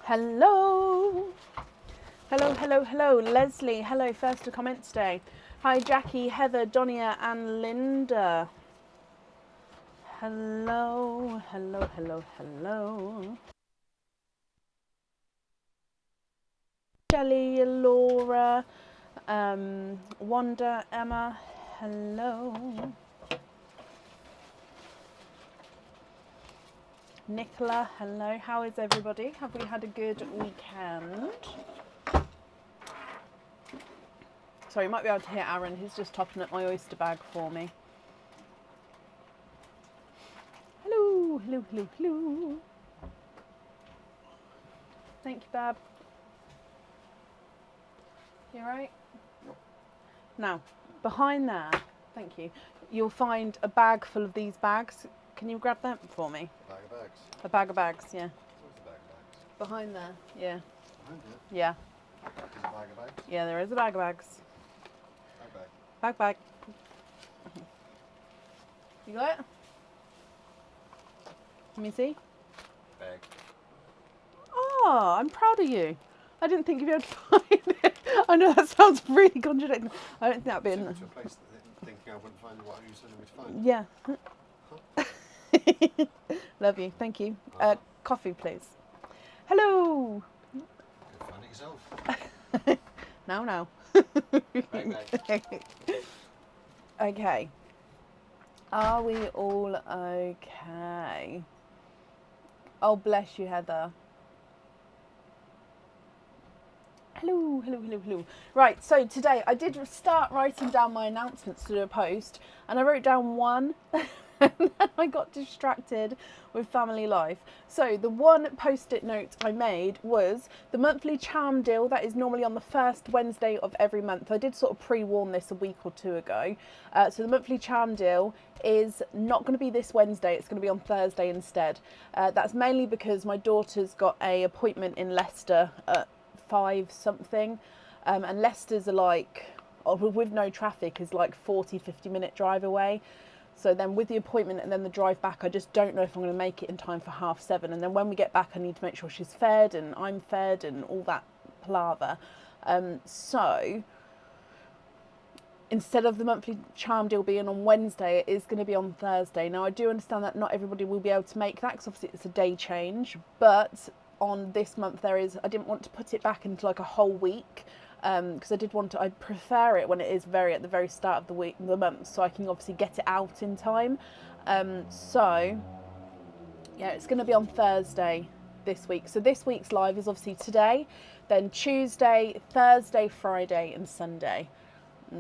Hello. Hello, hello, hello. Leslie, hello. First to comment today. Hi, Jackie, Heather, Donia, and Linda. Hello, hello, hello, hello. Shelley, Laura, Wanda, Emma, hello. Nicola, hello. How is everybody? Have we had a good weekend? Sorry, you might be able to hear Aaron. He's just topping up my oyster bag for me. Hello, hello, hello, hello. Thank you, Bab. You alright? Now, behind there, thank you, you'll find a bag full of these bags. Can you grab that for me? A bag of bags. A bag of bags, yeah. Where's the bag of bags? Behind there, yeah. Behind it? Yeah. There's a bag of bags? Yeah, there is a bag of bags. Bag. Bag. You got it? Let me see. Bag. Oh, I'm proud of you. I didn't think you'd be able to find it. I know that sounds really contradicting. I don't think that'd be in To a place that thinking I wouldn't find what you said I would find. Yeah. Love you. Thank you. Coffee, please. Hello. Go find it yourself. Now. Bag. Okay. Are we all okay? Oh, bless you, Heather. Hello. Right, so today I did start writing down my announcements to do a post, and I wrote down one, and then I got distracted with family life. So the one post-it note I made was the monthly charm deal that is normally on the first Wednesday of every month. I did sort of pre-warn this a week or two ago. So the monthly charm deal is not going to be this Wednesday, it's going to be on Thursday instead. That's mainly because my daughter's got an appointment in Leicester at 5 something, and Leicester's are like, with no traffic, is like 40-50 minute drive away. So then with the appointment and then the drive back, I just don't know if I'm going to make it in time for 7:30. And then when we get back, I need to make sure she's fed and I'm fed and all that palaver. So instead of the monthly charm deal being on Wednesday, it is going to be on Thursday. Now I do understand that not everybody will be able to make that because obviously it's a day change, but on this month I didn't want to put it back into like a whole week, because I prefer it when it is at the very start of the month, so I can obviously get it out in time. So yeah, it's going to be on Thursday this week. So this week's live is obviously today, then Tuesday, Thursday, Friday and Sunday.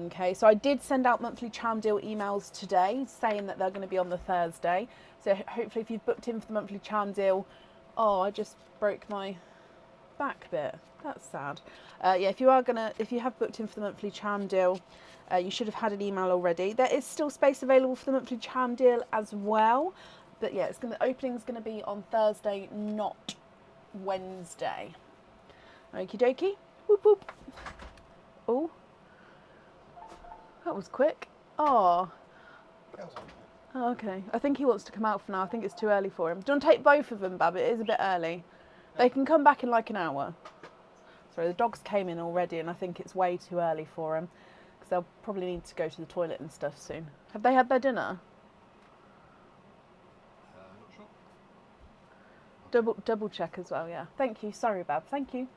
Okay, so I did send out monthly charm deal emails today saying that they're going to be on the Thursday. So hopefully if you've booked in for the monthly charm deal, I just broke my back bit. That's sad. Yeah, if you have booked in for the monthly charm deal, you should have had an email already. There is still space available for the monthly charm deal as well. But yeah, the opening's going to be on Thursday, not Wednesday. Okie dokie. Whoop whoop. Oh, that was quick. Oh, okay. I think he wants to come out for now. I think it's too early for him. Do you want to take both of them, Bab? It is a bit early. They can come back in like an hour. Sorry, the dogs came in already and I think it's way too early for them because they'll probably need to go to the toilet and stuff soon. Have they had their dinner? Not sure. Double check as well, yeah. Thank you. Sorry, Bab. Thank you.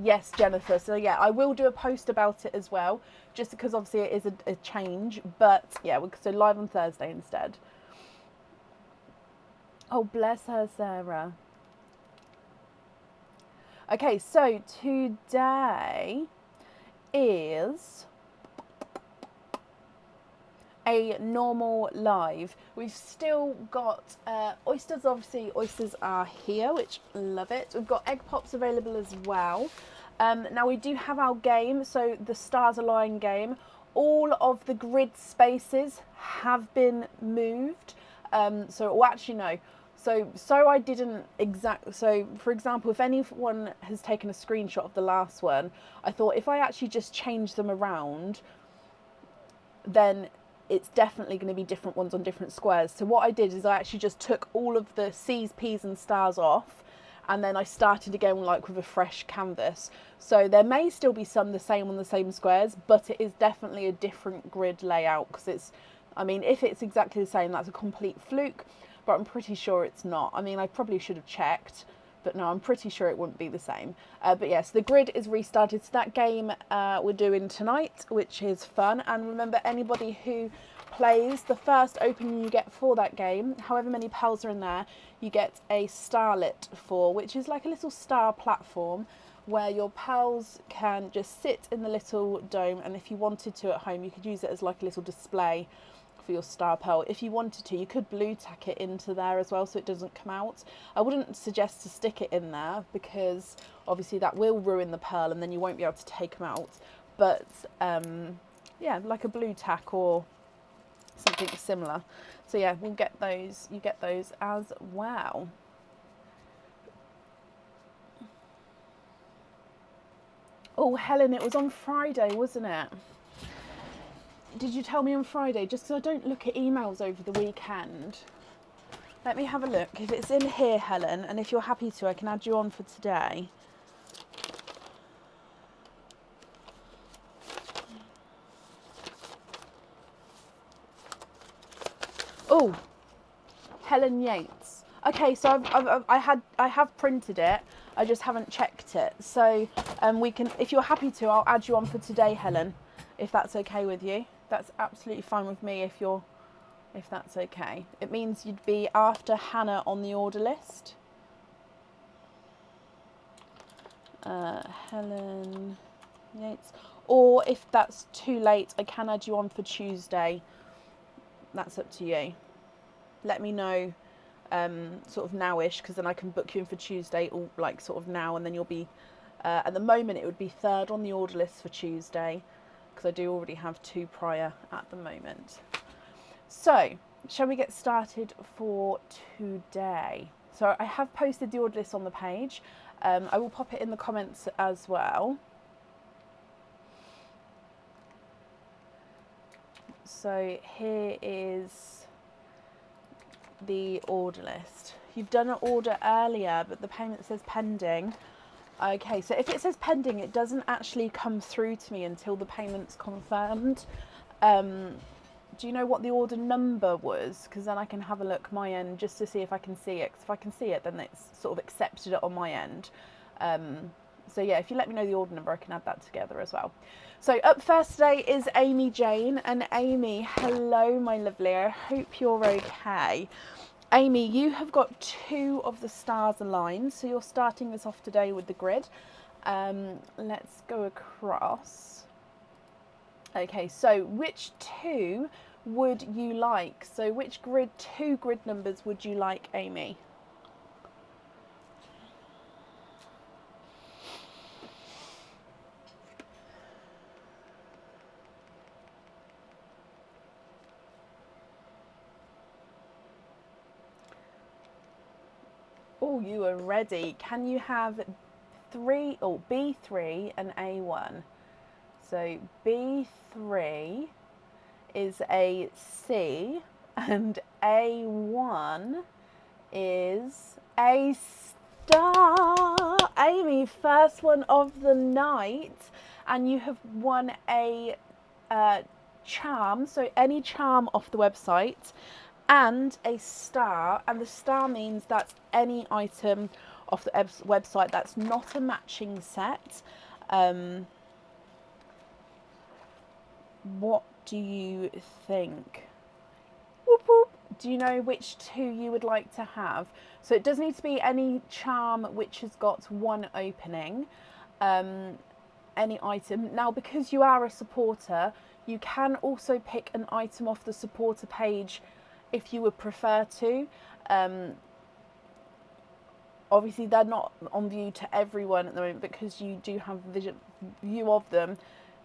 Yes, Jennifer. So yeah, I will do a post about it as well, just because obviously it is a change. But yeah, so live on Thursday instead. Oh, bless her, Sarah. Okay, so today is a normal live. We've still got oysters, obviously. Oysters are here, which love it. We've got egg pops available as well. Now we do have our game, so the Stars Align game. All of the grid spaces have been moved. So I didn't so for example, if anyone has taken a screenshot of the last one, I thought if I actually just change them around, then it's definitely going to be different ones on different squares. So what I did is I actually just took all of the C's, P's and stars off, and then I started again like with a fresh canvas. So there may still be some the same on the same squares, but it is definitely a different grid layout, because it's, I mean, if it's exactly the same, that's a complete fluke, but I'm pretty sure it's not. I mean, I probably should have checked, but no, I'm pretty sure it wouldn't be the same. But yes, the grid is restarted. So that game we're doing tonight, which is fun. And remember, anybody who plays, the first opening you get for that game, however many pearls are in there, you get a starlet for, which is like a little star platform where your pearls can just sit in the little dome. And if you wanted to at home, you could use it as like a little display for your star pearl. If you wanted to, you could blue tack it into there as well so it doesn't come out. I wouldn't suggest to stick it in there because obviously that will ruin the pearl and then you won't be able to take them out. But yeah, like a blue tack or something similar. So yeah, we'll get those, you get those as well. Oh, Helen, it was on Friday, wasn't it? Did you tell me on Friday? Just because I don't look at emails over the weekend. Let me have a look. If it's in here, Helen, and if you're happy to, I can add you on for today. Oh, Helen Yates. Okay, so I have printed it. I just haven't checked it. So we can, if you're happy to, I'll add you on for today, Helen, if that's okay with you. That's absolutely fine with me if that's okay. It means you'd be after Hannah on the order list. Helen Yates. Or if that's too late, I can add you on for Tuesday. That's up to you. Let me know sort of nowish, because then I can book you in for Tuesday, or like sort of now, and then you'll be, at the moment it would be third on the order list for Tuesday, because I do already have 2 prior at the moment. So, shall we get started for today? So I have posted the order list on the page. I will pop it in the comments as well. So here is the order list. You've done an order earlier, but the payment says pending. Okay, so if it says pending, it doesn't actually come through to me until the payment's confirmed. Do you know what the order number was? Because then I can have a look my end just to see if I can see it. 'Cause if I can see it, then it's sort of accepted it on my end. So yeah, if you let me know the order number, I can add that together as well. So up first today is Amy Jane. And Amy, hello, my lovely. I hope you're okay. Amy, you have got 2 of the stars aligned, so you're starting this off today with the grid. Let's go across. Okay, so which 2 would you like? So which 2 grid numbers would you like, Amy? Oh, you are ready. Can you have 3 or B3 and A1? So B3 is a C and A1 is a star. Amy, first one of the night, and you have won a charm, so any charm off the website, and a star, and the star means that's any item off the website that's not a matching set. What do you think? Whoop, whoop. Do you know which 2 you would like to have? So it does need to be any charm which has got 1 opening, any item. Now, because you are a supporter, you can also pick an item off the supporter page if you would prefer to. Obviously they're not on view to everyone at the moment because you do have view of them.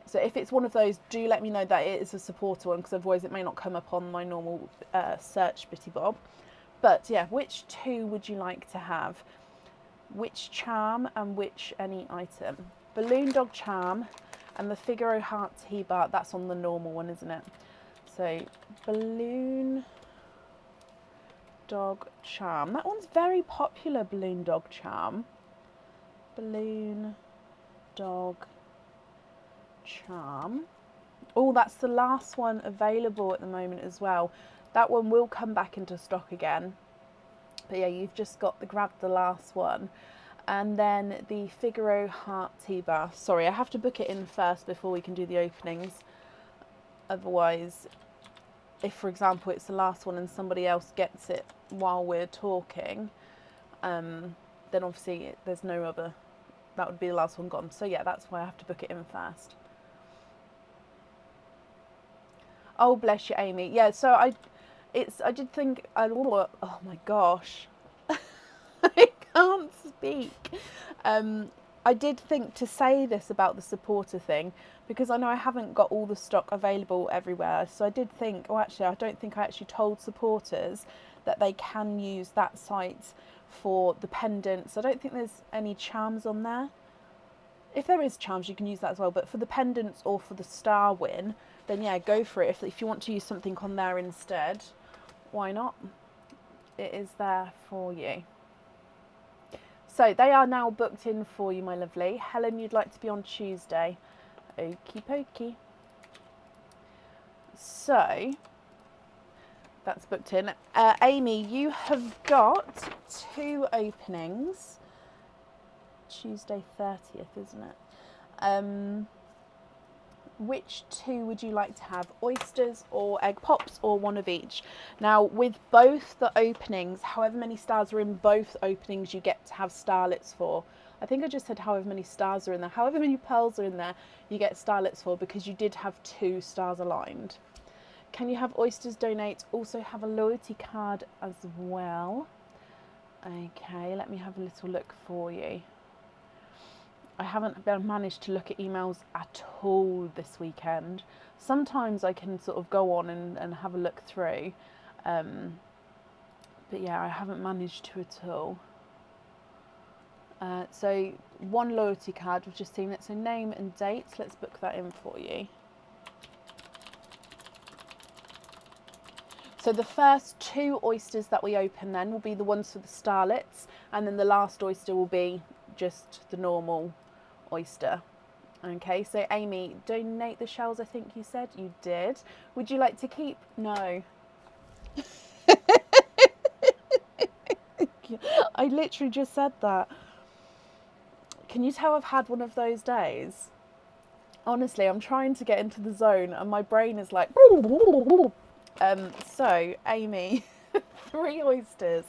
So if it's one of those, do let me know that it is a supporter one, because otherwise it may not come up on my normal search bitty bob. But yeah, which 2 would you like to have? Which charm and which any item? Balloon Dog charm and the Figaro Heart Tea Bar, that's on the normal one, isn't it? So balloon dog charm. That one's very popular, balloon dog charm. Balloon dog charm. Oh, that's the last one available at the moment as well. That one will come back into stock again. But yeah, you've just got grabbed the last one. And then the Figaro Heart Tea Bath. Sorry, I have to book it in first before we can do the openings. Otherwise, if for example it's the last one and somebody else gets it while we're talking, then obviously there's no other, that would be the last one gone. So yeah, that's why I have to book it in first. Oh, bless you, Amy. Yeah, so I did think, oh my gosh, I can't speak. I did think to say this about the supporter thing, because I know I haven't got all the stock available everywhere. So I did think, oh, actually, I don't think I actually told supporters that they can use that site for the pendants. I don't think there's any charms on there. If there is charms, you can use that as well. But for the pendants or for the star win, then yeah, go for it. If you want to use something on there instead, why not? It is there for you. So they are now booked in for you, my lovely. Helen, you'd like to be on Tuesday. Okie pokey. So that's booked in. Amy, you have got 2 openings. Tuesday 30th, isn't it? Which 2 would you like to have? Oysters or egg pops, or one of each? Now, with both the openings, however many stars are in both openings, you get to have starlets for. I think I just said however many stars are in there. However many pearls are in there, you get starlets for, because you did have 2 stars aligned. Can you have oysters donate? Also have a loyalty card as well. Okay, let me have a little look for you. I haven't managed to look at emails at all this weekend. Sometimes I can sort of go on and have a look through. But yeah, I haven't managed to at all. So 1 loyalty card, we've just seen it. So name and date, let's book that in for you. So the first 2 oysters that we open then will be the ones for the starlets, and then the last oyster will be just the normal oyster. Okay, so Amy, donate the shells, I think you said you did. Would you like to keep? No. I literally just said that. Can you tell I've had one of those days? Honestly, I'm trying to get into the zone and my brain is like so Amy, 3 oysters.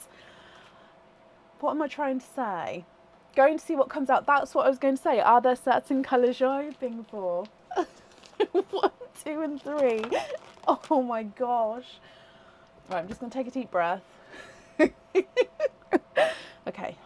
What am I trying to say? Going to see what comes out. That's what I was going to say. Are there certain colours you're hoping for? 1, 2 and 3. Oh my gosh. Right, I'm just going to take a deep breath. Okay.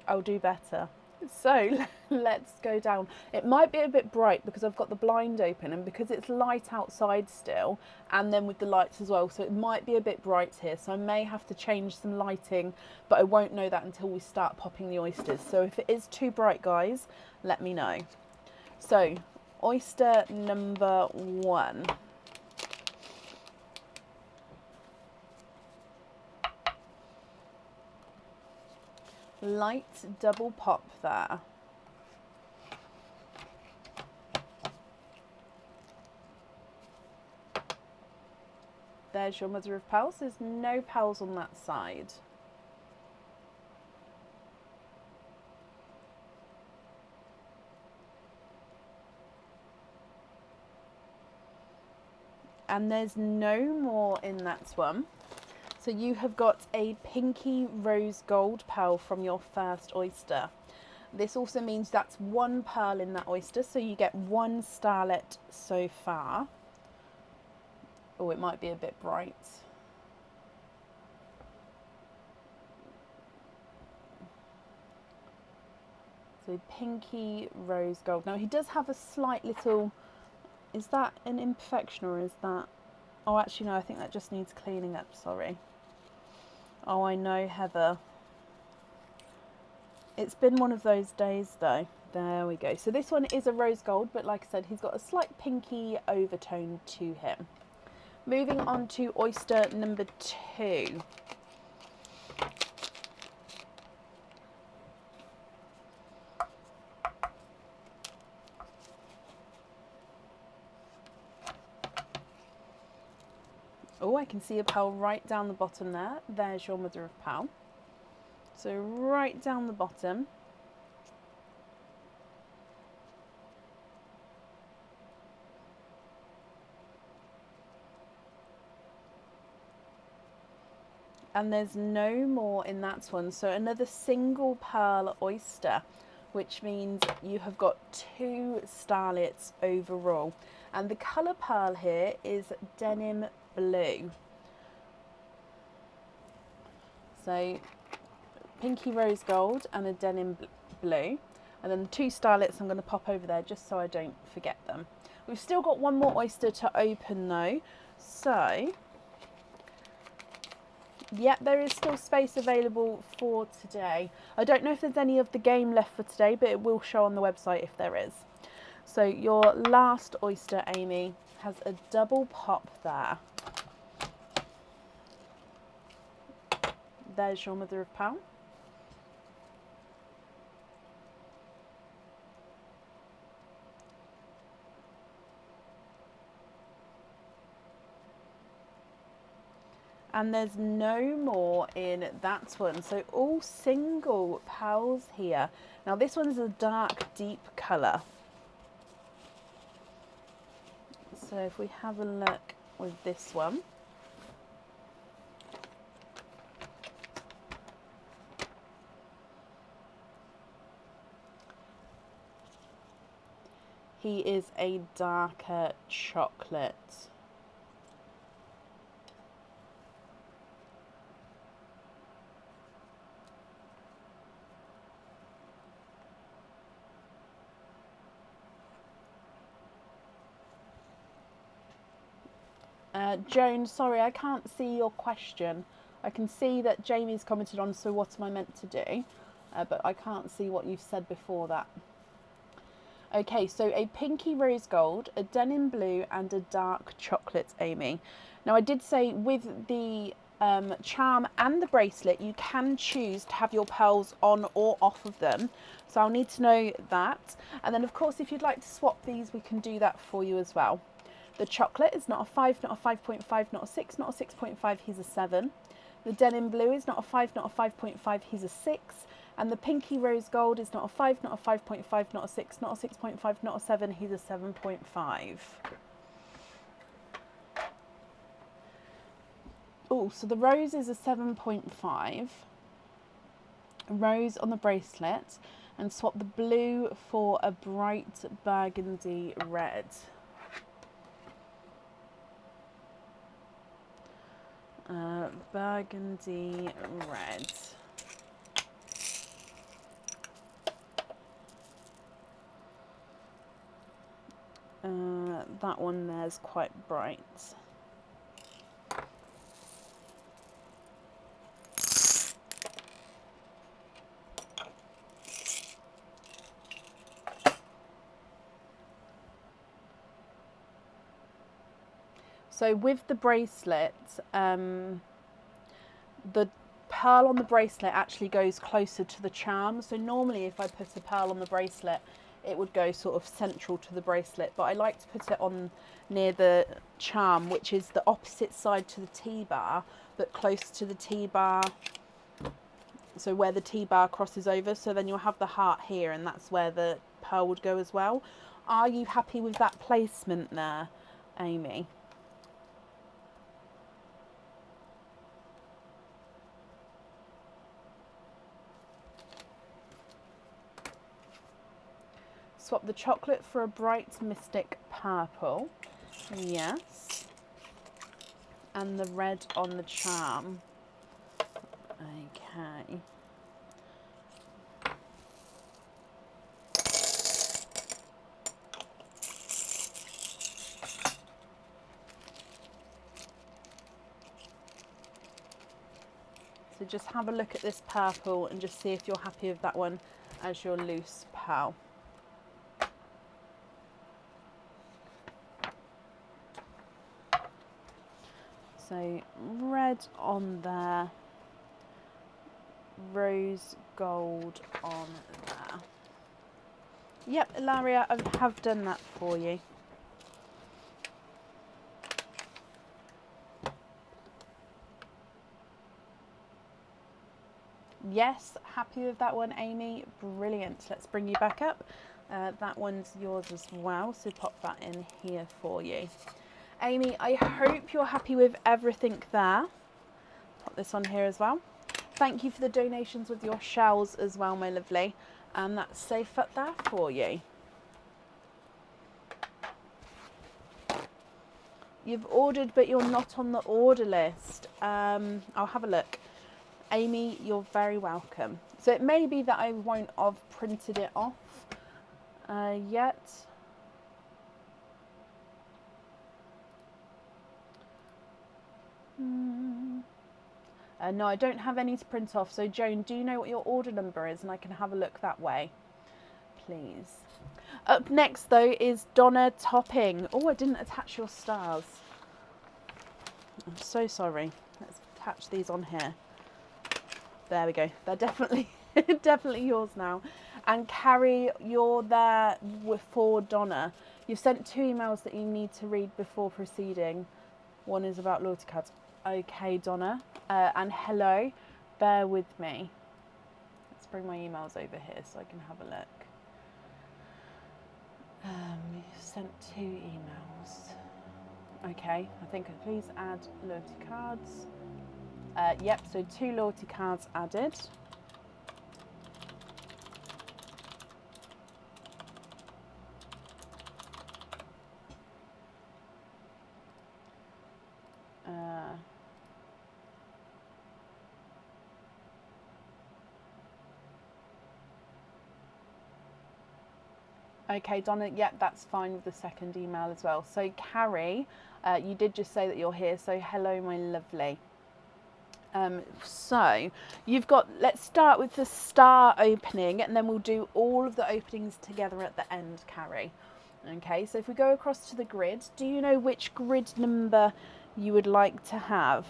I'll do better. So let's go down. It might be a bit bright because I've got the blind open and because it's light outside still, and then with the lights as well, so it might be a bit bright here, so I may have to change some lighting, but I won't know that until we start popping the oysters. So if it is too bright, guys, let me know. So oyster number 1. Light double pop there. There's your mother of pearls. There's no pearls on that side. And there's no more in that one. So you have got a pinky rose gold pearl from your first oyster. This also means that's 1 pearl in that oyster, so you get 1 starlet so far. Oh, it might be a bit bright. So pinky rose gold. Now he does have a slight little, is that an imperfection or is that, oh actually no, I think that just needs cleaning up, sorry. Oh, I know, Heather. It's been one of those days though. There we go. So this one is a rose gold, but like I said, he's got a slight pinky overtone to him. Moving on to oyster number 2. Oh, I can see a pearl right down the bottom there. There's your mother of pearl. So right down the bottom. And there's no more in that one. So another single pearl oyster, which means you have got 2 starlets overall. And the colour pearl here is denim blue. So pinky rose gold and a denim blue. And then the 2 starlets I'm going to pop over there just so I don't forget them. We've still got one more oyster to open though. So yeah, there is still space available for today. I don't know if there's any of the game left for today, but it will show on the website if there is. So your last oyster, Amy, has a double pop there. There's your mother of pearl. And there's no more in that one. So all single pearls here. Now this one's a dark, deep colour. So if we have a look with this one. He is a darker chocolate. Joan, sorry, I can't see your question. I can see that Jamie's commented on, so what am I meant to do? But I can't see what you've said before that. Okay, so a pinky rose gold, a denim blue and a dark chocolate, Amy. Now I did say with the charm and the bracelet, you can choose to have your pearls on or off of them. So I'll need to know that. And then of course, if you'd like to swap these, we can do that for you as well. The chocolate is not a 5, not a 5.5, not a 6, not a 6.5, he's a 7. The denim blue is not a 5, not a 5.5, he's a 6. And the pinky rose gold is not a 5, not a 5.5, not a 6, not a 6.5, not a 7, he's a 7.5. Oh, so the rose is a 7.5. Rose on the bracelet, and swap the blue for a bright burgundy red. Burgundy red. That one there's quite bright. So with the bracelet, the pearl on the bracelet actually goes closer to the charm. So normally if I put a pearl on the bracelet, it would go sort of central to the bracelet. But I like to put it on near the charm, which is the opposite side to the T-bar, but close to the T-bar. So where the T-bar crosses over. So then you'll have the heart here, and that's where the pearl would go as well. Are you happy with that placement there, Amy? Swap the chocolate for a bright mystic purple. Yes. And the red on the charm. Okay. So just have a look at this purple and just see if you're happy with that one as your loose pearl. So red on there, rose gold on there. Yep, Ilaria, I have done that for you. Yes, happy with that one, Amy. Brilliant. Let's bring you back up. That one's yours as well, so pop that in here for you. Amy, I hope you're happy with everything there. Pop this on here as well. Thank you for the donations with your shells as well, my lovely. And that's safe up there for you. You've ordered, but you're not on the order list. I'll have a look. Amy, you're very welcome. So it may be that I won't have printed it off yet. No, I don't have any to print off. So Joan, do you know what your order number is? And I can have a look that way, please. Up next though is Donna Topping. Oh, I didn't attach your stars. I'm so sorry. Let's attach these on here. There we go. They're definitely definitely yours now. And Carrie, you're there for Donna. You've sent 2 emails that you need to read before proceeding. One is about loyalty cards. Okay, Donna. And hello, bear with me. Let's bring my emails over here so I can have a look. You've sent 2 emails. Okay, I think please add loyalty cards. Yep, so 2 loyalty cards added. Okay, Donna, yep, that's fine with the second email as well. So Carrie, you did just say that you're here, so hello, my lovely. So you've got, let's start with the star opening and then we'll do all of the openings together at the end, Carrie. Okay, so if we go across to the grid, do you know which grid number you would like to have?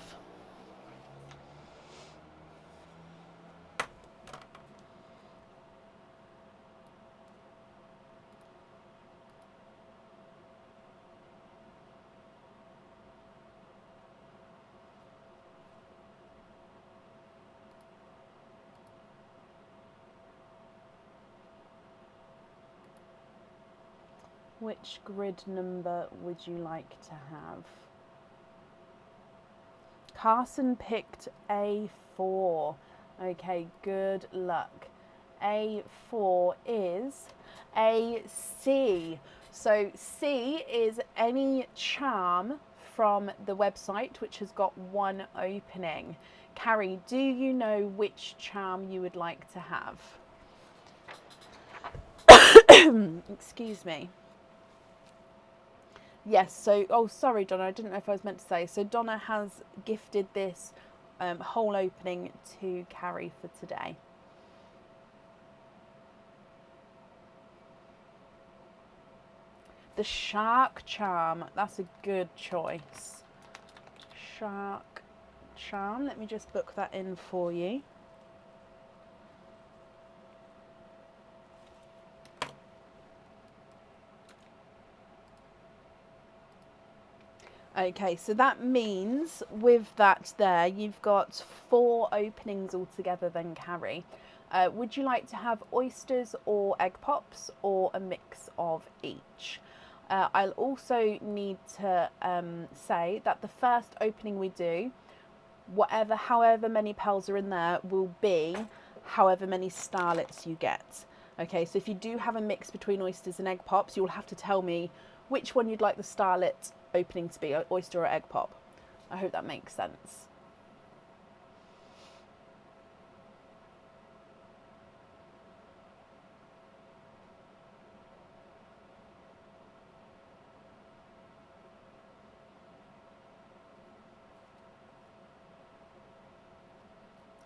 Which grid number would you like to have? Carson picked A4. Okay, good luck. A4 is a C. So C is any charm from the website which has got 1 opening. Carrie, do you know which charm you would like to have? Excuse me. Yes, so, oh, sorry, Donna, I didn't know if I was meant to say. So Donna has gifted this whole opening to Carrie for today. The shark charm, that's a good choice. Shark charm, let me just book that in for you. Okay, so that means with that there, you've got 4 openings altogether then, Carrie. Would you like to have oysters or egg pops or a mix of each? I'll also need to say that the first opening we do, however many pearls are in there, will be however many starlets you get. Okay, so if you do have a mix between oysters and egg pops, you'll have to tell me which one you'd like the starlet opening to be, oyster or egg pop. I hope that makes sense.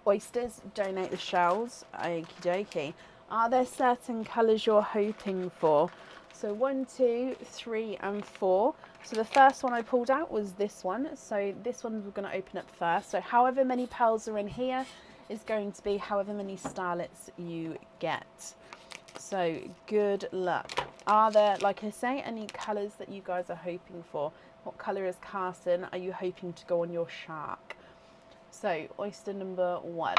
Oysters, donate the shells. Okie dokie. Are there certain colours you're hoping for? So 1, 2, 3 and 4. So the first one I pulled out was this one. So this one we're going to open up first. So however many pearls are in here is going to be however many starlets you get. So good luck. Are there, like I say, any colours that you guys are hoping for? What colour is Carson? Are you hoping to go on your shark? So oyster number 1.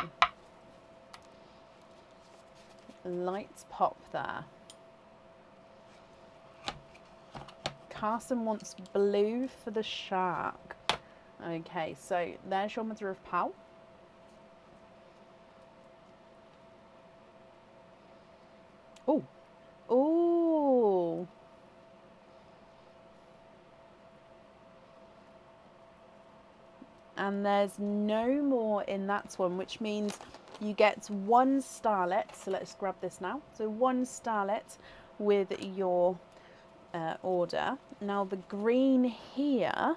Lights pop there. Carson wants blue for the shark. Okay, so there's your mother of pearl. Oh, oh. And there's no more in that one, which means you get 1 starlet. So let's grab this now. So 1 starlet with your order. Now the green here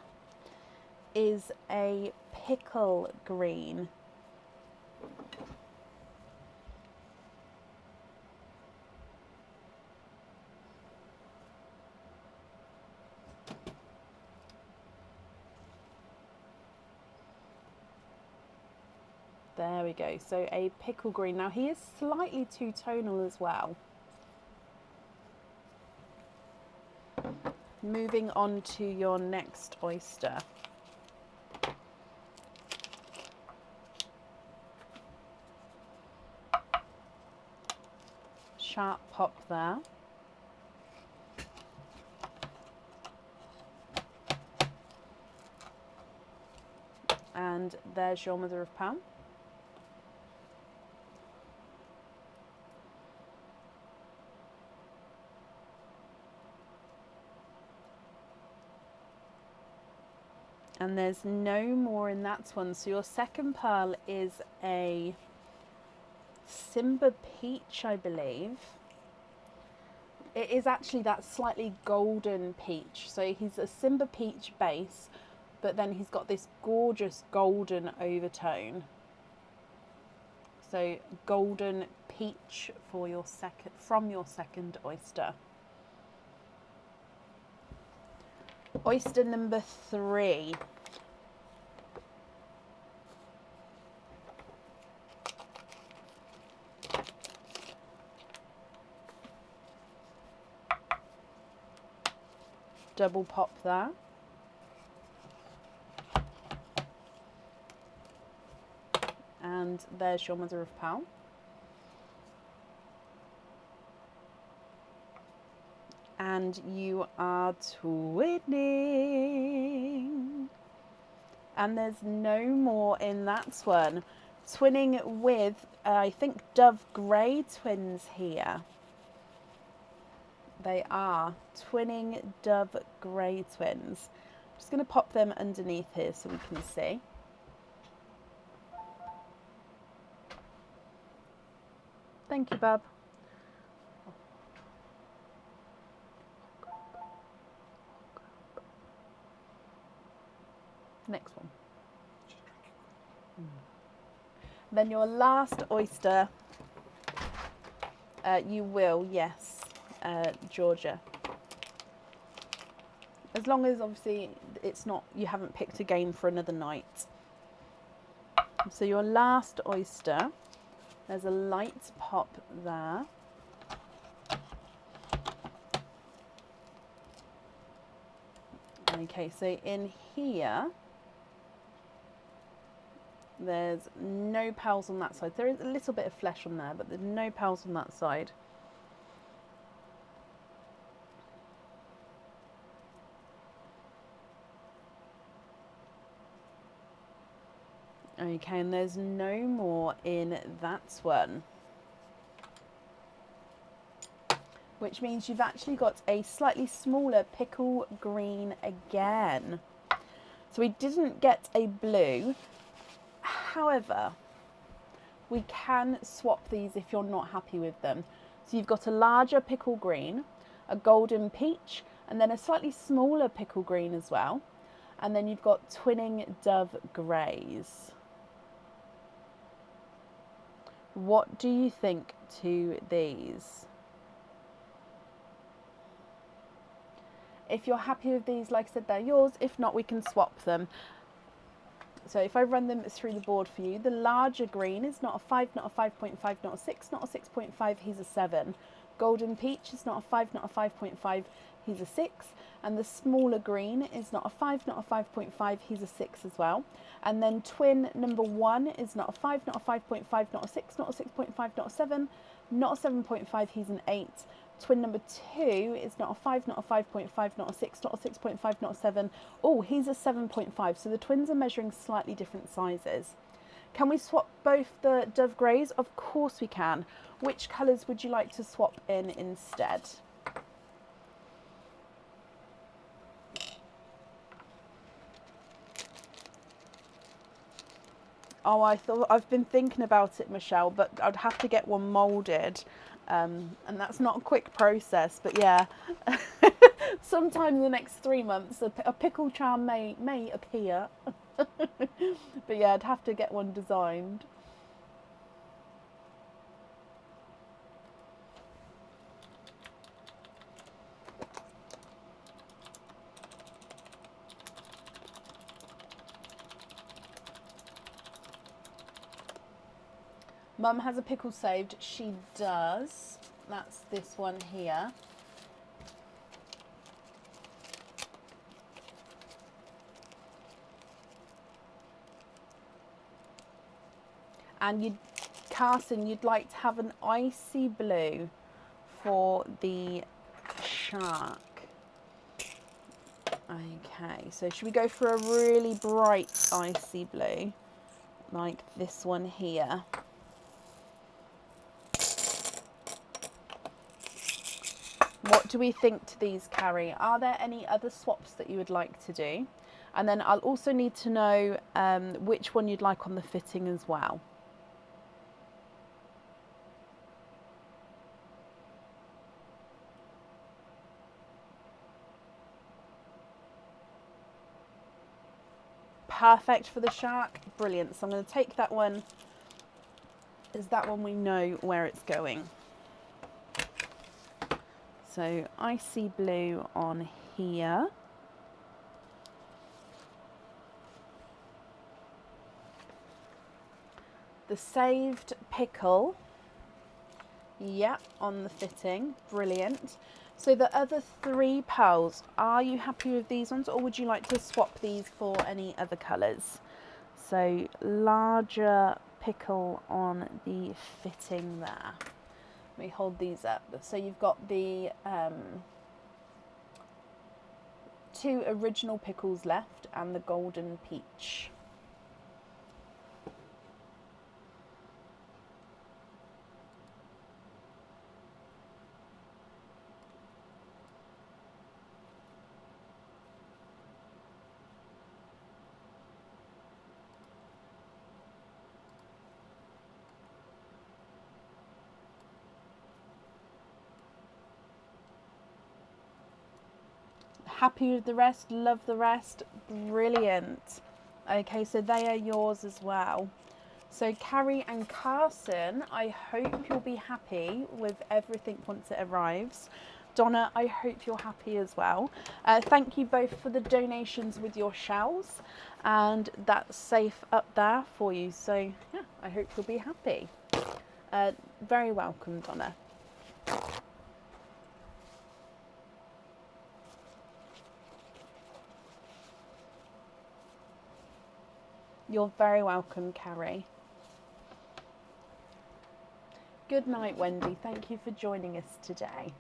is a pickle green. There we go. So a pickle green. Now he is slightly two-tonal as well. Moving on to your next oyster. Sharp pop there. And there's your mother of pearl. And there's no more in that one. So your second pearl is a Simba peach, I believe. It is actually that slightly golden peach. So he's a Simba peach base, but then he's got this gorgeous golden overtone. So golden peach for your from your second oyster. Oyster number 3. Double pop there. And there's your mother of pearl. And you are twinning. And there's no more in that one. Twinning with, I think, Dove Grey twins here. They are twinning Dove Grey twins. I'm just going to pop them underneath here so we can see. Thank you, Bub. Next one. Then your last oyster, you will, yes, Georgia. As long as obviously it's not, you haven't picked a game for another night. So your last oyster, there's a light pop there. Okay, so in here, there's no pearls on that side. There is a little bit of flesh on there, but there's no pearls on that side. Okay, and there's no more in that one. Which means you've actually got a slightly smaller pickle green again. So we didn't get a blue. However, we can swap these if you're not happy with them. So you've got a larger pickle green, a golden peach, and then a slightly smaller pickle green as well. And then you've got twinning Dove Greys. What do you think to these? If you're happy with these, like I said, they're yours. If not, we can swap them. So if I run them through the board for you, the larger green is not a 5, not a 5.5, not a 6, not a 6.5, he's a 7. Golden peach is not a 5, not a 5.5, he's a 6. And the smaller green is not a 5, not a 5.5, he's a 6 as well. And then twin number 1 is not a 5, not a 5.5, not a 6, not a 6.5, not a 7, not a 7.5, he's an 8. Twin number 2 is not a 5, not a 5.5, not a 6, not a 6.5, not a 7. Oh, he's a 7.5. So the twins are measuring slightly different sizes. Can we swap both the dove greys? Of course we can. Which colours would you like to swap in instead? Oh, I've been thinking about it, Michelle, but I'd have to get one moulded. And that's not a quick process, but yeah. Sometime in the next 3 months, a pickle charm may appear. But yeah, I'd have to get one designed. Mum has a pickle saved. She does. That's this one here. And Carson, you'd like to have an icy blue for the shark. Okay, so should we go for a really bright icy blue, like this one here? What do we think to these, Carrie? Are there any other swaps that you would like to do? And then I'll also need to know which one you'd like on the fitting as well. Perfect for the shark. Brilliant. So I'm going to take that one. Is that one we know where it's going? So icy blue on here. The saved pickle. Yep, on the fitting. Brilliant. So the other 3 pearls, are you happy with these ones, or would you like to swap these for any other colours? So larger pickle on the fitting there. Let me hold these up. So you've got the 2 original pickles left and the golden peach. Happy with the rest, love the rest, brilliant. Okay, so they are yours as well. So Carrie and Carson, I hope you'll be happy with everything once it arrives. Donna, I hope you're happy as well. Thank you both for the donations with your shells, and that's safe up there for you. So yeah, I hope you'll be happy. Very welcome, Donna. You're very welcome, Carrie. Good night, Wendy. Thank you for joining us today.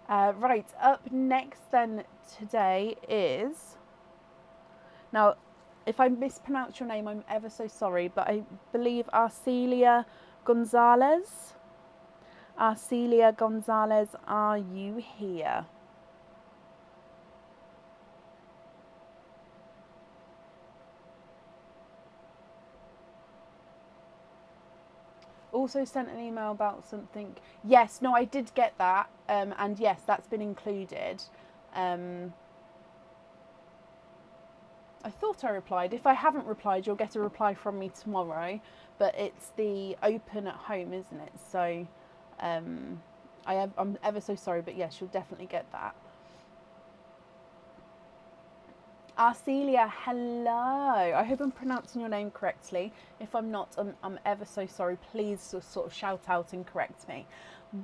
Right, up next then today is... Now, if I mispronounce your name, I'm ever so sorry, but I believe Arcelia Gonzalez. Arcelia Gonzalez, are you here? Also sent an email about something. Yes, no, I did get that, and yes, that's been included. I thought I replied. If I haven't replied, you'll get a reply from me tomorrow. But it's the open at home, isn't it? So I'm ever so sorry, but yes, you'll definitely get that. Arcelia, hello. I hope I'm pronouncing your name correctly. If I'm not, I'm ever so sorry. Please sort of shout out and correct me.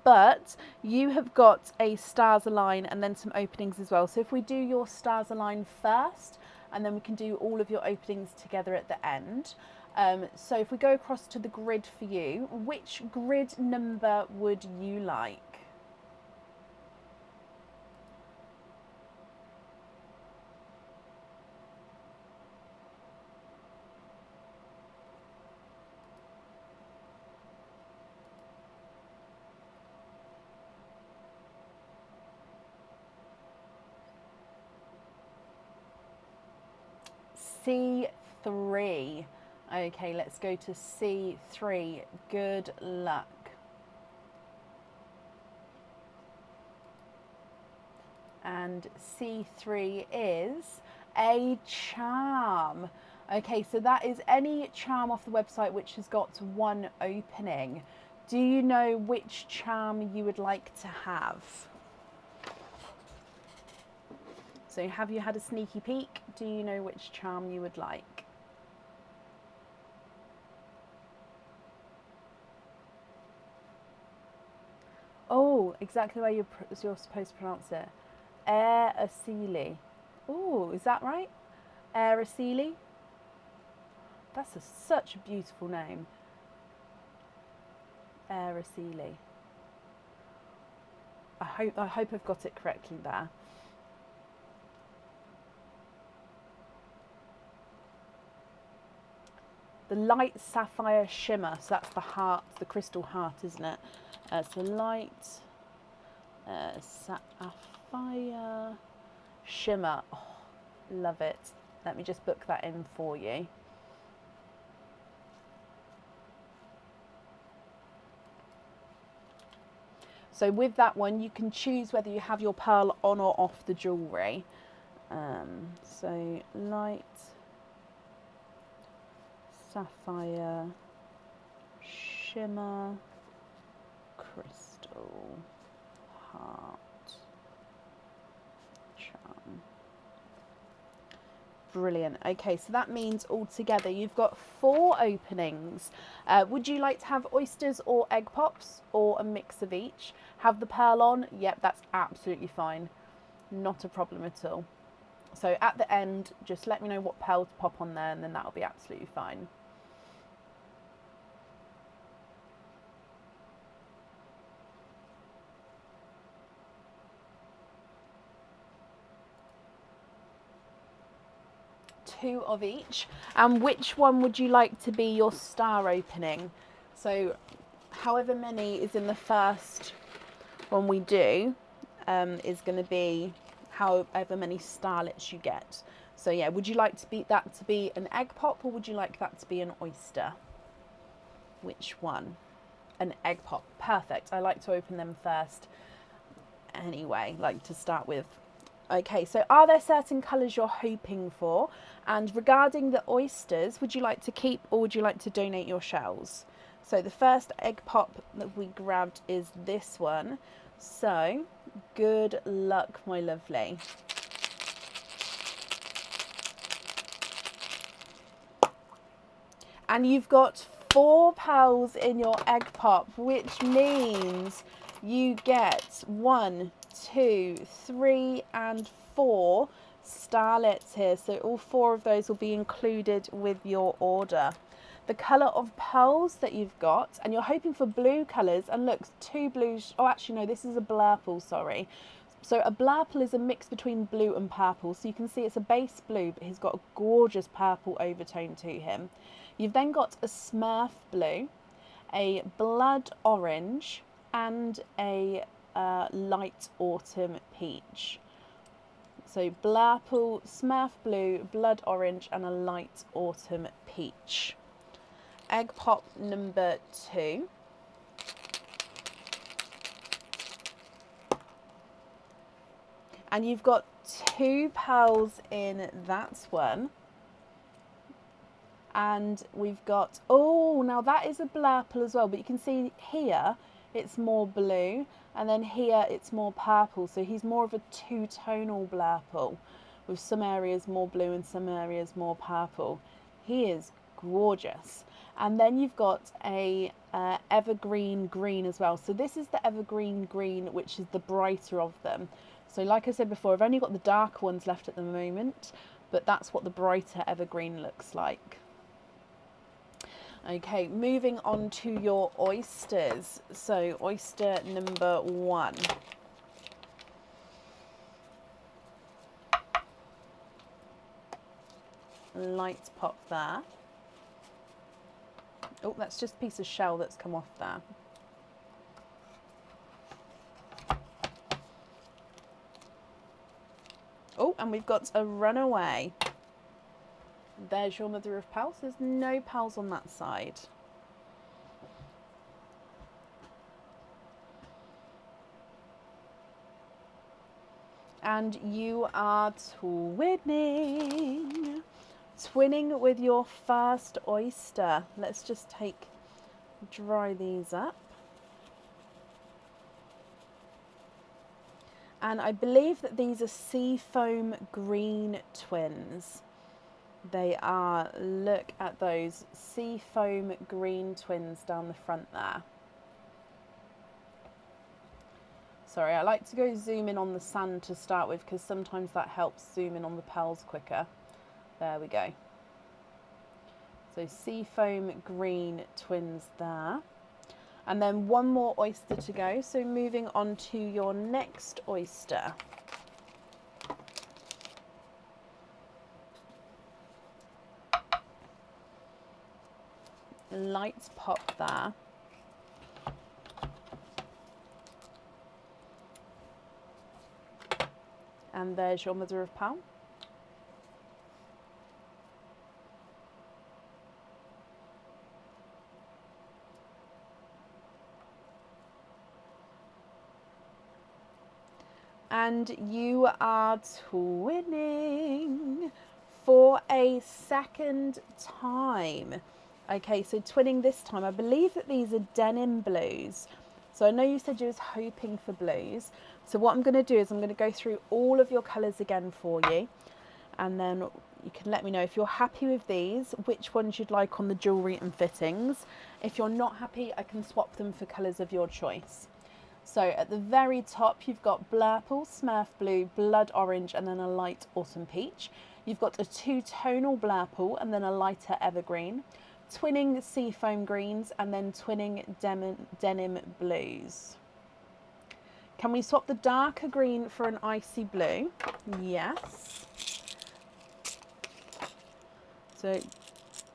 But you have got a stars align and then some openings as well. So if we do your stars align first, and then we can do all of your openings together at the end. So if we go across to the grid for you, which grid number would you like? C3. Okay, let's go to C3. Good luck. And C3 is a charm. Okay, so that is any charm off the website which has got one opening. Do you know which charm you would like to have? So have you had a sneaky peek? Do you know which charm you would like? Oh, exactly where you're supposed to pronounce it. Araceli. Oh, is that right? Araceli? That's such a beautiful name. Araceli. I hope I've got it correctly there. The light sapphire shimmer. So that's the heart, the crystal heart, isn't it? So light sapphire shimmer. Oh, love it. Let me just book that in for you. So with that one, you can choose whether you have your pearl on or off the jewellery. So light sapphire shimmer crystal heart charm. Brilliant. Okay, so that means altogether you've got 4 openings. Would you like to have oysters or egg pops, or a mix of each? Have the pearl on? Yep, that's absolutely fine. Not a problem at all. So at the end, just let me know what pearl to pop on there, and then that'll be absolutely fine. Two of each. And which one would you like to be your star opening? So however many is in the first one we do is going to be however many starlets you get. So yeah, would you like that to be an egg pop, or would you like that to be an oyster? Which one? An egg pop. Perfect. I like to open them first anyway, like to start with. Okay, so are there certain colours you're hoping for? And regarding the oysters, would you like to keep or would you like to donate your shells? So the first egg pop that we grabbed is this one. So good luck, my lovely. And you've got 4 pearls in your egg pop, which means you get 1, 2, 3 and 4 starlets here. So all 4 of those will be included with your order. The colour of pearls that you've got, and you're hoping for blue colours, and look, 2 blues. Oh, actually no, this is a blurple, sorry. So a blurple is a mix between blue and purple. So you can see it's a base blue, but he's got a gorgeous purple overtone to him. You've then got a Smurf blue, a blood orange, and a light autumn peach. So blurple, Smurf blue, blood orange, and a light autumn peach. Egg pop number 2. And you've got 2 pearls in that one. And we've got, oh, now that is a blurple as well, but you can see here it's more blue, and then here it's more purple, so he's more of a 2-tonal blurple, with some areas more blue and some areas more purple. He is gorgeous. And then you've got a evergreen green as well. So this is the evergreen green, which is the brighter of them. So like I said before, I've only got the darker ones left at the moment, but that's what the brighter evergreen looks like. Okay, moving on to your oysters. So oyster number 1. Light pop there. Oh, that's just a piece of shell that's come off there. Oh, and we've got a runaway. There's your mother of pearls. There's no pearls on that side. And you are twinning. Twinning with your first oyster. Let's just dry these up. And I believe that these are seafoam green twins. They are, look at those seafoam green twins down the front there. Sorry, I like to go zoom in on the sand to start with because sometimes that helps zoom in on the pearls quicker. There we go. So seafoam green twins there. And then one more oyster to go. So moving on to your next oyster. Lights pop there. And there's your mother of pearl. And you are twinning for a second time. Okay, so twinning this time. I believe that these are denim blues. So I know you said you was hoping for blues. So what I'm going to do is I'm going to go through all of your colours again for you. And then you can let me know if you're happy with these, which ones you'd like on the jewellery and fittings. If you're not happy, I can swap them for colours of your choice. So at the very top, you've got Blurple, Smurf Blue, Blood Orange, and then a light Autumn Peach. You've got a two-tonal Blurple and then a lighter Evergreen. Twinning Seafoam Greens and then twinning Denim Blues. Can we swap the darker green for an icy blue? Yes. So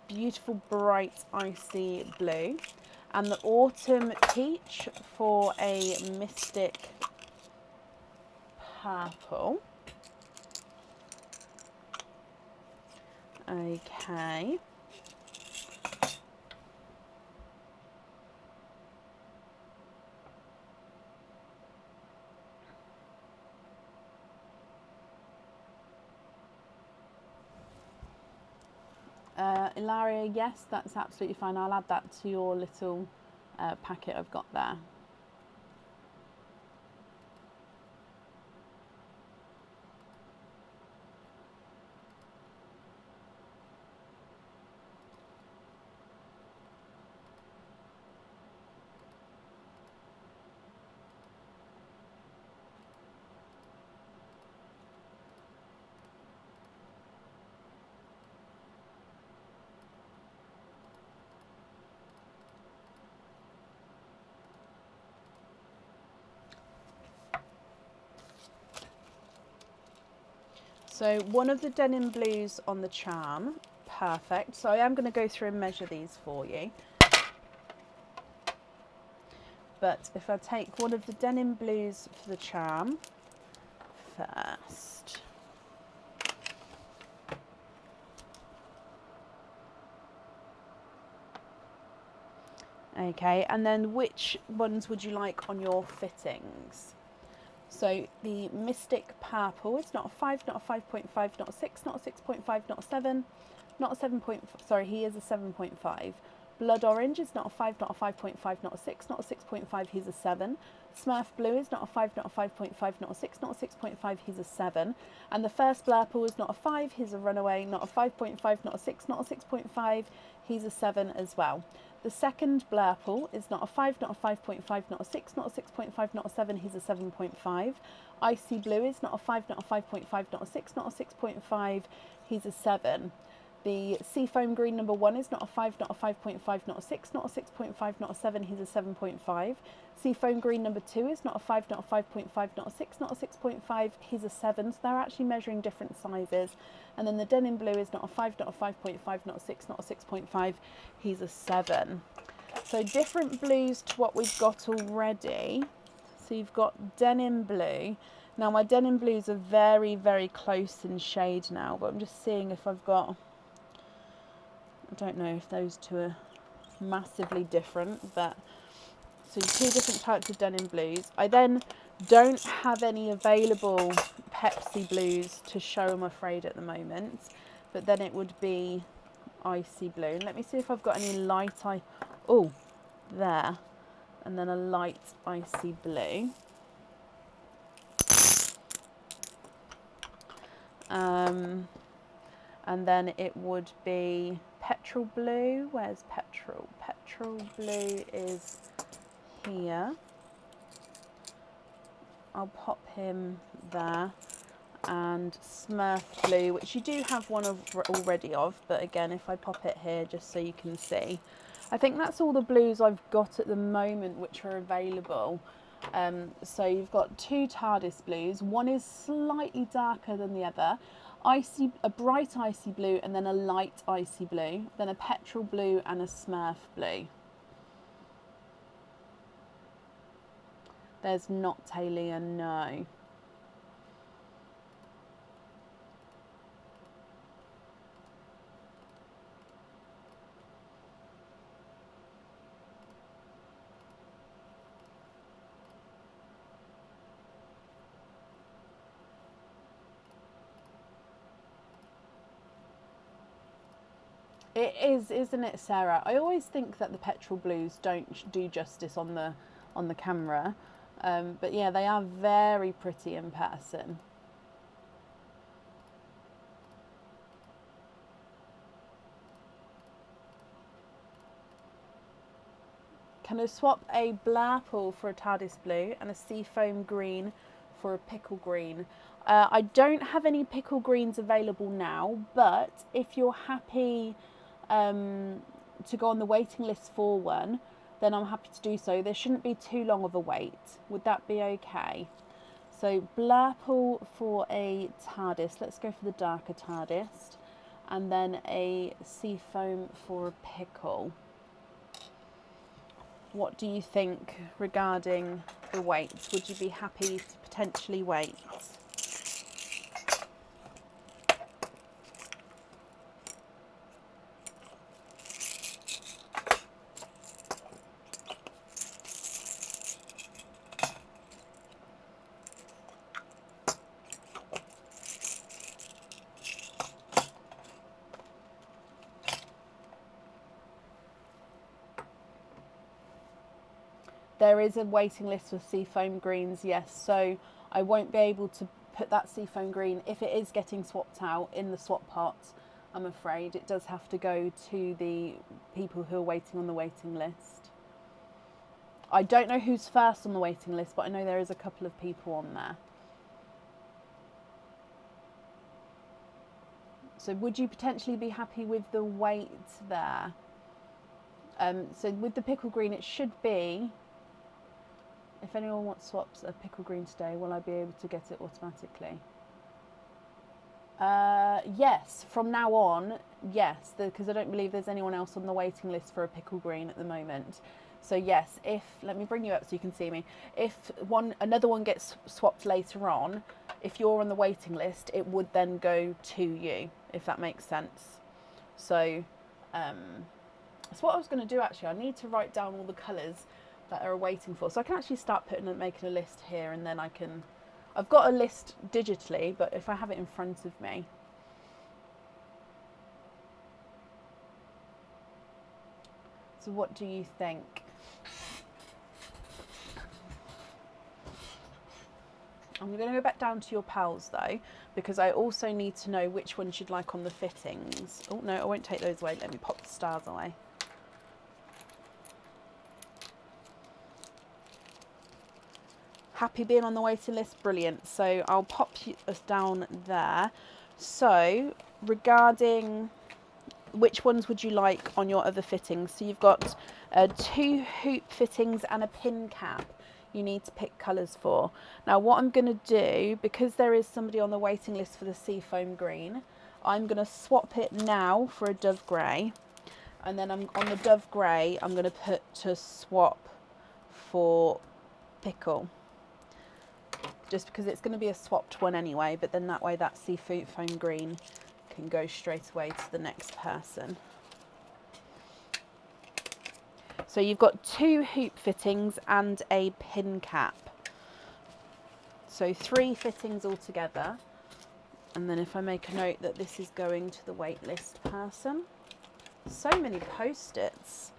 beautiful bright icy blue. And the Autumn Peach for a Mystic Purple. Okay. Ilaria, yes, that's absolutely fine. I'll add that to your little packet I've got there. So one of the denim blues on the charm, perfect. So I am going to go through and measure these for you. But if I take one of the denim blues for the charm first. Okay, and then which ones would you like on your fittings? So the Mystic Purple, it's not a 5, not a 5.5, not a 6, not a 6.5, not a 7, not a 7. Sorry, he is a 7.5. Blood Orange is not a 5, not a 5.5, not a 6, not a 6.5, he's a 7. Smurf Blue is not a 5, not a 5.5, not a 6, not a 6.5, he's a 7. And the first Blurple is not a 5, he's a Runaway, not a 5.5, not a 6, not a 6.5, he's a 7 as well. The second Blurple is not a 5, not a 5.5, not a 6, not a 6.5, not a 7, he's a 7.5. Icy Blue is not a 5, not a 5.5, not a 6, not a 6.5, he's a 7. The Seafoam Green number 1 is not a 5, not a 5.5, not a 6, not a 6.5, not a 7, he's a 7.5. Seafoam Green number 2 is not a 5, not a 5.5, not a 6, not a 6.5, he's a 7. So they're actually measuring different sizes. And then the Denim Blue is not a 5, not a 5.5, not a 6, not a 6.5, he's a 7. So different blues to what we've got already. So you've got Denim Blue. Now my Denim Blues are very, very close in shade now, but I'm just seeing if I've got... I don't know if those two are massively different, but so 2 different types of Denim Blues. I then don't have any available Pepsi Blues to show, I'm afraid, at the moment, but then it would be Icy Blue. And let me see if I've got any light oh, there, and then a light Icy Blue. And then it would be Petrol Blue. Where's Petrol? Petrol Blue is here. I'll pop him there. And Smurf Blue, which you do have one already of, but again, if I pop it here just so you can see. I think that's all the blues I've got at the moment which are available. So you've got 2 TARDIS blues. One is slightly darker than the other. A bright icy blue, and then a light icy blue, then a petrol blue and a Smurf blue. There's not Talia, no. It is, isn't it, Sarah? I always think that the petrol blues don't do justice on the camera, but yeah, they are very pretty in person. Can I swap a Blurple for a TARDIS blue and a Seafoam Green for a Pickle Green? I don't have any Pickle Greens available now, but if you're happy to go on the waiting list for one, then I'm happy to do so. There shouldn't be too long of a wait. Would that be okay? So Blurple for a TARDIS. Let's go for the darker TARDIS. And then a Seafoam for a Pickle. What do you think regarding the wait? Would you be happy to potentially wait? There is a waiting list for Seafoam Greens, yes, so I won't be able to put that Seafoam Green, if it is getting swapped out, in the swap pot, I'm afraid. It does have to go to the people who are waiting on the waiting list. I don't know who's first on the waiting list, but I know there is a couple of people on there. So would you potentially be happy with the wait there? So with the Pickle Green, it should be... If anyone wants swaps a Pickle Green today, will I be able to get it automatically? Yes, from now on, yes, because I don't believe there's anyone else on the waiting list for a Pickle Green at the moment. So yes, if, let me bring you up so you can see me. If another one gets swapped later on, if you're on the waiting list, it would then go to you, if that makes sense. So that's what I was going to do actually. I need to write down all the colours that are waiting for, so I can actually start making a list here, and then I've got a list digitally, but if I have it in front of me. So what do you think? I'm going to go back down to your pals though, because I also need to know which ones you'd like on the fittings. Oh no, I won't take those away. Let me pop the stars away. Happy being on the waiting list? Brilliant. So I'll pop us down there. So regarding which ones would you like on your other fittings? So you've got 2 hoop fittings and a pin cap you need to pick colours for. Now what I'm going to do, because there is somebody on the waiting list for the seafoam green, I'm going to swap it now for a dove grey, and then I'm on the dove grey I'm going to put to swap for pickle, just because it's going to be a swapped one anyway, but then that way that seafoam green can go straight away to the next person. So you've got 2 hoop fittings and a pin cap. So 3 fittings altogether. And then if I make a note that this is going to the wait list person. So many post-its.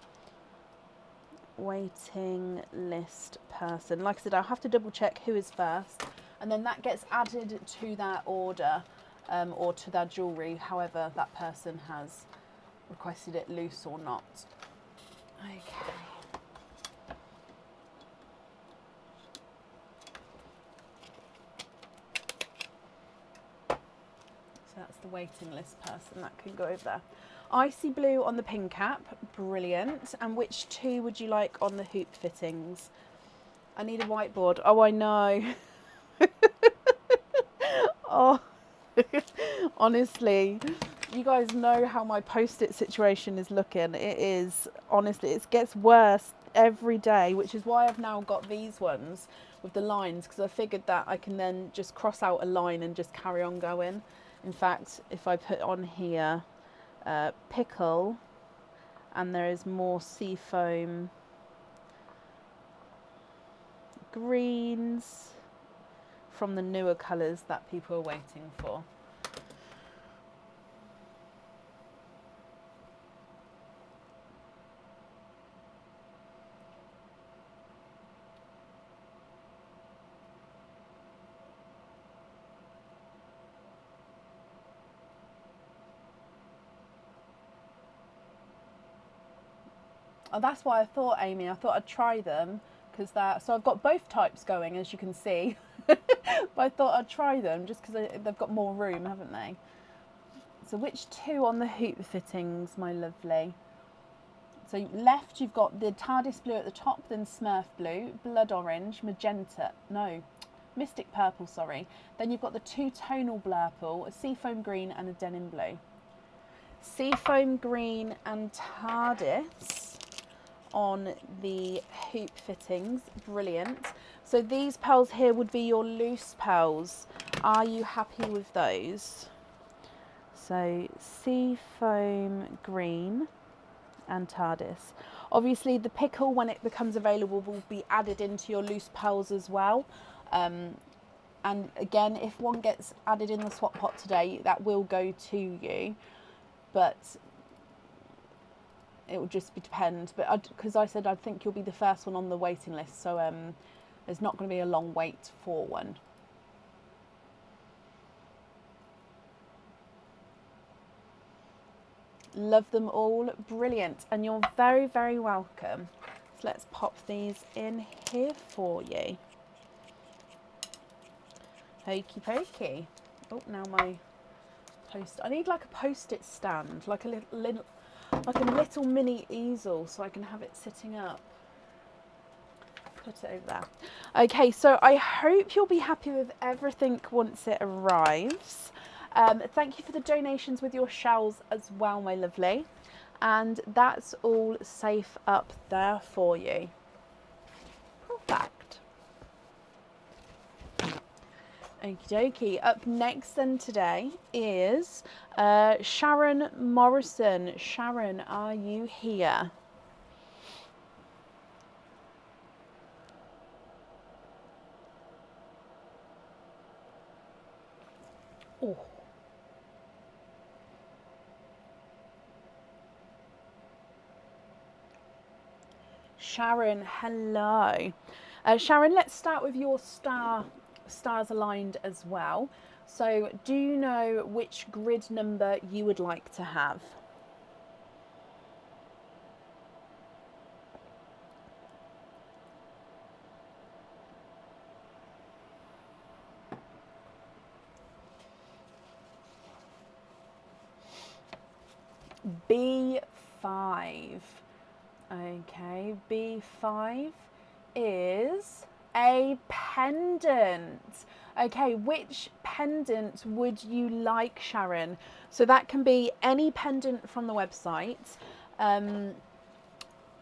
Waiting list person. Like I said, I'll have to double check who is first. And then that gets added to their order or to their jewellery, however that person has requested it loose or not. Okay. So that's the waiting list person that can go over there. Icy blue on the pin cap, brilliant. And which 2 would you like on the hoop fittings? I need a whiteboard. Oh, I know. Oh, honestly. You guys know how my post-it situation is looking. It is, honestly, it gets worse every day, which is why I've now got these ones with the lines, because I figured that I can then just cross out a line and just carry on going. In fact, if I put on here pickle, and there is more seafoam greens from the newer colours that people are waiting for. Oh, that's why I thought, Amy. I thought I'd try them because so I've got both types going, as you can see. But I thought I'd try them just because they've got more room, haven't they? So which 2 on the hoop fittings, my lovely? So left, you've got the TARDIS blue at the top, then Smurf blue, blood orange, magenta, no, mystic purple, sorry. Then you've got the 2 tonal blurple, a seafoam green and a denim blue. Seafoam green and TARDIS on the hoop fittings, brilliant. So these pearls here would be your loose pearls. Are you happy with those? So seafoam green and TARDIS. Obviously the pickle, when it becomes available, will be added into your loose pearls as well. And again, if one gets added in the swap pot today, that will go to you, but it will just depend. But because I said I think you'll be the first one on the waiting list, so there's not going to be a long wait for one. Love them all, brilliant, and you're very, very welcome. So let's pop these in here for you. Hokey pokey. Oh, now my post. I need like a post-it stand, like a little mini easel, so I can have it sitting up. Put it over there. Okay, so I hope you'll be happy with everything once it arrives. Thank you for the donations with your shells as well, my lovely. And that's all safe up there for you. Perfect. Okie dokie. Up next then today is Sharon Morrison. Sharon, are you here? Oh. Sharon, hello. Sharon, let's start with your stars aligned as well. So do you know which grid number you would like to have? B5. Okay, B5 is a pendant. Okay, which pendant would you like, Sharon? So that can be any pendant from the website,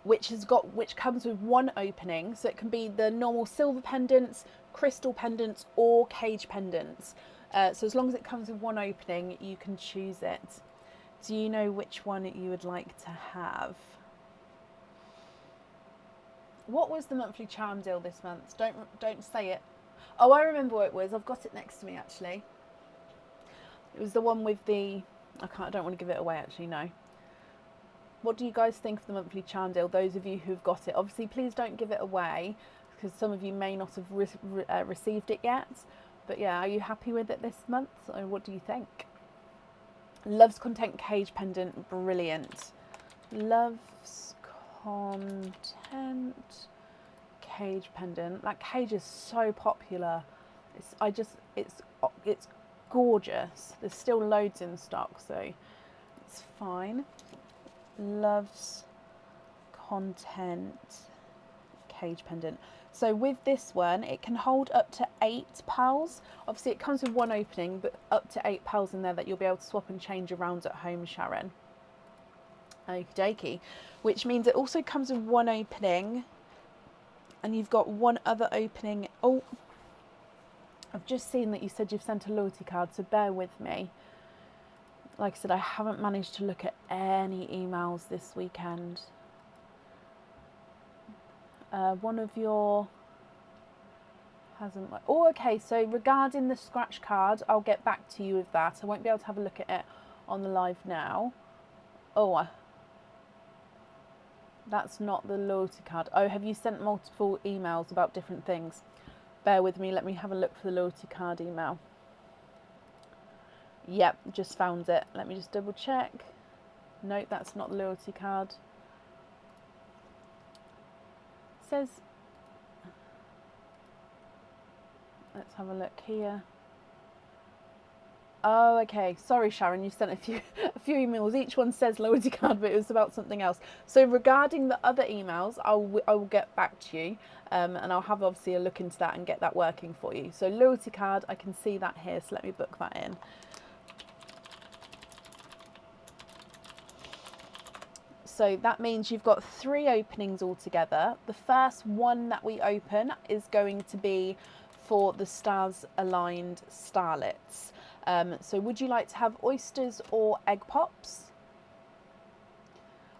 which comes with one opening. So it can be the normal silver pendants, crystal pendants, or cage pendants. So as long as it comes with one opening, you can choose it. Do you know which one you would like to have? What was the monthly charm deal this month? Don't say it. Oh, I remember what it was. I've got it next to me actually. It was the one with the. I don't want to give it away actually. No. What do you guys think of the monthly charm deal? Those of you who've got it, obviously, please don't give it away because some of you may not have received it yet. But yeah, are you happy with it this month, or what do you think? Loves content cage pendant, brilliant. Loves content cage pendant. That cage is so popular. It's gorgeous. There's still loads in stock, so it's fine. Loves content cage pendant. So with this one, it can hold up to 8 pals. Obviously it comes with one opening, but up to 8 pals in there that you'll be able to swap and change around at home, Sharon. Okie dokie. Which means it also comes with one opening, and you've got one other opening. Oh, I've just seen that you said you've sent a loyalty card, so bear with me. Like I said, I haven't managed to look at any emails this weekend. One of your hasn't. Oh, okay. So regarding the scratch card, I'll get back to you with that. I won't be able to have a look at it on the live now. Oh, that's not the loyalty card. Oh, have you sent multiple emails about different things? Bear with me. Let me have a look for the loyalty card email. Yep, just found it. Let me just double check. Nope, that's not the loyalty card. It says, let's have a look here. Oh, okay. Sorry, Sharon, you sent a few emails. Each one says loyalty card, but it was about something else. So regarding the other emails, I will get back to you, and I'll have obviously a look into that and get that working for you. So loyalty card, I can see that here. So let me book that in. So that means you've got 3 openings altogether. The first one that we open is going to be for the stars aligned starlets. So would you like to have oysters or egg pops?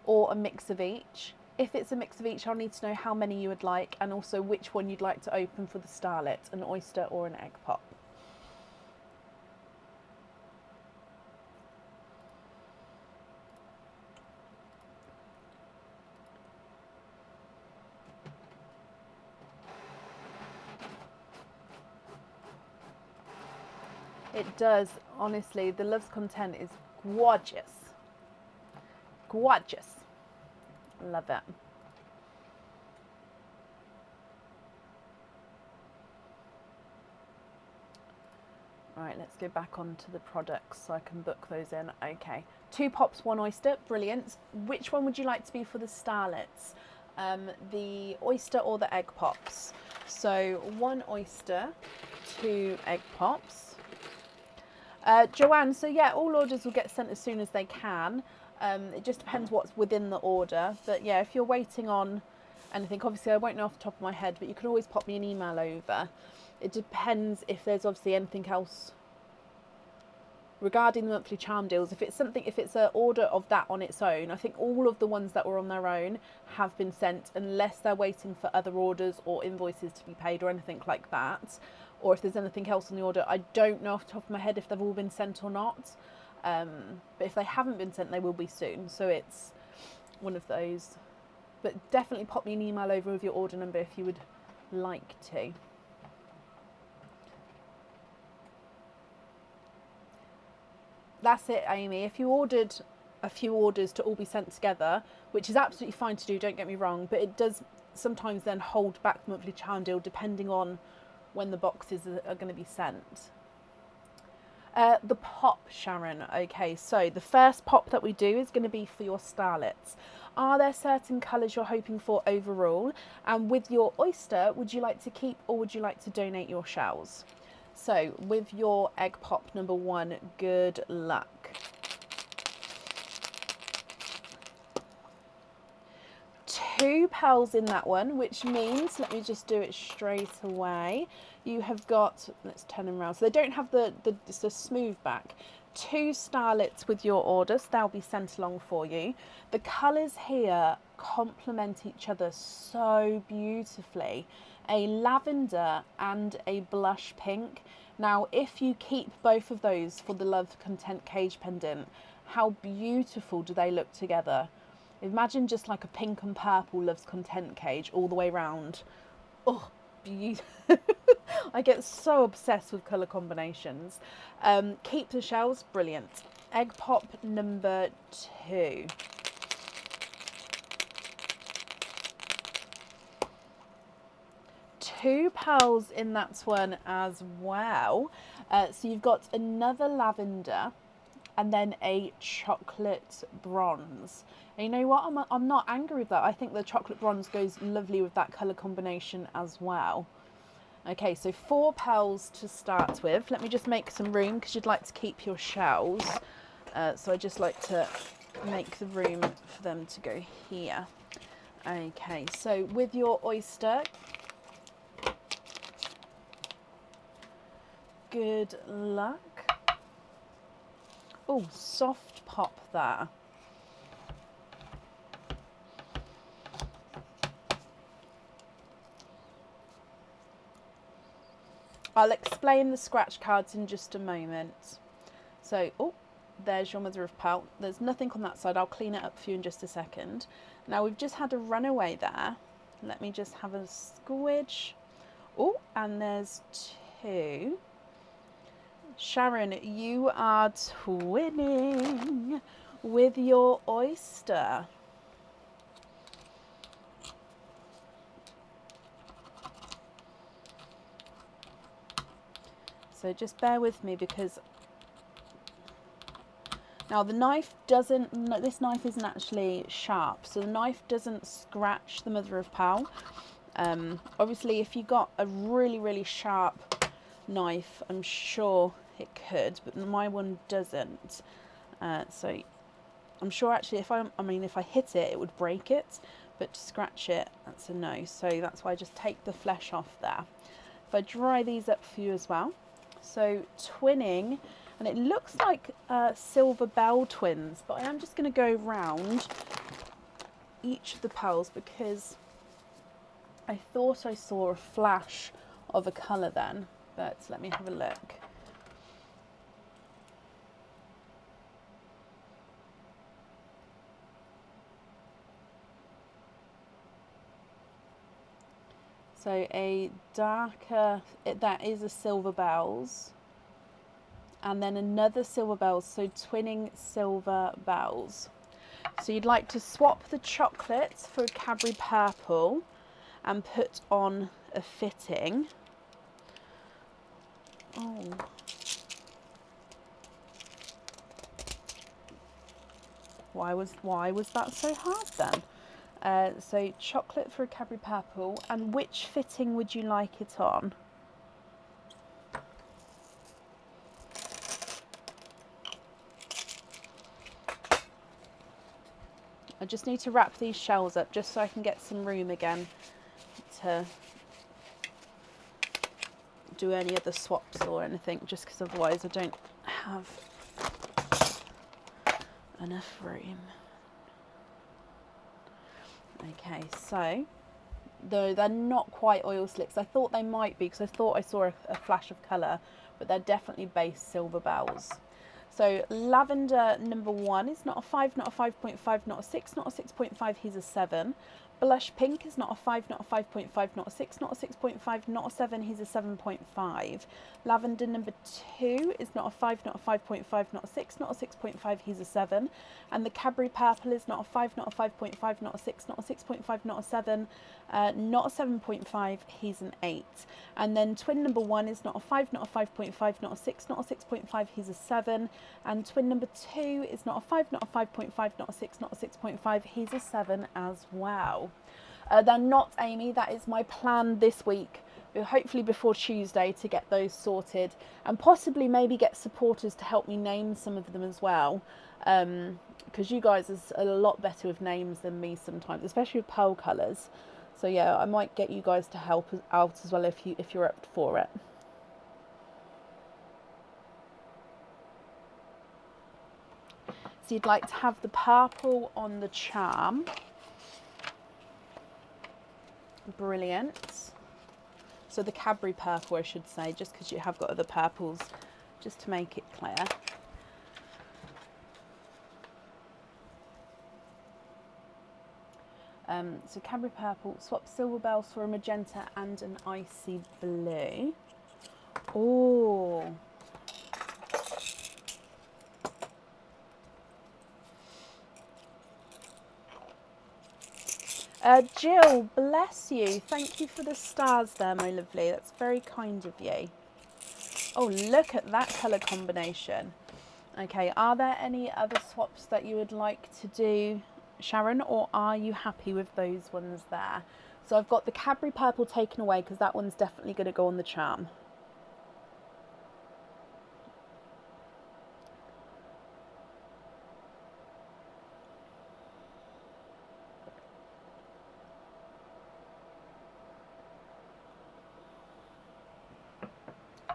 Or a mix of each? If it's a mix of each, I'll need to know how many you would like, and also which one you'd like to open for the starlet, an oyster or an egg pop. It does, honestly. The Love's content is gorgeous. Gorgeous. Love it. Right, let's go back onto the products so I can book those in. Okay, 2 pops, 1 oyster, brilliant. Which one would you like to be for the starlets? The oyster or the egg pops? So 1 oyster, 2 egg pops. Joanne, so yeah, all orders will get sent as soon as they can. It just depends what's within the order. But yeah, if you're waiting on anything, obviously I won't know off the top of my head, but you can always pop me an email over. It depends if there's obviously anything else regarding the monthly charm deals. If it's an order of that on its own, I think all of the ones that were on their own have been sent, unless they're waiting for other orders or invoices to be paid or anything like that. Or if there's anything else on the order, I don't know off the top of my head if they've all been sent or not. But if they haven't been sent, they will be soon. So it's one of those. but definitely pop me an email over with your order number if you would like to. That's it, Amy. If you ordered a few orders to all be sent together, which is absolutely fine to do, don't get me wrong, but it does sometimes then hold back the monthly charm deal depending on when the boxes are going to be sent. The pop, Sharon. Okay, so the first pop that we do is going to be for your starlets. Are there certain colours you're hoping for overall? And with your oyster, would you like to keep or would you like to donate your shells? So with your egg pop number 1, good luck. Two pearls in that one, which means, let me just do it straight away. You have got, let's turn them around. So they don't have the smooth back. 2 starlets with your order, so they'll be sent along for you. The colours here complement each other so beautifully. A lavender and a blush pink. Now, if you keep both of those for the Love Content Cage pendant, how beautiful do they look together? Imagine just like a pink and purple Love's Content cage all the way round. Oh, beautiful. I get so obsessed with colour combinations. Keep the shells, brilliant. Egg pop number 2. Two pearls in that one as well. So you've got another lavender and then a chocolate bronze. And you know what? I'm not angry with that. I think the chocolate bronze goes lovely with that colour combination as well. Okay, so 4 pearls to start with. Let me just make some room because you'd like to keep your shells. So I just like to make the room for them to go here. Okay, so with your oyster, good luck. Oh, soft pop there. I'll explain the scratch cards in just a moment. So, oh, there's your mother of pearl. There's nothing on that side. I'll clean it up for you in just a second. Now, we've just had a runaway there. Let me just have a squidge. Oh, and there's 2. Sharon, you are twinning with your oyster. So just bear with me because now the knife doesn't, this knife isn't actually sharp, so the knife doesn't scratch the mother of pearl. Obviously if you got a really sharp knife, I'm sure it could, but my one doesn't. So I'm sure actually if I hit it, it would break it, but to scratch it, that's a no. So that's why I just take the flesh off there. If I dry these up for you as well. So twinning, and it looks like silver bell twins, but I am just going to go round each of the pearls because I thought I saw a flash of a colour then, but let me have a look. So a darker, that is a silver bells, and then another silver bells, so twinning silver bells. So you'd like to swap the chocolates for a Cadbury purple and put on a fitting. Oh. Why was that so hard then? So chocolate for a Cadbury purple, and which fitting would you like it on? I just need to wrap these shells up just so I can get some room again to do any other swaps or anything, just because otherwise I don't have enough room. Okay, so though they're not quite oil slicks, I thought they might be because I thought I saw a flash of colour, but they're definitely base silver bells. So lavender number 1 is not a 5, not a 5.5, not a 6, not a 6.5, he's a 7. Blush Pink is not a 5, not a 5.5, not a 6, not a 6.5, not a 7, he's a 7.5. Lavender number 2 is not a 5, not a 5.5, not a 6, not a 6.5, he's a 7. And the Cadbury Purple is not a 5, not a 5.5, not a 6, not a 6.5, not a 7, not a 7.5, he's an 8. And then twin number 1 is not a 5, not a 5.5, not a 6, not a 6.5, he's a 7. And twin number 2 is not a 5, not a 5.5, not a 6, not a 6.5, he's a 7 as well. They're not, Amy, that is my plan this week, hopefully before Tuesday, to get those sorted and possibly maybe get supporters to help me name some of them as well, because you guys are a lot better with names than me sometimes, especially with pearl colours. So yeah, I might get you guys to help out as well if you're up for it. So you'd like to have the purple on the charm. Brilliant. So the Cadbury purple, I should say, just because you have got other purples, just to make it clear. So Cadbury purple, swap silver bells for a magenta and an icy blue. Oh. Jill, bless you. Thank you for the stars there, my lovely. That's very kind of you. Oh, look at that colour combination. Okay, are there any other swaps that you would like to do, Sharon, or are you happy with those ones there? So I've got the Cadbury purple taken away because that one's definitely going to go on the charm.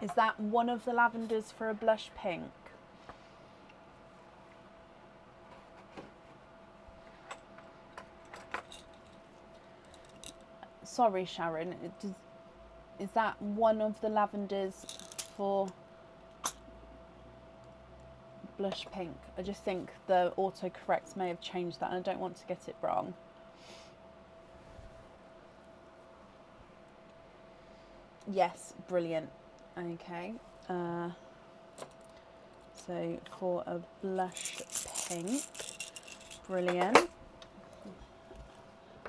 Is that one of the lavenders for a blush pink? Sorry, Sharon. Is that one of the lavenders for blush pink? I just think the autocorrect may have changed that and I don't want to get it wrong. Yes, brilliant. Okay, so for a blush pink, brilliant.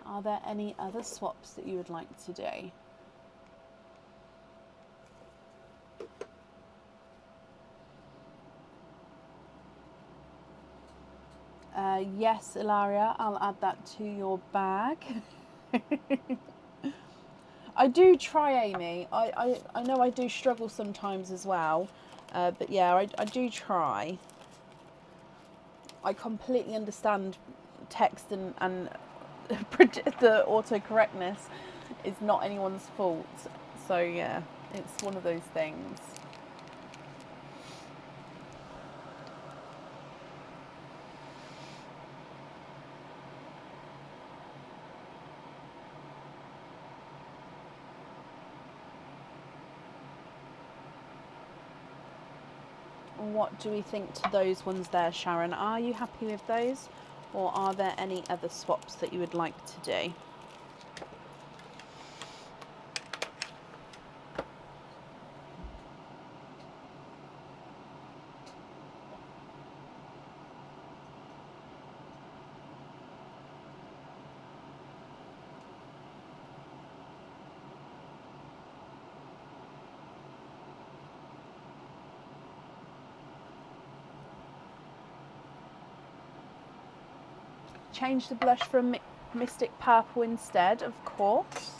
Are there any other swaps that you would like to do? Yes, Ilaria, I'll add that to your bag. I do try, Amy. I know I do struggle sometimes as well, but yeah, I do try. I completely understand text and the autocorrectness is not anyone's fault. So yeah, it's one of those things. What do we think to those ones there, Sharon? Are you happy with those, or are there any other swaps that you would like to do? Change the blush for a Mystic Purple instead, of course.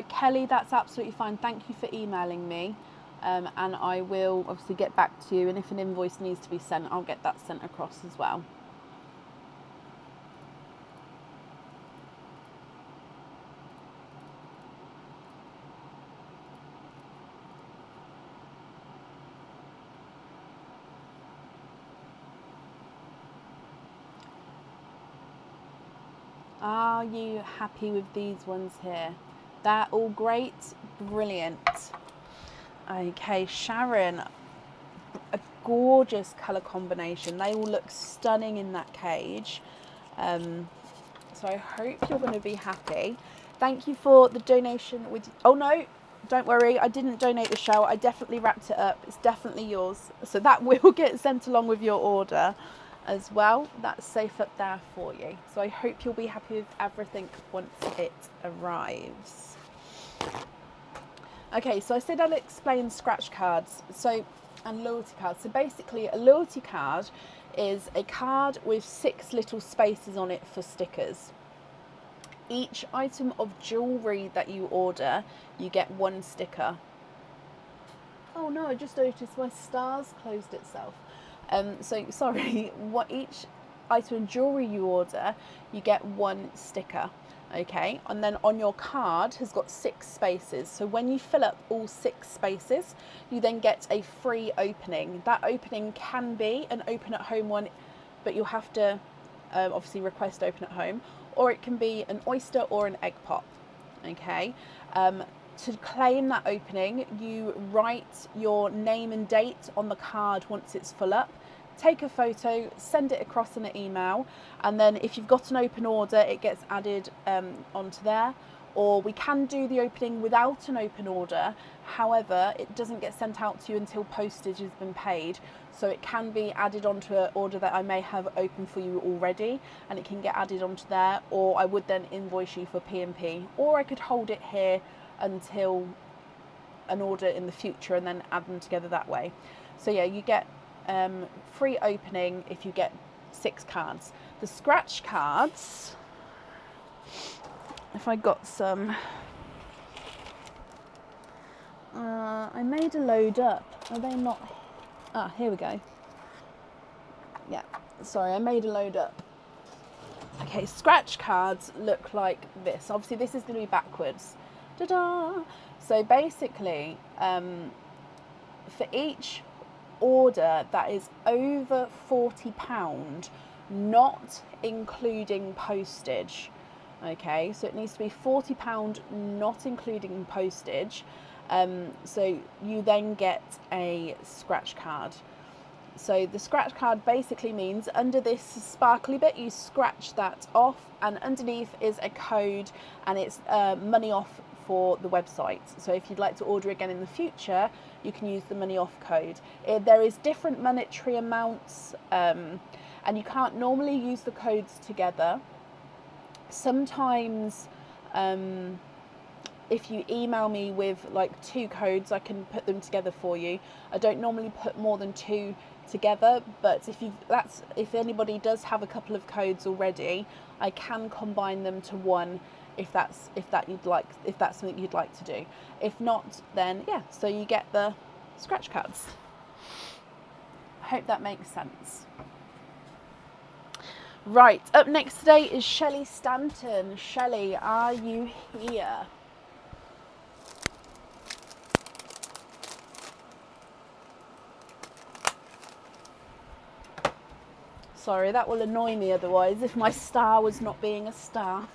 Kelly, that's absolutely fine. Thank you for emailing me. And I will obviously get back to you, and if an invoice needs to be sent, I'll get that sent across as well. Are you happy with these ones here? They're all great. Brilliant. Okay, Sharon, a gorgeous colour combination. They all look stunning in that cage. So I hope you're going to be happy. Thank you for the donation with, oh no, don't worry, I didn't donate the shell. I definitely wrapped it up. It's definitely yours. So that will get sent along with your order as well. That's safe up there for you. So I hope you'll be happy with everything once it arrives. Okay, so I said I'll explain scratch cards and loyalty cards. So basically a loyalty card is a card with 6 little spaces on it for stickers. Each item of jewellery that you order, you get 1 sticker. Oh no, I just noticed my stars closed itself. So sorry, each item of jewellery you order, you get 1 sticker. Okay, and then on your card has got 6 spaces. So when you fill up all 6 spaces, you then get a free opening. That opening can be an open at home one, but you'll have to obviously request open at home, or it can be an oyster or an egg pop. Okay, to claim that opening, you write your name and date on the card once it's full up. Take a photo, send it across in an email, and then if you've got an open order, it gets added onto there. Or we can do the opening without an open order. However, it doesn't get sent out to you until postage has been paid. So it can be added onto an order that I may have open for you already, and it can get added onto there. Or I would then invoice you for P&P, or I could hold it here until an order in the future and then add them together that way. So yeah, you get free opening if you get 6 cards. The scratch cards, if I got some, I made a load up. Are they not? Ah, here we go. Yeah, sorry, I made a load up. Okay, scratch cards look like this. Obviously this is going to be backwards. Ta-da! So basically, for each order that is over £40, not including postage. Okay, so it needs to be £40, not including postage. So you then get a scratch card. So the scratch card basically means under this sparkly bit, you scratch that off, and underneath is a code, and it's money off for the website. So if you'd like to order again in the future, you can use the money off code. There is different monetary amounts, and you can't normally use the codes together. Sometimes if you email me with like 2 codes, I can put them together for you. I don't normally put more than 2 together, but if anybody does have a couple of codes already, I can combine them to one if that's something you'd like to do. If not, then yeah, so you get the scratch cards. I hope that makes sense. Right, up next today is Shelley Stanton. Shelley, are you here? Sorry, that will annoy me otherwise if my star was not being a star.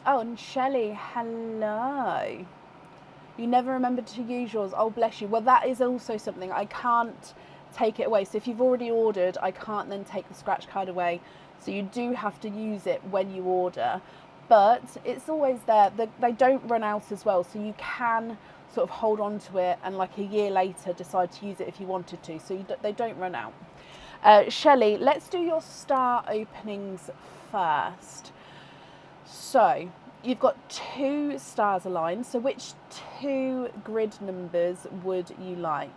And Shelley, hello. You never remembered to use yours. Oh, bless you. Well, that is also something. I can't take it away. So if you've already ordered, I can't then take the scratch card away. So you do have to use it when you order. But it's always there. They don't run out as well. So you can sort of hold on to it and like a year later decide to use it if you wanted to. So they don't run out. Shelley, let's do your star openings first. So you've got 2 stars aligned. So which 2 grid numbers would you like?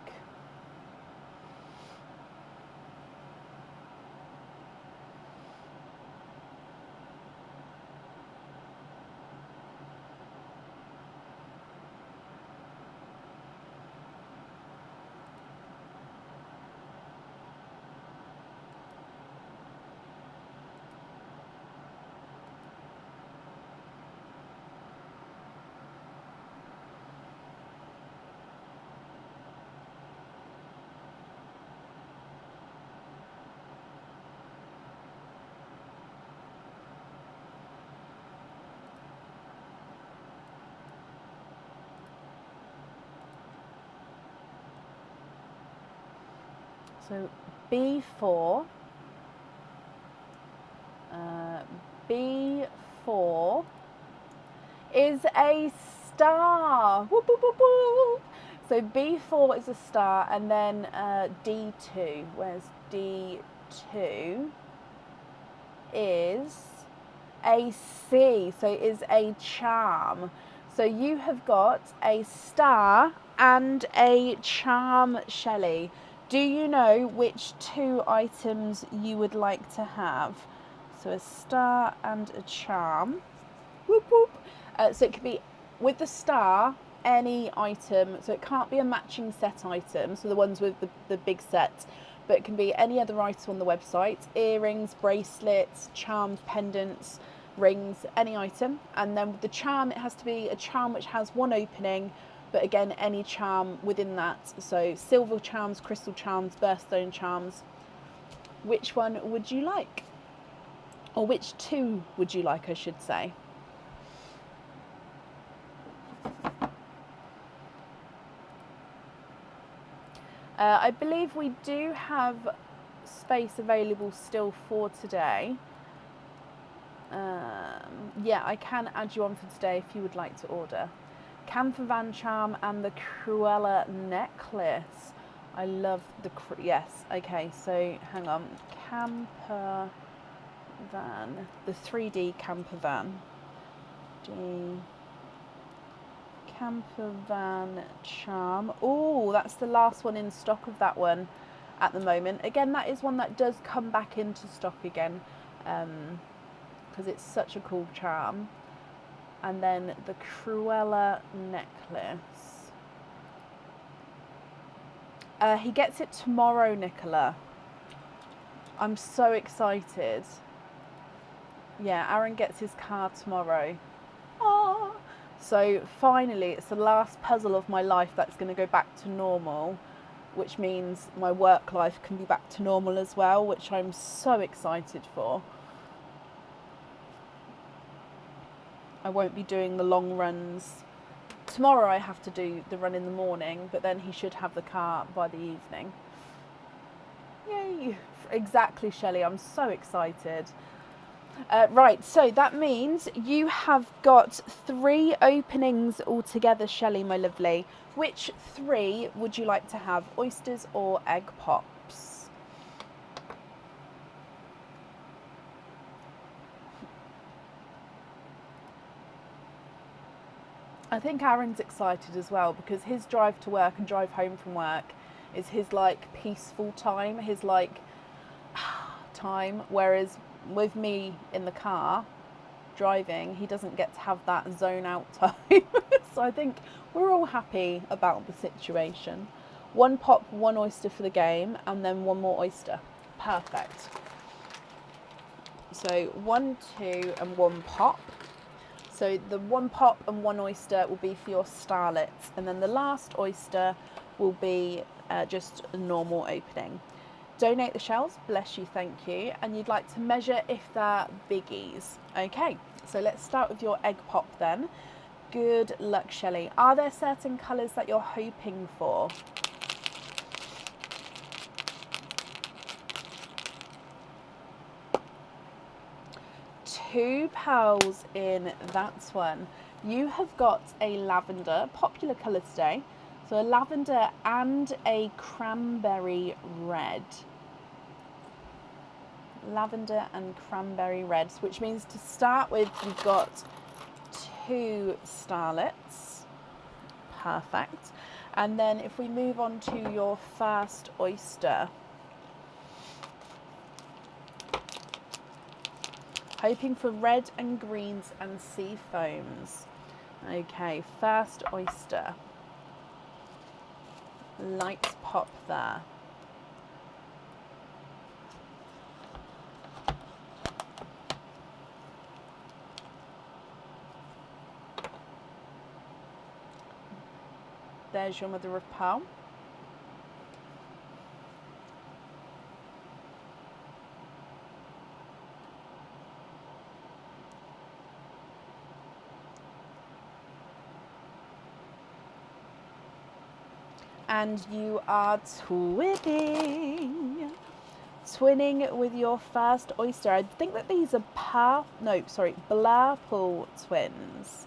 So B4. B4 is a star. Whoop, whoop, whoop, whoop. So B4 is a star, and then D2. Where's D2? Is a C. So it is a charm. So you have got a star and a charm, Shelley. Do you know which two items you would like to have? So a star and a charm. Whoop, whoop. So it could be, with the star, any item. So it can't be a matching set item, so the ones with the big set, but it can be any other item on the website. Earrings, bracelets, charms, pendants, rings, any item. And then with the charm, it has to be a charm which has one opening, but again, any charm within that. So silver charms, crystal charms, birthstone charms. Which one would you like? Or which two would you like, I should say? I believe we do have space available still for today. Yeah, I can add you on for today if you would like to order. Camper Van charm and the Cruella necklace. I love the, yes, okay, so hang on. Camper Van, the 3D Camper Van. Camper Van charm. Oh, that's the last one in stock of that one at the moment. Again, that is one that does come back into stock again, because it's such a cool charm. And then the Cruella necklace. He gets it tomorrow, Nicola. I'm so excited. Yeah, Aaron gets his car tomorrow. Oh. So finally, it's the last puzzle of my life that's going to go back to normal, which means my work life can be back to normal as well, which I'm so excited for. I won't be doing the long runs. Tomorrow I have to do the run in the morning, but then he should have the car by the evening. Yay! Exactly, Shelley, I'm so excited. Right, so that means you have got 3 openings altogether, Shelley, my lovely. Which 3 would you like to have, oysters or egg pops? I think Aaron's excited as well, because his drive to work and drive home from work is his like peaceful time, his like time, whereas with me in the car driving, he doesn't get to have that zone out time. So I think we're all happy about the situation. 1 pop, 1 oyster for the game, and then 1 more oyster. Perfect. So 1, 2 and 1 pop. So the 1 pop and 1 oyster will be for your starlet, and then the last oyster will be just a normal opening. Donate the shells, bless you, thank you. And you'd like to measure if they're biggies. Okay, so let's start with your egg pop then. Good luck, Shelley. Are there certain colours that you're hoping for? Two pearls in that one. You have got a lavender, popular colour today. So a lavender and a cranberry red. Lavender and cranberry reds, which means to start with, you've got 2 starlets. Perfect. And then if we move on to your first oyster. Hoping for red and greens and sea foams. Okay, first oyster. Light pop there. There's your mother of pearl. And you are twinning. Twinning with your first oyster. I think that these are Blurple twins.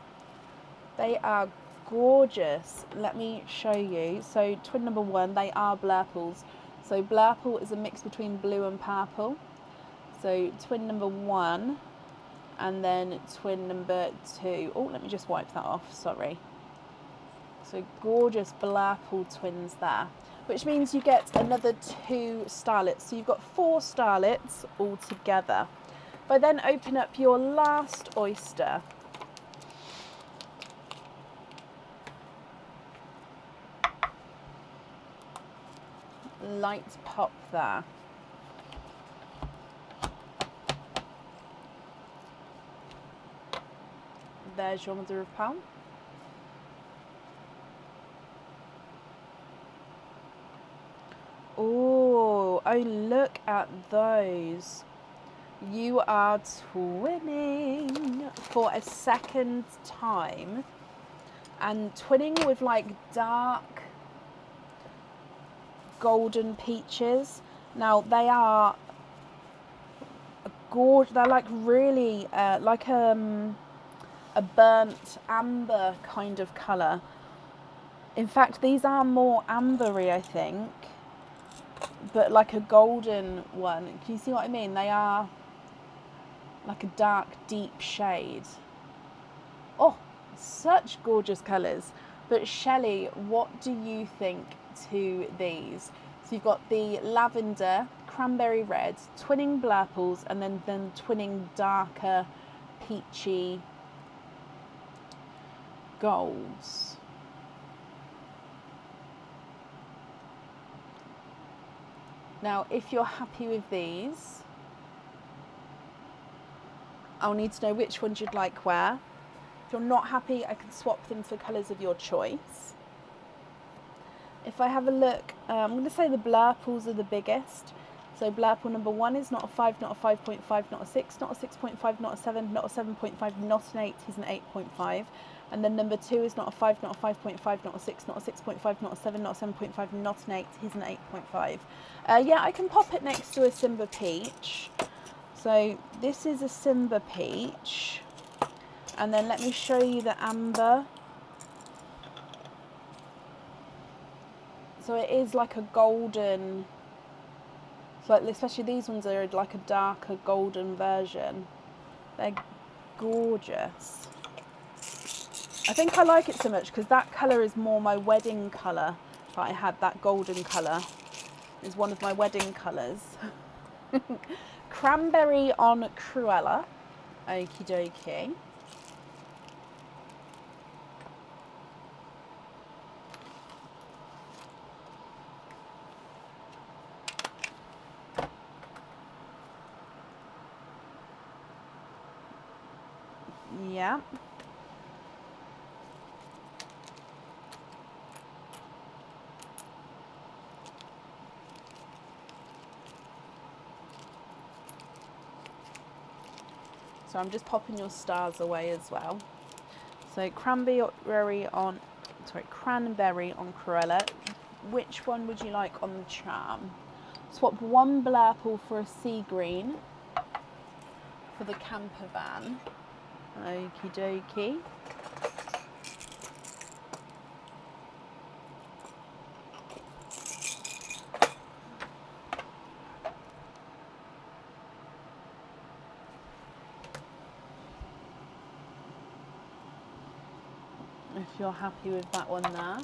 They are gorgeous. Let me show you. So twin number one, they are Blurples. So Blurple is a mix between blue and purple. So twin number one, and then twin number two. Oh, let me just wipe that off, sorry. So gorgeous Blurple twins there, which means you get another 2 starlets. So you've got 4 starlets altogether. If I then open up your last oyster, light pop there. There's your mother of pearl. Oh, look at those. You are twinning for a second time, and twinning with like dark golden peaches. Now they are gorgeous. They're like really like a burnt amber kind of colour. In fact, these are more ambery, I think, but like a golden one. Can you see what I mean? They are like a dark, deep shade. Oh, such gorgeous colours. But Shelley, what do you think to these? So you've got the lavender, cranberry red, twinning Blurples, and then twinning darker, peachy golds. Now, if you're happy with these, I'll need to know which ones you'd like where. If you're not happy, I can swap them for colours of your choice. If I have a look, I'm going to say the Blurples are the biggest. So Blurple number 1 is not a 5, not a 5.5, not a 6, not a 6.5, not a 7, not a 7.5, not an 8, he's an 8.5. And then number 2 is not a 5, not a 5.5, not a 6, not a 6.5, not a 7, not a 7.5, not an 8, he's an 8.5. Yeah, I can pop it next to a Simba Peach. So this is a Simba Peach. And then let me show you the amber. So it is like a golden, so like, especially these ones are like a darker golden version. They're gorgeous. I think I like it so much because that colour is more my wedding colour that I had. That golden colour is one of my wedding colours. Cranberry on Cruella. Okie dokie. Yeah. So I'm just popping your stars away as well. So cranberry on Cruella. Which one would you like on the charm? Swap 1 Blurple for a sea green for the camper van. Okie dokie. If you're happy with that one there.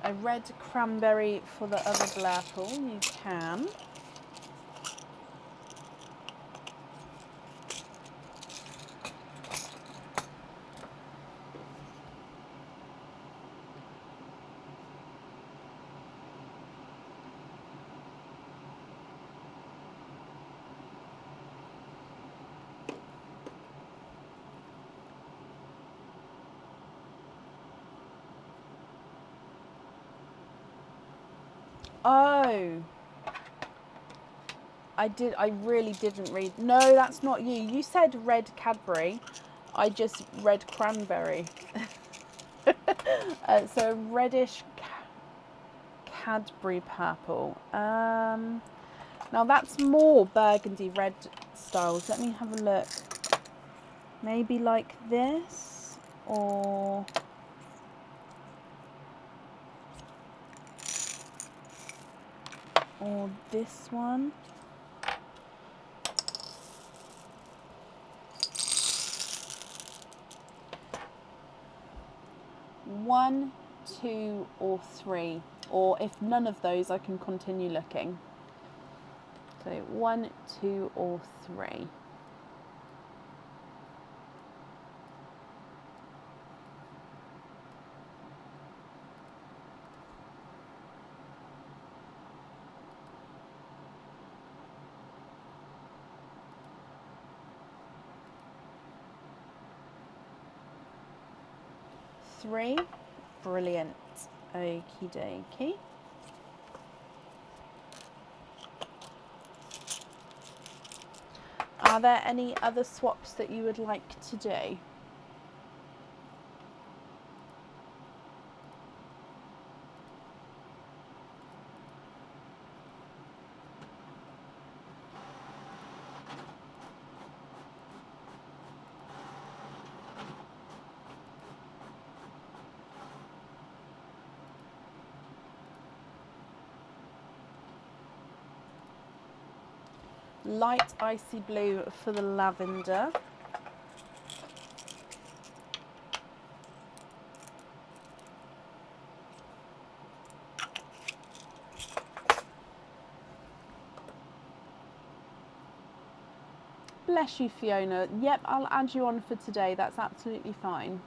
A red cranberry for the other Blurple, you can. Oh, I really didn't read. No, that's not you. You said red Cadbury. I just read cranberry. So reddish Cadbury purple. Now that's more burgundy red styles. Let me have a look. Maybe like this, or this one. One, two, or three. Or if none of those, I can continue looking. So 1, 2, or 3. Three. Brilliant. Okie dokie. Are there any other swaps that you would like to do? Light icy blue for the lavender. Bless you, Fiona. Yep, I'll add you on for today. That's absolutely fine.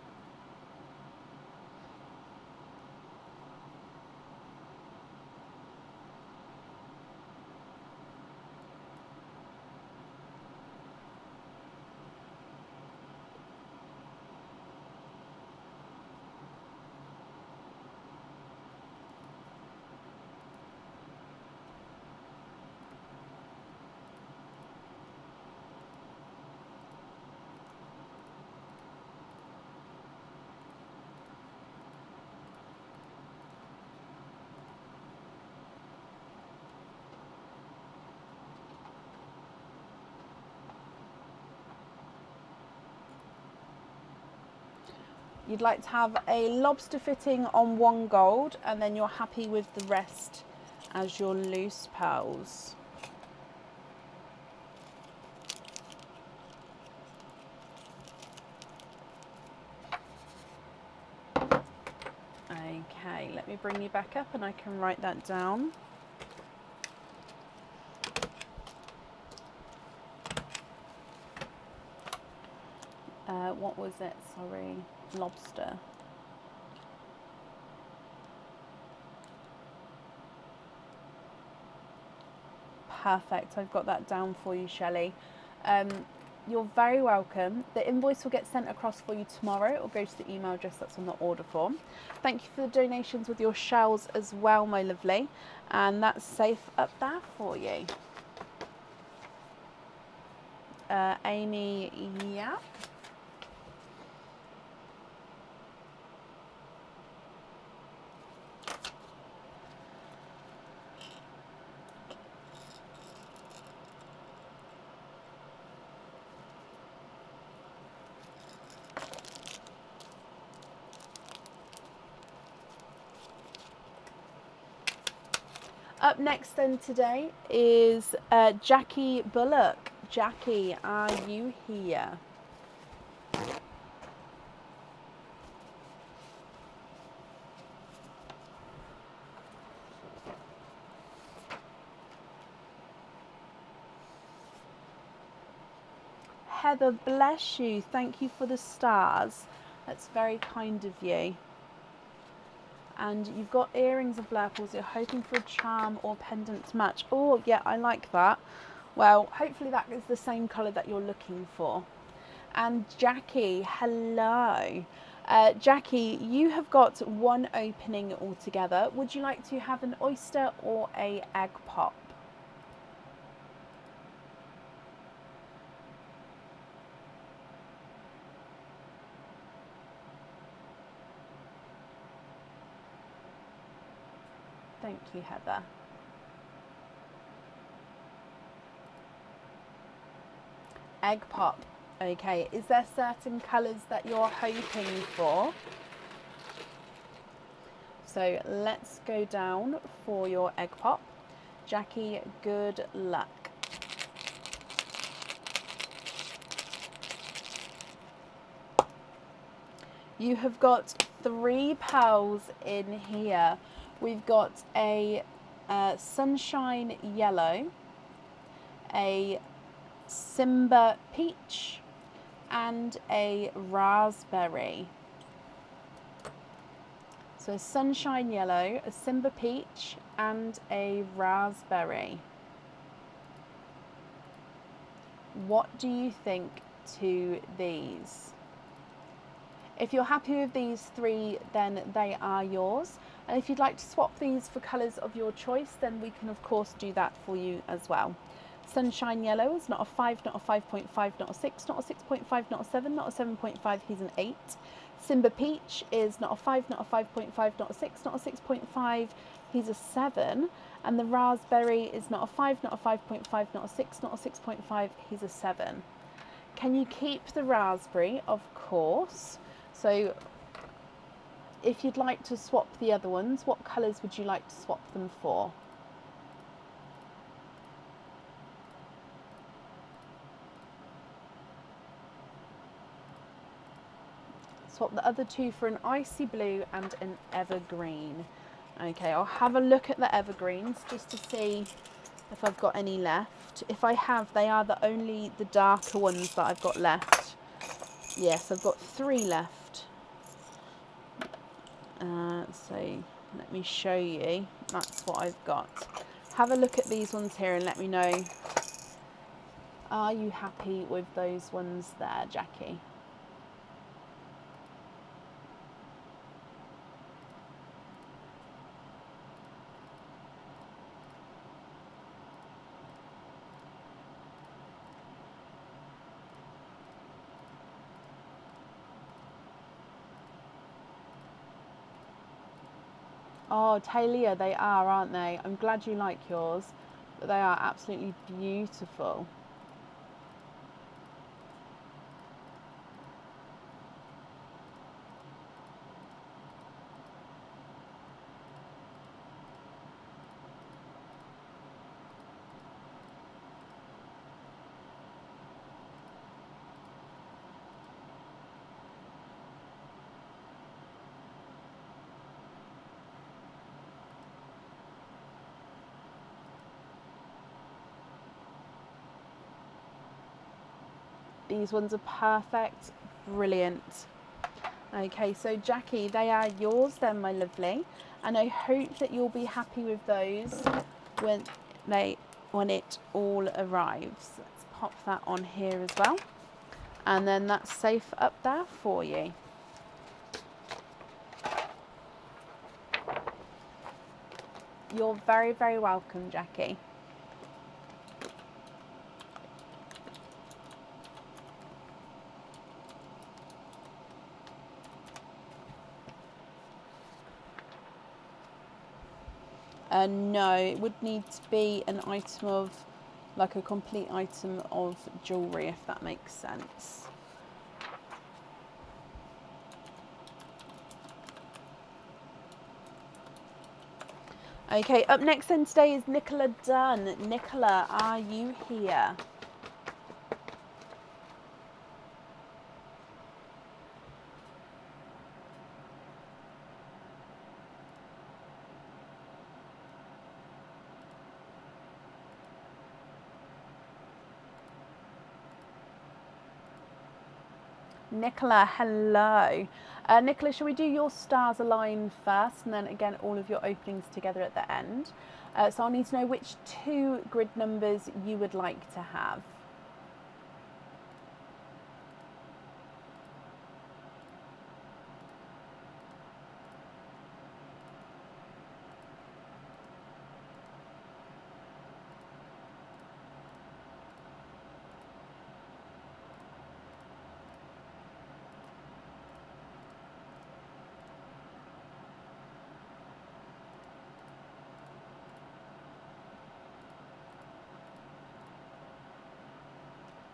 You'd like to have a lobster fitting on 1 gold, and then you're happy with the rest as your loose pearls. Okay, let me bring you back up and I can write that down. What was it? Sorry, lobster. Perfect, I've got that down for you, Shelley. You're very welcome. The invoice will get sent across for you tomorrow. It will go to the email address that's on the order form. Thank you for the donations with your shells as well, my lovely. And that's safe up there for you. Amy, yeah. Up next then today is Jackie Bullock. Jackie, are you here? Heather, bless you. Thank you for the stars. That's very kind of you. And you've got earrings of Blurples. You're hoping for a charm or pendant to match. Oh, yeah, I like that. Well, hopefully that is the same colour that you're looking for. And Jackie, hello. Jackie, you have got one opening altogether. Would you like to have an oyster or a egg pop? Thank you, Heather. Egg pop. Okay, is there certain colours that you're hoping for? So let's go down for your egg pop. Jackie, good luck. You have got 3 pearls in here. We've got a sunshine yellow, a Simba peach, and a raspberry. So a sunshine yellow, a Simba peach, and a raspberry. What do you think to these? If you're happy with these 3, then they are yours. And if you'd like to swap these for colours of your choice, then we can of course do that for you as well. Sunshine yellow is not a 5, not a 5.5, not a 6, not a 6.5, not a 7, not a 7.5, he's an 8. Simba peach is not a 5, not a 5.5, not a 6, not a 6.5, he's a 7. And the raspberry is not a 5, not a 5.5, not a 6, not a 6.5, he's a 7. Can you keep the raspberry? Of course. So if you'd like to swap the other ones, what colours would you like to swap them for? Swap the other 2 for an icy blue and an evergreen. Okay, I'll have a look at the evergreens just to see if I've got any left. If I have, they are the darker ones that I've got left. Yes, I've got 3 left. So let me show you. That's what I've got. Have a look at these ones here and let me know. Are you happy with those ones there, Jackie? Oh, Talia, they are, aren't they? I'm glad you like yours, but they are absolutely beautiful. These ones are perfect, brilliant. Okay, so Jackie, they are yours then, my lovely, and I hope that you'll be happy with those when it all arrives. Let's pop that on here as well, and then that's safe up there for you. You're very, very welcome, Jackie. No, it would need to be an item of, like a complete item of jewellery, if that makes sense. Okay, up next then today is Nicola Dunn. Nicola, are you here? Nicola, hello. Nicola, shall we do your stars align first and then again all of your openings together at the end? So I'll need to know which 2 grid numbers you would like to have.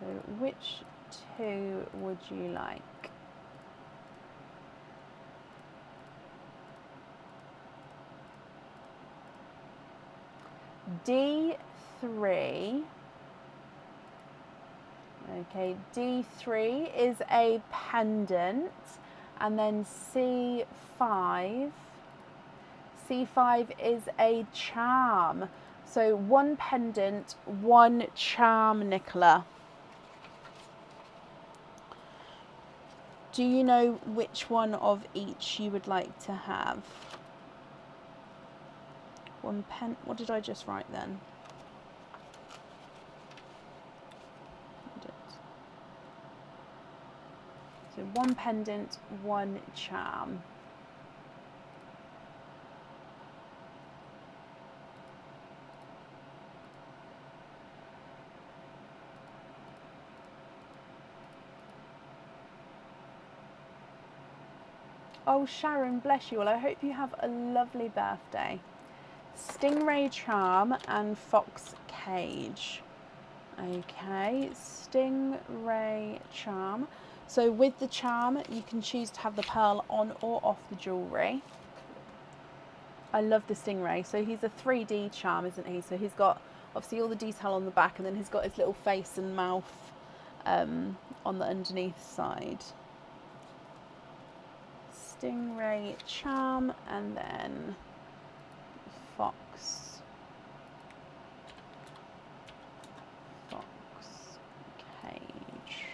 So which two would you like? D3. Okay, D3 is a pendant, and then C5 is a charm. So one pendant, one charm, Nicola. Do you know which one of each you would like to have? What did I just write then? So one pendant, one charm. Oh, Sharon, bless you. Well, I hope you have a lovely birthday. Stingray charm and fox cage. Okay, stingray charm. So with the charm, you can choose to have the pearl on or off the jewellery. I love the stingray. So he's a 3D charm, isn't he? So he's got obviously all the detail on the back, and then he's got his little face and mouth on the underneath side. Stingray charm, and then fox cage.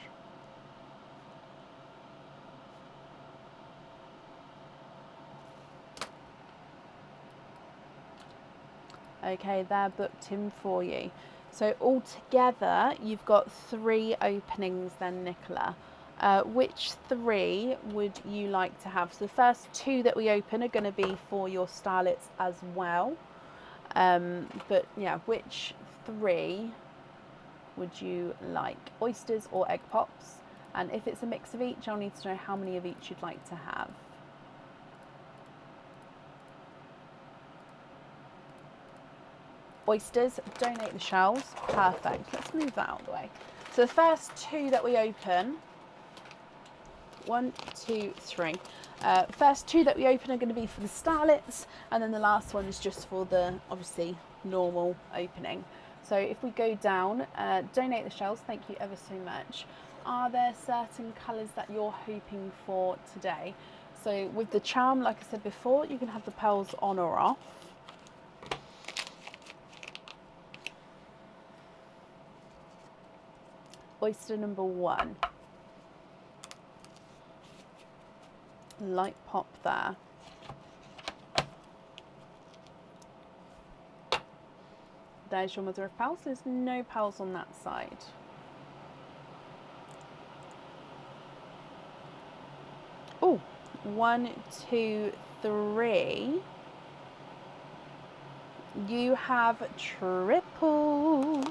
Okay, they're booked in for you. So altogether, you've got 3 openings then, Nicola. Which 3 would you like to have? So the first 2 that we open are going to be for your starlets as well. But yeah, which 3 would you like? Oysters or egg pops? And if it's a mix of each, I'll need to know how many of each you'd like to have. Oysters, donate the shells. Perfect. Let's move that out of the way. So the first 2 that we open, 1, 2, 3. First 2 that we open are going to be for the starlets, and then the last one is just for the obviously normal opening. So if we go down, donate the shells. Thank you ever so much. Are there certain colours that you're hoping for today? So with the charm, like I said before, you can have the pearls on or off. Oyster number 1. Light pop there. There's your mother of pearls. There's no pearls on that side. Oh, 1, 2, 3. You have triples.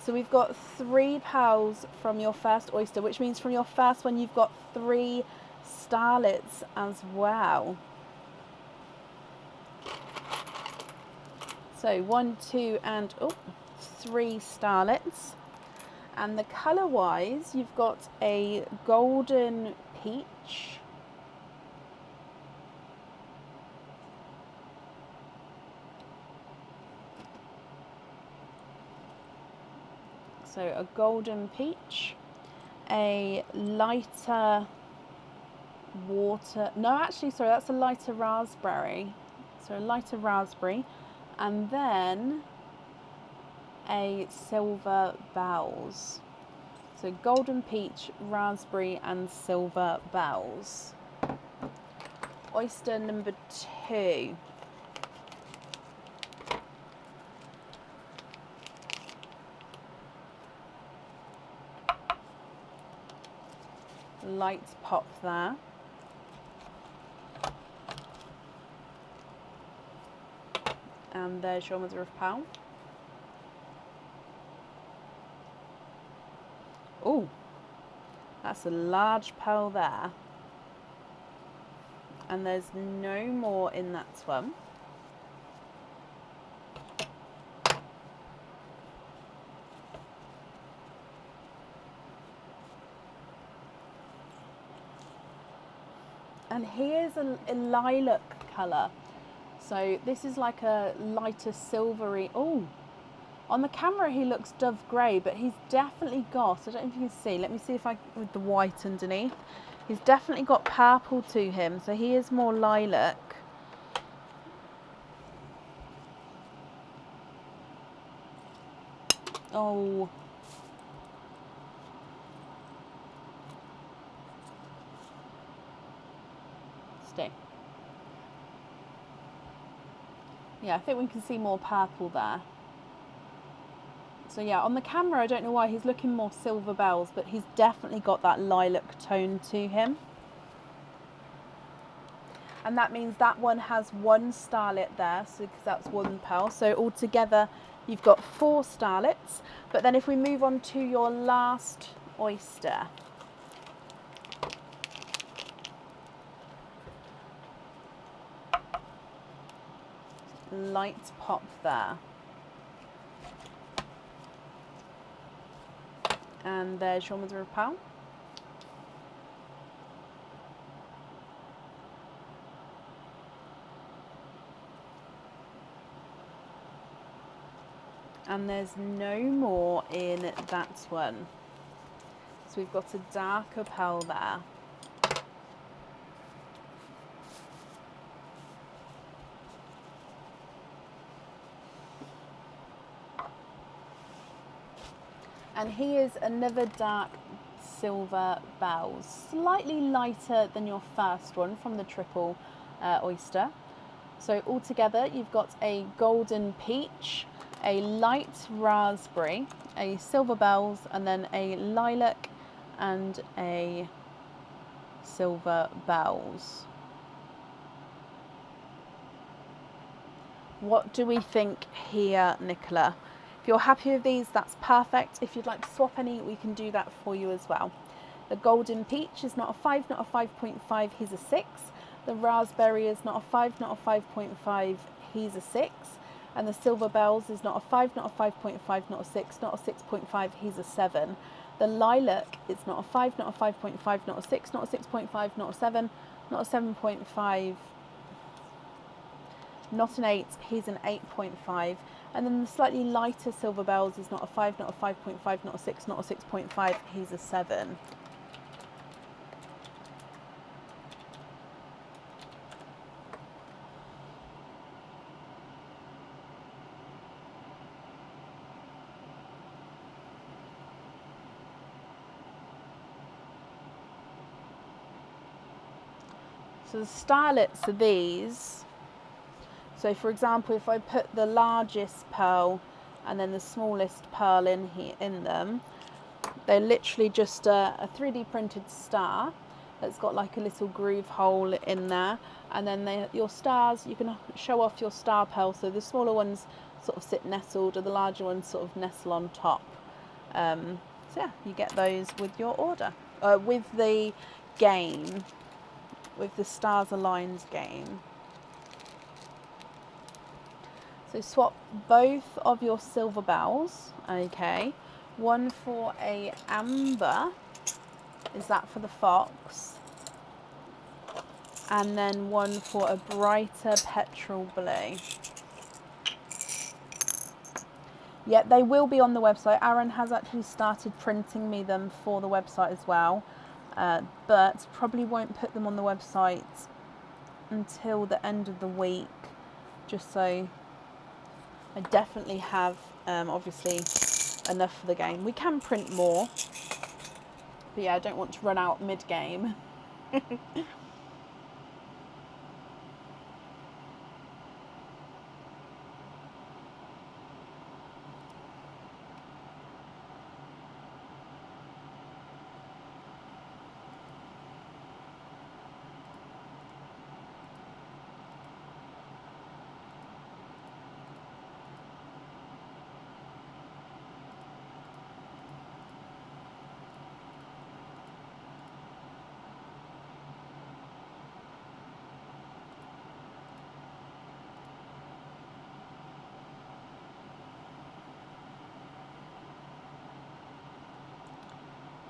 So we've got 3 pearls from your first oyster, which means from your first one you've got 3 starlets as well. So 1, 2, and 3 starlets. And the colour wise, you've got a golden peach, so a golden peach, a lighter that's a lighter raspberry, so a lighter raspberry, and then a silver bells. So golden peach, raspberry, and silver bells. Oyster number 2. Light pop there. And there's your mother of pearl. Oh, that's a large pearl there. And there's no more in that one. And he is a lilac colour. So this is like a lighter silvery. Oh, on the camera he looks dove grey, but he's definitely got, I don't know if you can see, let me see if I, with the white underneath, he's definitely got purple to him, so he is more lilac. Oh. Stay. Yeah, I think we can see more purple there. So yeah, on the camera, I don't know why, he's looking more silver bells, but he's definitely got that lilac tone to him. And that means that one has one starlet there, so because that's one pearl. So altogether, you've got 4 starlets. But then if we move on to your last oyster. Light pop there. And there's your mother of pearl. And there's no more in that one. So we've got a darker pearl there. And he is another dark silver bells, slightly lighter than your first one from the triple oyster. So altogether you've got a golden peach, a light raspberry, a silver bells, and then a lilac and a silver bells. What do we think here, Nicola? If you're happy with these, that's perfect. If you'd like to swap any, we can do that for you as well. The golden peach is not a 5, not a 5.5, he's a 6. The raspberry is not a 5, not a 5.5, he's a 6. And the silver bells is not a 5, not a 5.5, not a 6, not a 6.5, he's a 7. The lilac is not a 5, not a 5.5, not a 6, not a 6.5, not a 7, not a 7.5, not an 8, he's an 8.5. And then the slightly lighter silver bells is not a 5, not a 5.5, not a 6, not a 6.5, he's a 7. So the starlets are these. So for example, if I put the largest pearl and then the smallest pearl in here in them, they're literally just a 3D printed star that's got like a little groove hole in there, and then your stars, you can show off your star pearl, so the smaller ones sort of sit nestled, or the larger ones sort of nestle on top. So yeah, you get those with your order, with the game, with the stars aligned game. So swap both of your silver bells, okay. One for a amber, is that for the fox? And then one for a brighter petrol blue. Yep, they will be on the website. Aaron has actually started printing me them for the website as well, but probably won't put them on the website until the end of the week, just so I definitely have, obviously, enough for the game. We can print more, but yeah, I don't want to run out mid-game.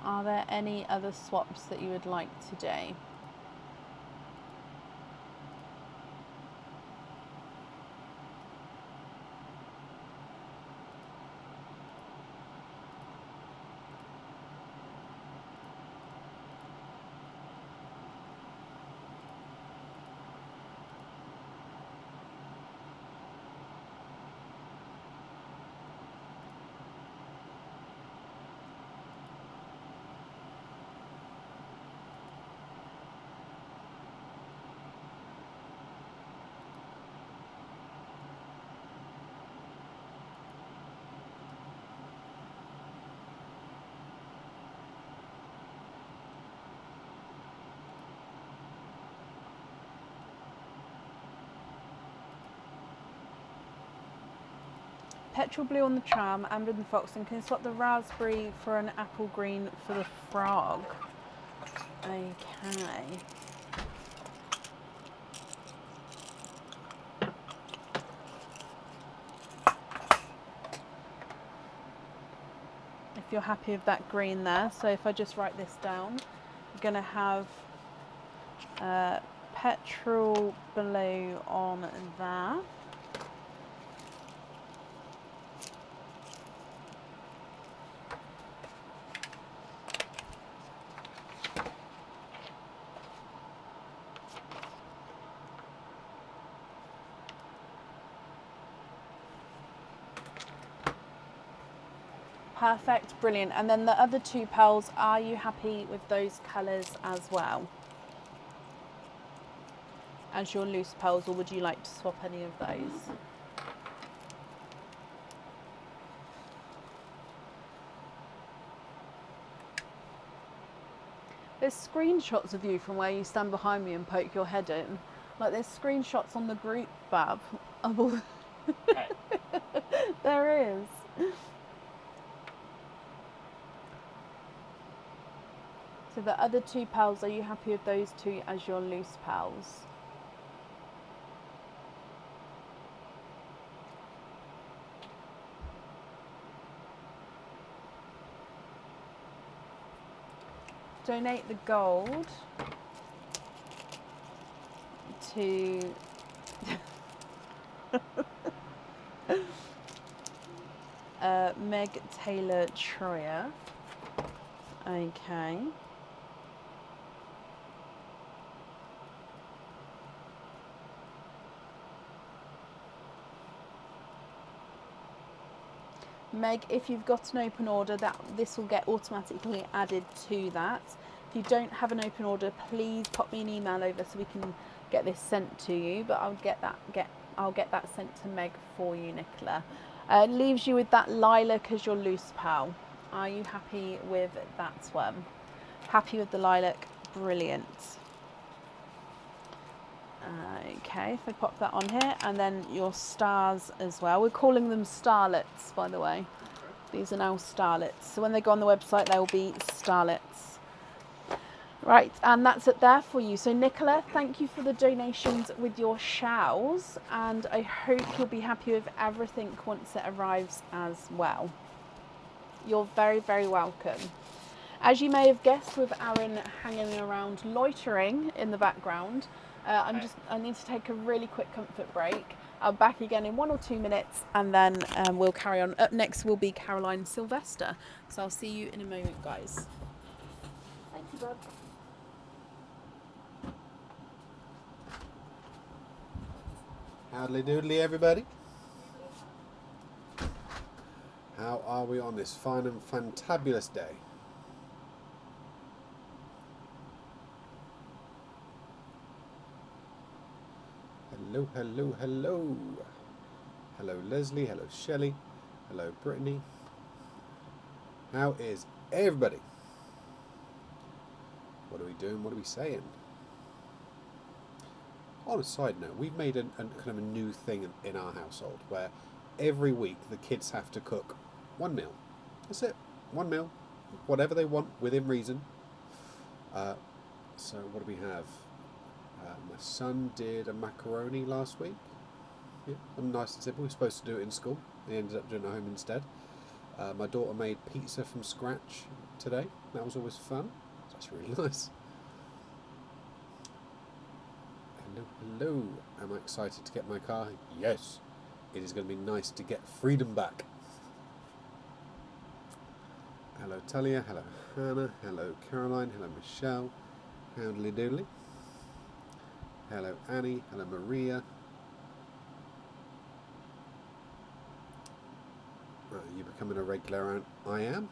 Are there any other swaps that you would like to do? Petrol blue on the tram, amber and the fox, and can you swap the raspberry for an apple green for the frog? Okay. If you're happy with that green there, so if I just write this down, I'm going to have petrol blue on there. Perfect, brilliant. And then the other two pearls, are you happy with those colours as well as your loose pearls, or would you like to swap any of those? There's screenshots of you from where you stand behind me and poke your head in. Like there's screenshots on the group, Bab, of all. There is. So the other two pearls, are you happy with those two as your loose pearls? Donate the gold to Meg Taylor Troyer. Okay. Meg, if you've got an open order, this will get automatically added to that. If you don't have an open order, please pop me an email over so we can get this sent to you. But I'll get that sent to Meg for you, Nicola. Leaves you with that lilac as your loose pearl. Are you happy with that one? Happy with the lilac? Brilliant. Okay, if I pop that on here, and then your stars as well. We're calling them starlets, by the way. These are now starlets. So when they go on the website, they will be starlets. Right, and that's it there for you. So Nicola, thank you for the donations with your shells, and I hope you'll be happy with everything once it arrives as well. You're very, very welcome. As you may have guessed, with Aaron hanging around loitering in the background, I need to take a really quick comfort break. I'm back again in 1 or 2 minutes, and then we'll carry on. Up next will be Caroline Sylvester. So I'll see you in a moment, guys. Thank you, bud. Howdy doodly, everybody. How are we on this fine and fantabulous day? Hello, hello, hello. Hello, Leslie. Hello, Shelley. Hello, Brittany. How is everybody? What are we doing? What are we saying? On a side note, we've made a kind of a new thing in our household where every week the kids have to cook one meal. That's it. One meal. Whatever they want within reason. So what do we have? My son did a macaroni last week. Yeah, nice and simple. We were supposed to do it in school. He ended up doing it at home instead. My daughter made pizza from scratch today. That was always fun. That's really nice. Hello, hello. Am I excited to get my car? Yes. It is going to be nice to get freedom back. Hello, Talia. Hello, Hannah. Hello, Caroline. Hello, Michelle. Howdly doodly. Hello, Annie. Hello, Maria. You're becoming a regular, I am.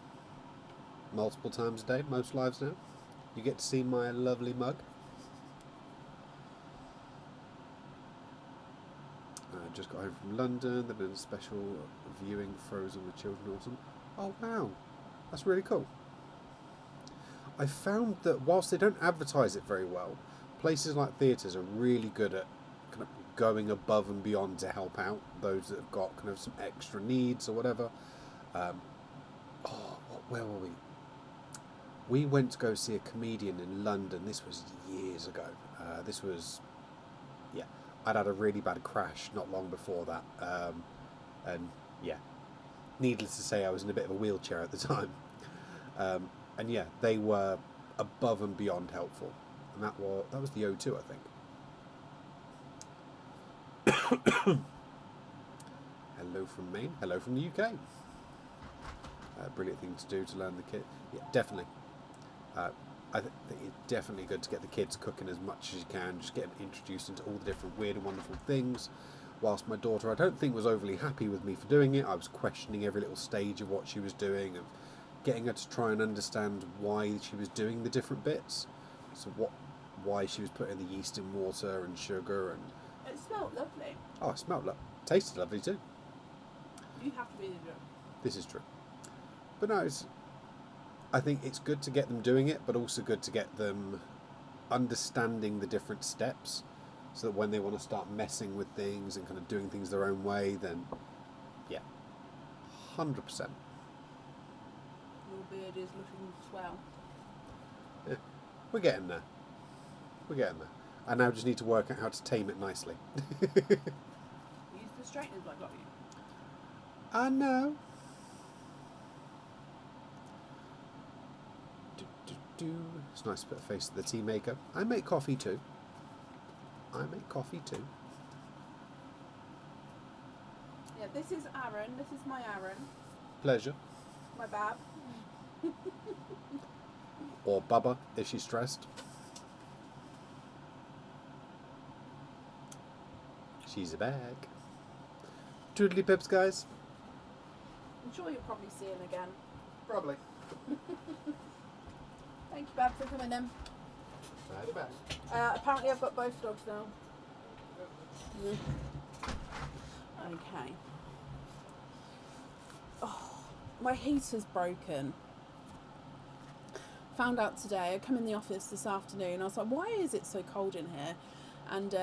Multiple times a day, most lives now. You get to see my lovely mug. Just got home from London. They did a special viewing Frozen with children. Awesome. Oh wow, that's really cool. I found that whilst they don't advertise it very well, places like theatres are really good at kind of going above and beyond to help out those that have got kind of some extra needs or whatever. Where were we? We went to go see a comedian in London. This was years ago. I'd had a really bad crash not long before that. And yeah, needless to say, I was in a bit of a wheelchair at the time. And yeah, they were above and beyond helpful. And that was the O2, I think. Hello from Maine. Hello from the UK. Brilliant thing to do to learn the kid. Yeah, definitely. I think it's definitely good to get the kids cooking as much as you can, just get them introduced into all the different weird and wonderful things. Whilst my daughter, I don't think, was overly happy with me for doing it. I was questioning every little stage of what she was doing, of getting her to try and understand why she was doing the different bits. So why she was putting the yeast in water and sugar and... It smelled lovely. Oh, it smelled tasted lovely too. You have to be the judge. This is true. But no, I think it's good to get them doing it, but also good to get them understanding the different steps, so that when they want to start messing with things and kind of doing things their own way, then yeah, 100%. Your beard is looking swell. Yeah, we're getting there. I now just need to work out how to tame it nicely. Use the straighteners I got you. I know. It's nice to put a face to the tea maker. I make coffee too. Yeah, this is Aaron. This is my Aaron. Pleasure. My Bab. Or Bubba, if she's stressed. She's back. Toodly pips, guys. I'm sure you'll probably see him again. Probably. Thank you, Bab, for coming in. Apparently I've got both dogs now. Okay. Oh, my heater's broken. Found out today. I come in the office this afternoon. I was like, why is it so cold in here? And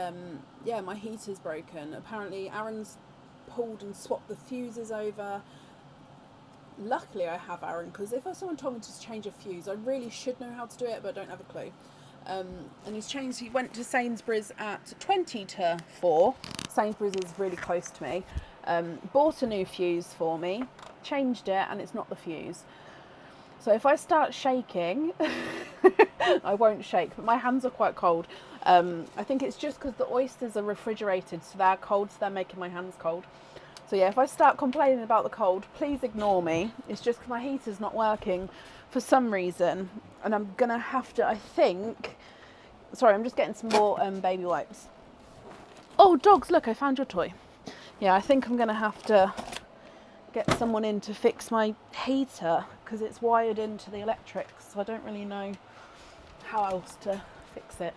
yeah, my heater's broken. Apparently Aaron's pulled and swapped the fuses over. Luckily I have Aaron, because if someone told me to change a fuse, I really should know how to do it, but I don't have a clue. And he went to Sainsbury's at 20 to 4. Sainsbury's is really close to me. Bought a new fuse for me, changed it, and it's not the fuse. So if I start shaking, I won't shake, but my hands are quite cold. I think it's just because the oysters are refrigerated, so they're cold, so they're making my hands cold. So yeah, if I start complaining about the cold, please ignore me. It's just because my heater's not working for some reason. And I'm going to have to, I think... Sorry, I'm just getting some more baby wipes. Oh, dogs, look, I found your toy. Yeah, I think I'm going to have to get someone in to fix my heater, because it's wired into the electrics, so I don't really know how else to fix it.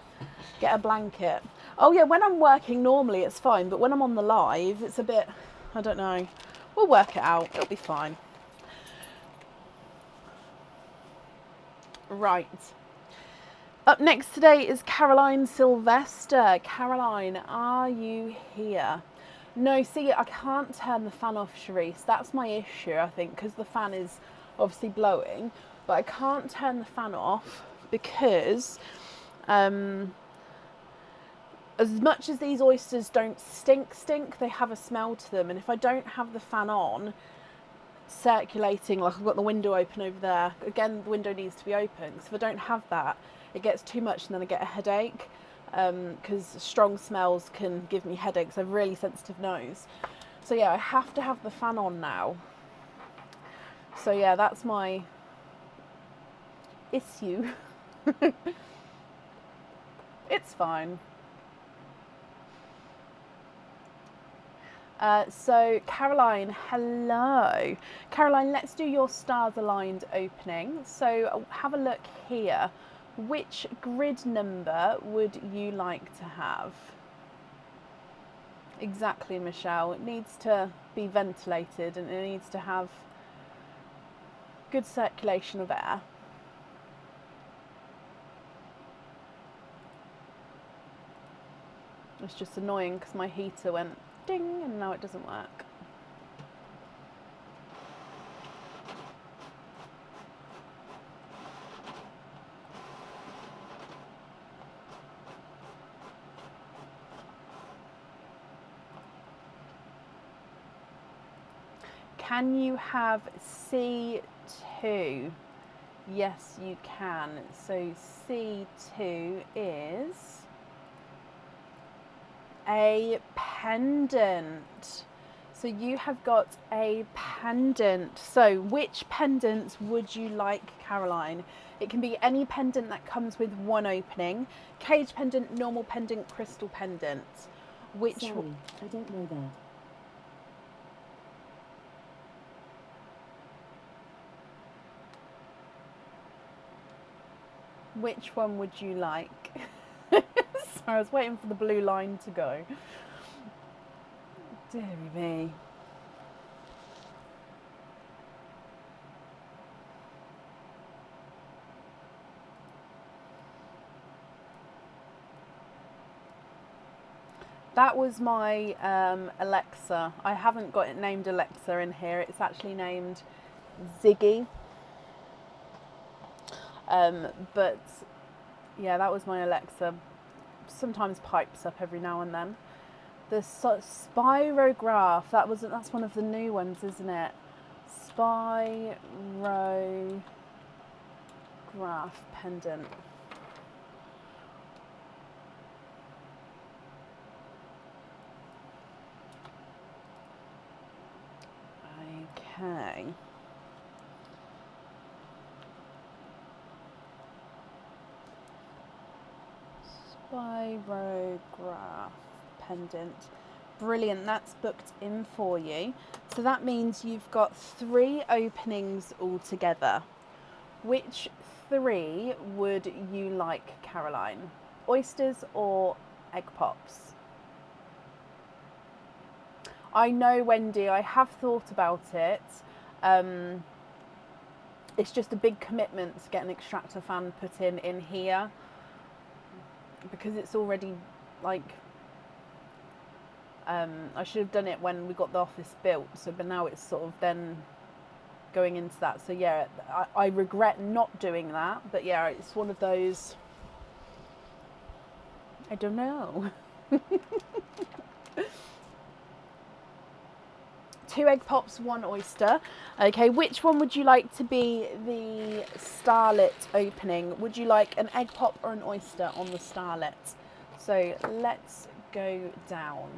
Get a blanket. Oh yeah, when I'm working normally it's fine, but when I'm on the live, it's a bit... I don't know. We'll work it out. It'll be fine. Right. Up next today is Caroline Sylvester. Caroline, are you here? No, see, I can't turn the fan off, Charisse. That's my issue, I think, because the fan is obviously blowing. But I can't turn the fan off because... as much as these oysters don't stink, they have a smell to them. And if I don't have the fan on, circulating, like I've got the window open over there, again, the window needs to be open. So if I don't have that, it gets too much and then I get a headache. Because strong smells can give me headaches. I have a really sensitive nose. So yeah, I have to have the fan on now. So yeah, that's my issue. It's fine. So Caroline, hello. Caroline, let's do your stars aligned opening. So have a look here. Which grid number would you like to have? Exactly, Michelle. It needs to be ventilated and it needs to have good circulation of air. It's just annoying because my heater went ding and now it doesn't work. Can you have C2? Yes, you can. So C2 is a pendant. So you have got a pendant. So which pendants would you like, Caroline? It can be any pendant that comes with one opening. Cage pendant, normal pendant, crystal pendant. Which? Sorry, I don't know that. Which one would you like? Sorry, I was waiting for the blue line to go. Dear me. That was my Alexa. I haven't got it named Alexa in here. It's actually named Ziggy. But yeah, that was my Alexa. Sometimes pipes up every now and then. The spirograph. That's one of the new ones, isn't it? Spirograph pendant. Okay. Spirograph pendant. Brilliant, that's booked in for you. So that means you've got 3 openings altogether. Which 3 would you like, Caroline? Oysters or egg pops? I know, Wendy, I have thought about it. It's just a big commitment to get an extractor fan put in here, because it's already like, I should have done it when we got the office built, so but now it's sort of then going into that. So yeah, I regret not doing that, but yeah, it's one of those, I don't know. 2 egg pops, 1 oyster. Okay, which one would you like to be the starlet opening? Would you like an egg pop or an oyster on the starlet? So let's go down.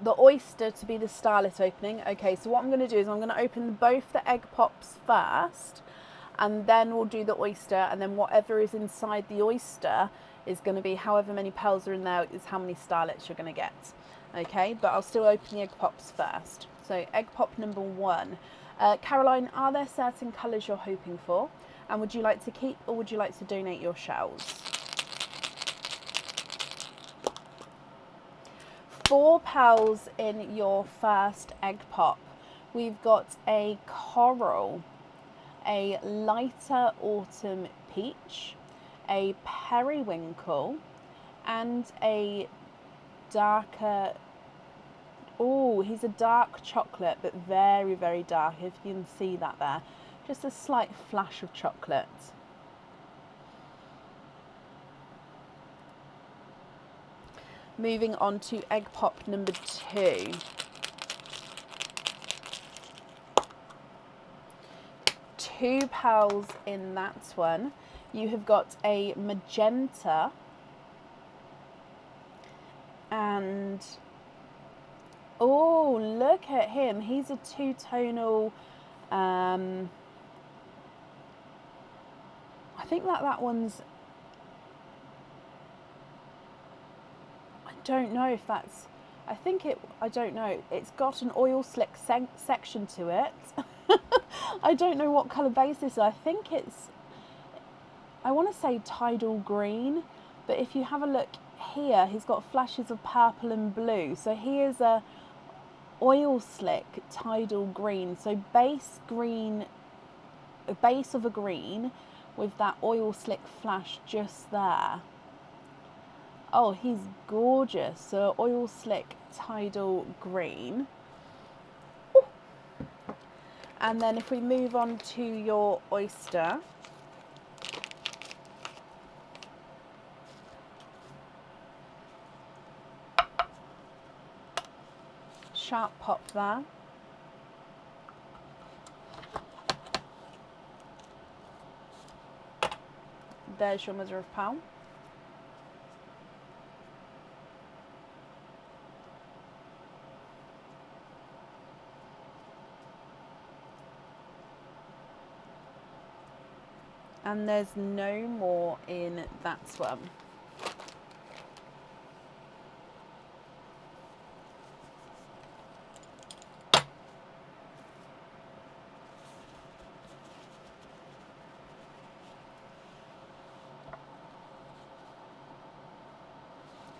The oyster to be the starlet opening. Okay, so what I'm going to do is I'm going to open both the egg pops first, and then we'll do the oyster, and then whatever is inside the oyster is going to be however many pearls are in there is how many starlets you're going to get. Okay, but I'll still open the egg pops first. So egg pop number 1. Caroline, are there certain colours you're hoping for? And would you like to keep or would you like to donate your shells? 4 pearls in your first egg pop. We've got a coral, a lighter autumn peach, a periwinkle, and a darker, oh, he's a dark chocolate, but very, very dark, if you can see that there. Just a slight flash of chocolate. Moving on to egg pop number 2. Two pearls in that one. You have got a magenta and, oh, look at him. He's a 2-tonal, I think that one's, I don't know if that's, I don't know. It's got an oil slick section to it. I don't know what colour base this is. I think it's, I want to say tidal green, but if you have a look here, he's got flashes of purple and blue. So here's a oil slick tidal green. So base green, a base of a green with that oil slick flash just there. Oh, he's gorgeous. So oil slick tidal green. Ooh. And then if we move on to your oyster, sharp pop there. There's your mother of pearl. And there's no more in that one.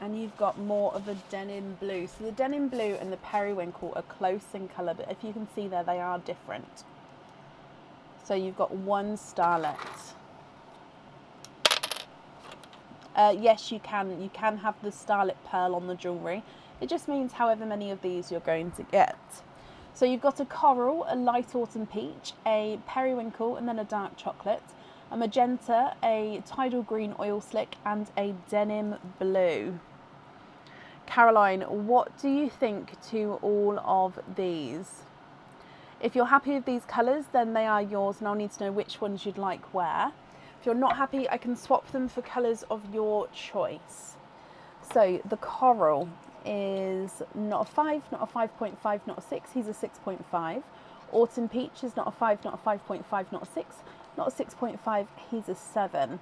And you've got more of a denim blue. So the denim blue and the periwinkle are close in colour, but if you can see there, they are different. So you've got one starlet. Yes, you can. You can have the starlet pearl on the jewellery. It just means however many of these you're going to get. So you've got a coral, a light autumn peach, a periwinkle, and then a dark chocolate, a magenta, a tidal green oil slick, and a denim blue. Caroline, what do you think to all of these? If you're happy with these colours, then they are yours, and I'll need to know which ones you'd like where. If you're not happy, I can swap them for colours of your choice. So the coral is not a 5, not a 5.5, not a 6, he's a 6.5. Autumn peach is not a 5, not a 5.5, not a 6, not a 6.5, he's a 7.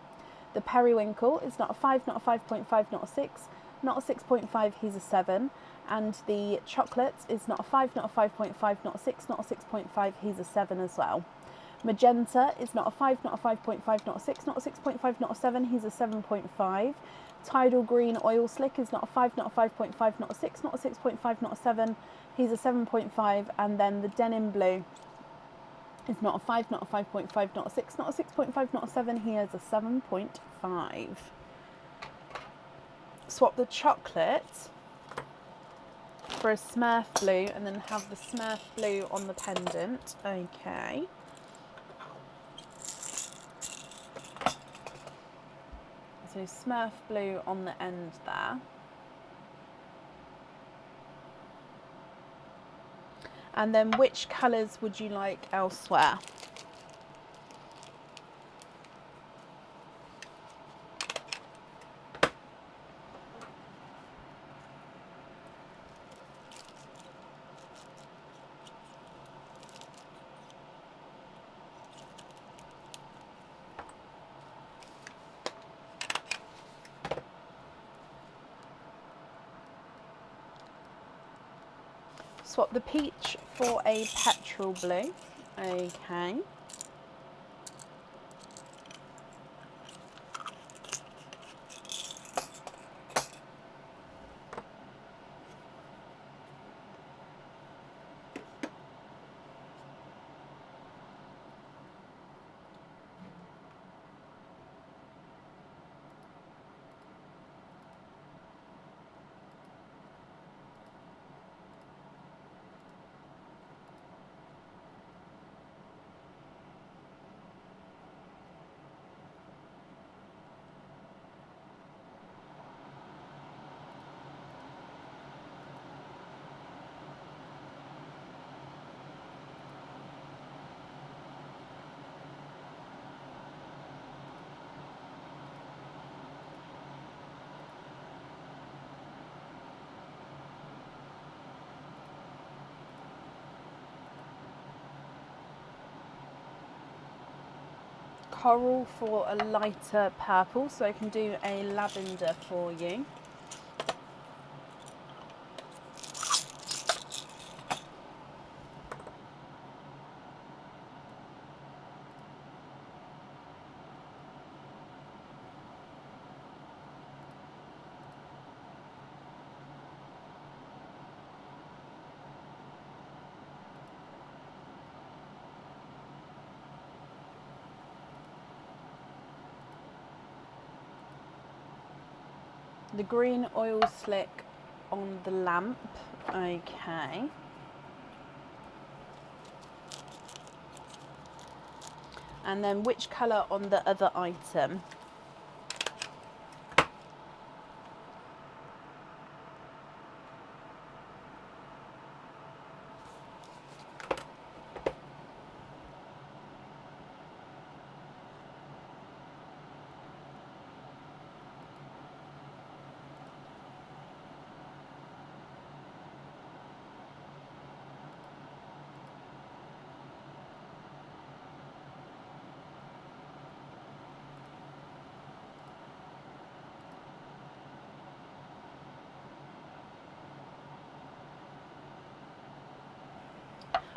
The periwinkle is not a 5, not a 5.5, not a 6, not a 6.5, he's a 7. And the chocolate is not a 5, not a 5.5, not a 6, not a 6.5, he's a 7 as well. Magenta is not a 5, not a 5.5, not a 6, not a 6.5, not a 7, he's a 7.5. Tidal green oil slick is not a 5, not a 5.5, not a 6, not a 6.5, not a 7, he's a 7.5. And then the denim blue is not a 5, not a 5.5, not a 6, not a 6.5, not a 7, he is a 7.5. Swap the chocolate for a Smurf blue and then have the Smurf blue on the pendant. Okay. So Smurf blue on the end there. And then which colours would you like elsewhere? Swap the peach for a petrol blue. Okay. Coral for a lighter purple, so I can do a lavender for you. The green oil slick on the lamp. Okay. And then which colour on the other item?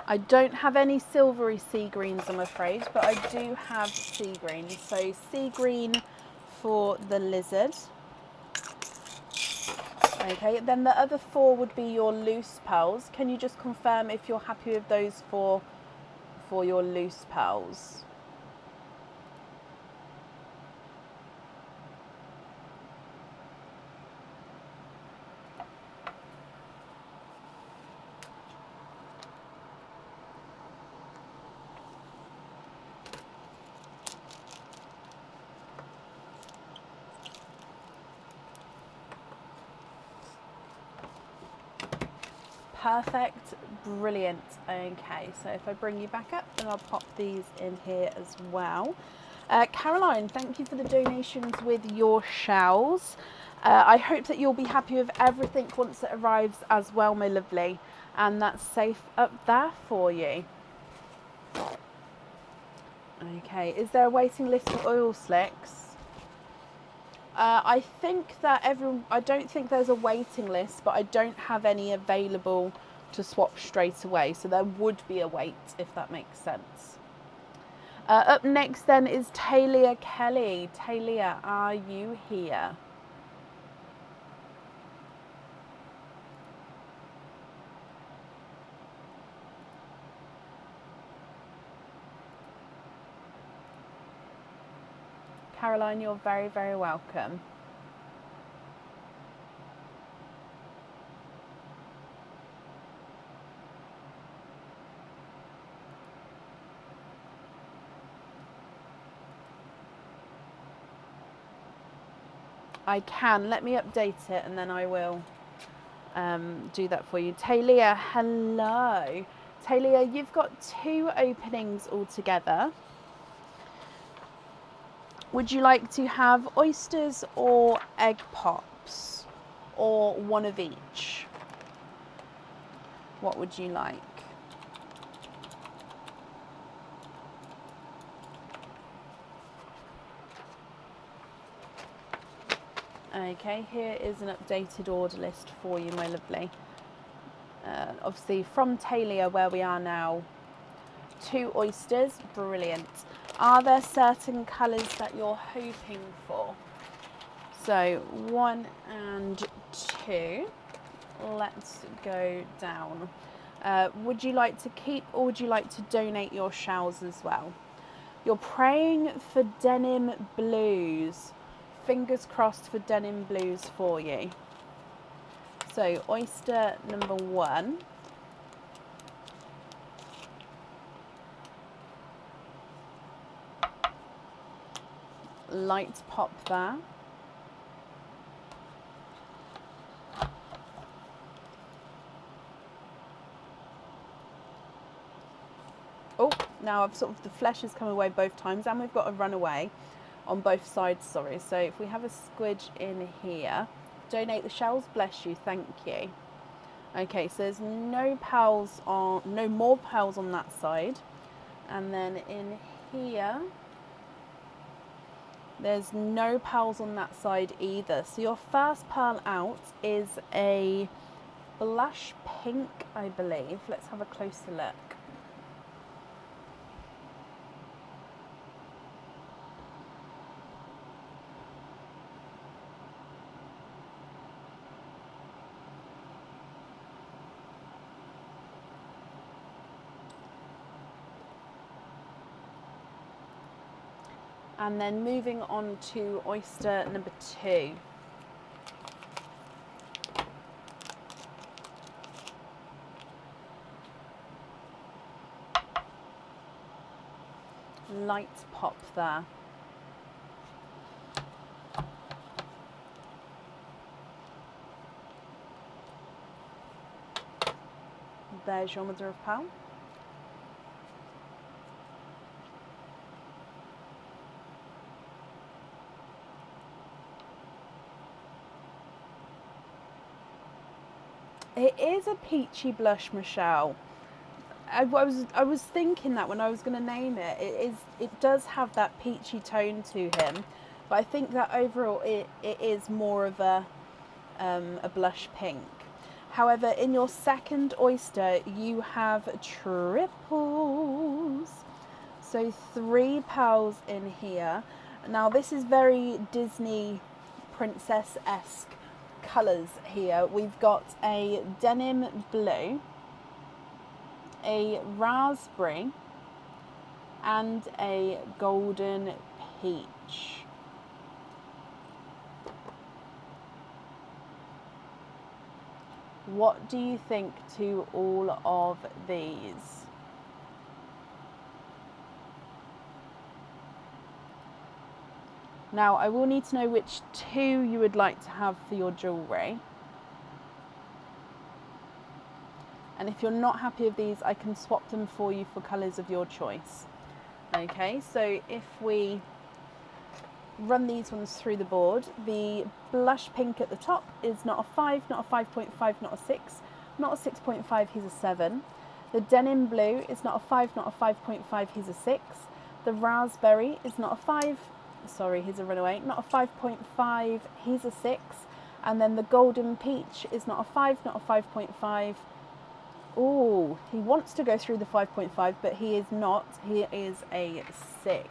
I don't have any silvery sea greens, I'm afraid, but I do have sea greens. So sea green for the lizard. Okay, then the other 4 would be your loose pearls. Can you just confirm if you're happy with those for your loose pearls? Perfect, brilliant. Okay, so if I bring you back up, then I'll pop these in here as well. Caroline, thank you for the donations with your shells. I hope that you'll be happy with everything once it arrives as well, my lovely. And that's safe up there for you. Okay, is there a waiting list for oil slicks? I think that I don't think there's a waiting list, but I don't have any available to swap straight away. So there would be a wait, if that makes sense. Up next then is Talia Kelly. Talia, are you here? Caroline, you're very, very welcome. I can. Let me update it and then I will do that for you. Talia, hello. Talia, you've got 2 openings altogether. Would you like to have oysters or egg pops, or one of each? What would you like? Okay, here is an updated order list for you, my lovely. Obviously from Talia, where we are now, 2 oysters, brilliant. Are there certain colours that you're hoping for? So 1 and 2. Let's go down. Would you like to keep or would you like to donate your shells as well? You're praying for denim blues. Fingers crossed for denim blues for you. So oyster number 1. Light pop there. Oh, now I've sort of, the flesh has come away both times and we've got a runaway on both sides, sorry. So if we have a squidge in here, donate the shells, bless you, thank you. Okay, so there's no pearls on, no more pearls on that side. And then in here, there's no pearls on that side either. So your first pearl out is a blush pink, I believe. Let's have a closer look. And then moving on to oyster number 2. light pop there. There's your mother of pearl. It is a peachy blush, Michelle. I was thinking that when I was going to name it. It does have that peachy tone to him, but I think that overall it is more of a blush pink. However, in your second oyster, you have triples. So 3 pearls in here. Now this is very Disney princess-esque colours here. We've got a denim blue, a raspberry, and a golden peach. What do you think to all of these? Now, I will need to know which 2 you would like to have for your jewellery. And if you're not happy with these, I can swap them for you for colours of your choice. Okay, so if we run these ones through the board, the blush pink at the top is not a 5, not a 5.5, not a 6, not a 6.5, he's a 7. The denim blue is not a 5, not a 5.5, he's a 6. The raspberry is not a 5, sorry, he's a runaway, not a 5.5, he's a 6. And then the golden peach is not a 5, not a 5.5. Oh, he wants to go through the 5.5, but he is not. He is a 6.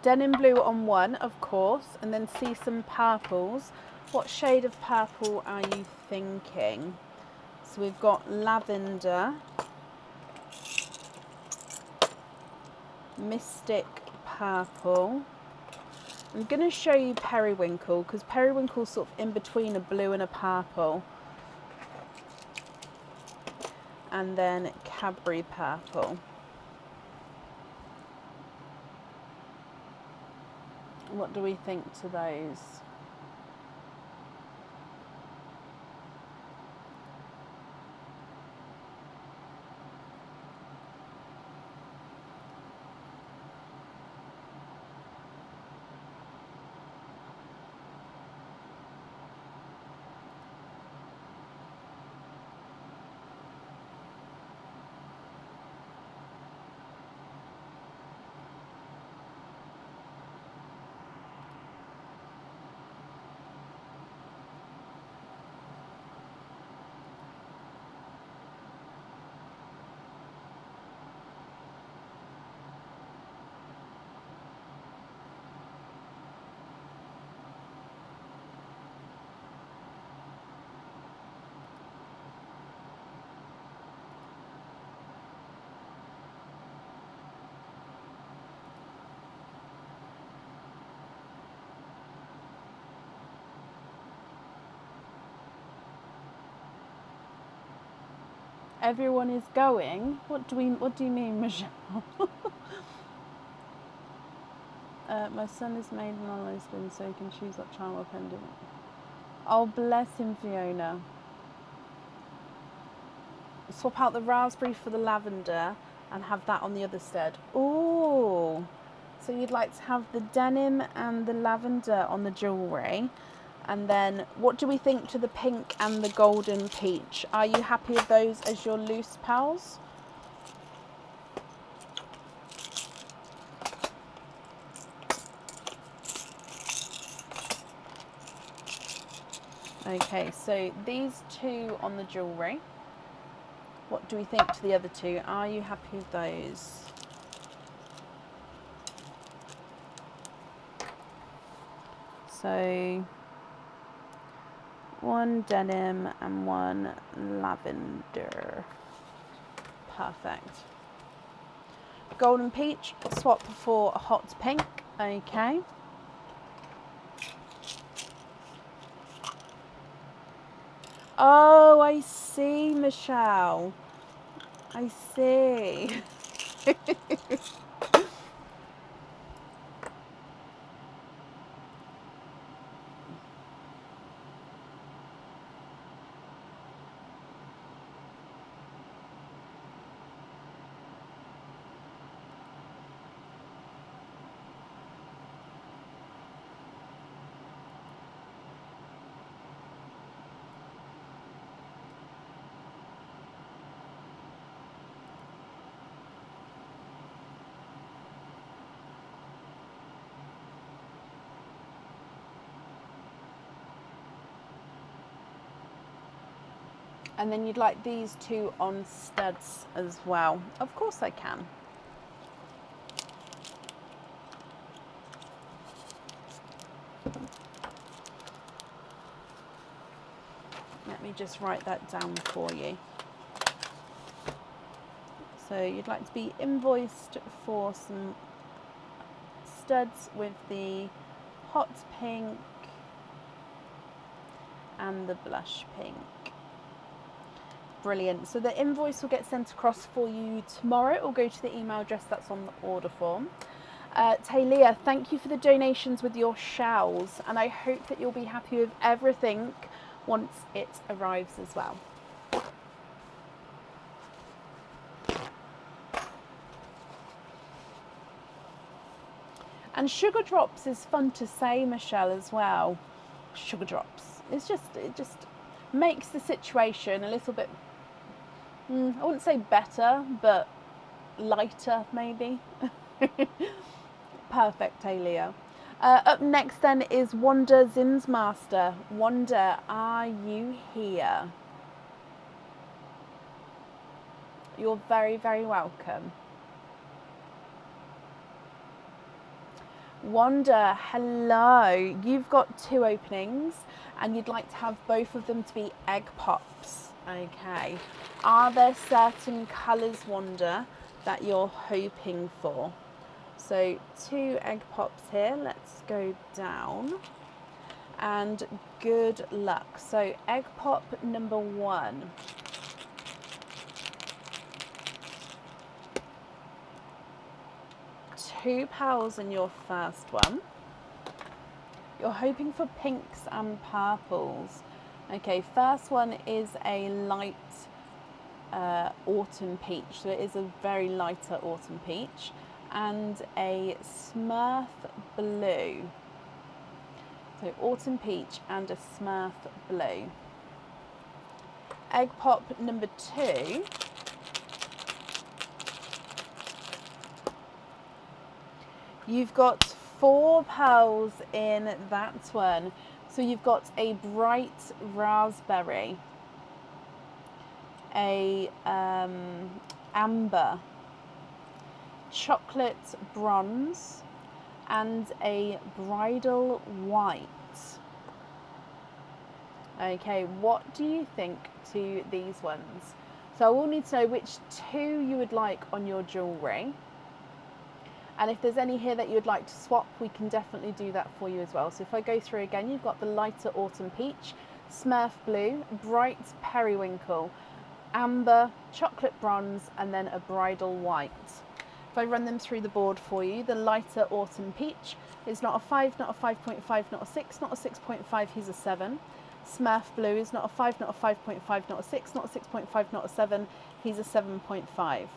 Denim blue on 1, of course, and then see some purples. What shade of purple are you thinking? So we've got lavender, mystic purple. I'm going to show you periwinkle, because periwinkle's sort of in between a blue and a purple. And then Cadbury purple. What do we think to those? Everyone is going? What do you mean, Michelle? My son is made an online spin so he can choose that charm or pendant. Oh, bless him, Fiona. Swap out the raspberry for the lavender and have that on the other stead. Ooh. So you'd like to have the denim and the lavender on the jewellery. And then what do we think to the pink and the golden peach? Are you happy with those as your loose pearls? Okay, so these 2 on the jewellery. What do we think to the other 2? Are you happy with those? So 1 denim and 1 lavender. Perfect. Golden peach, swap for a hot pink. Okay. Oh, I see, Michelle. I see. And then you'd like these two on studs as well. Of course I can. Let me just write that down for you. So you'd like to be invoiced for some studs with the hot pink and the blush pink. Brilliant. So the invoice will get sent across for you tomorrow. It will go to the email address that's on the order form. Talia, thank you for the donations with your shells, and I hope that you'll be happy with everything once it arrives as well. And sugar drops is fun to say, Michelle, as well. Sugar drops. It just makes the situation a little bit, I wouldn't say better, but lighter maybe. Perfect, Talia. Up next then is Wanda Zinsmaster. Wanda, are you here? You're very, very welcome. Wanda, hello. You've got 2 openings and you'd like to have both of them to be egg pops. Okay. Are there certain colours, Wanda, that you're hoping for? So 2 egg pops here. Let's go down. And good luck. So egg pop number 1. £2 in your first one. You're hoping for pinks and purples. Okay, first one is a light autumn peach. So it is a very lighter autumn peach. And a Smurf blue. So autumn peach and a Smurf blue. Egg pop number 2. You've got 4 pearls in that one. So you've got a bright raspberry, a amber, chocolate bronze, and a bridal white. Okay, what do you think to these ones? So I will need to know which 2 you would like on your jewellery. And if there's any here that you would like to swap, we can definitely do that for you as well. So if I go through again, you've got the lighter autumn peach, Smurf blue, bright periwinkle, amber, chocolate bronze, and then a bridal white. If I run them through the board for you, the lighter autumn peach is not a 5, not a 5.5, not a 6, not a 6.5, he's a 7. Smurf blue is not a 5, not a 5.5, not a 6, not a 6.5, not a 7, he's a 7.5.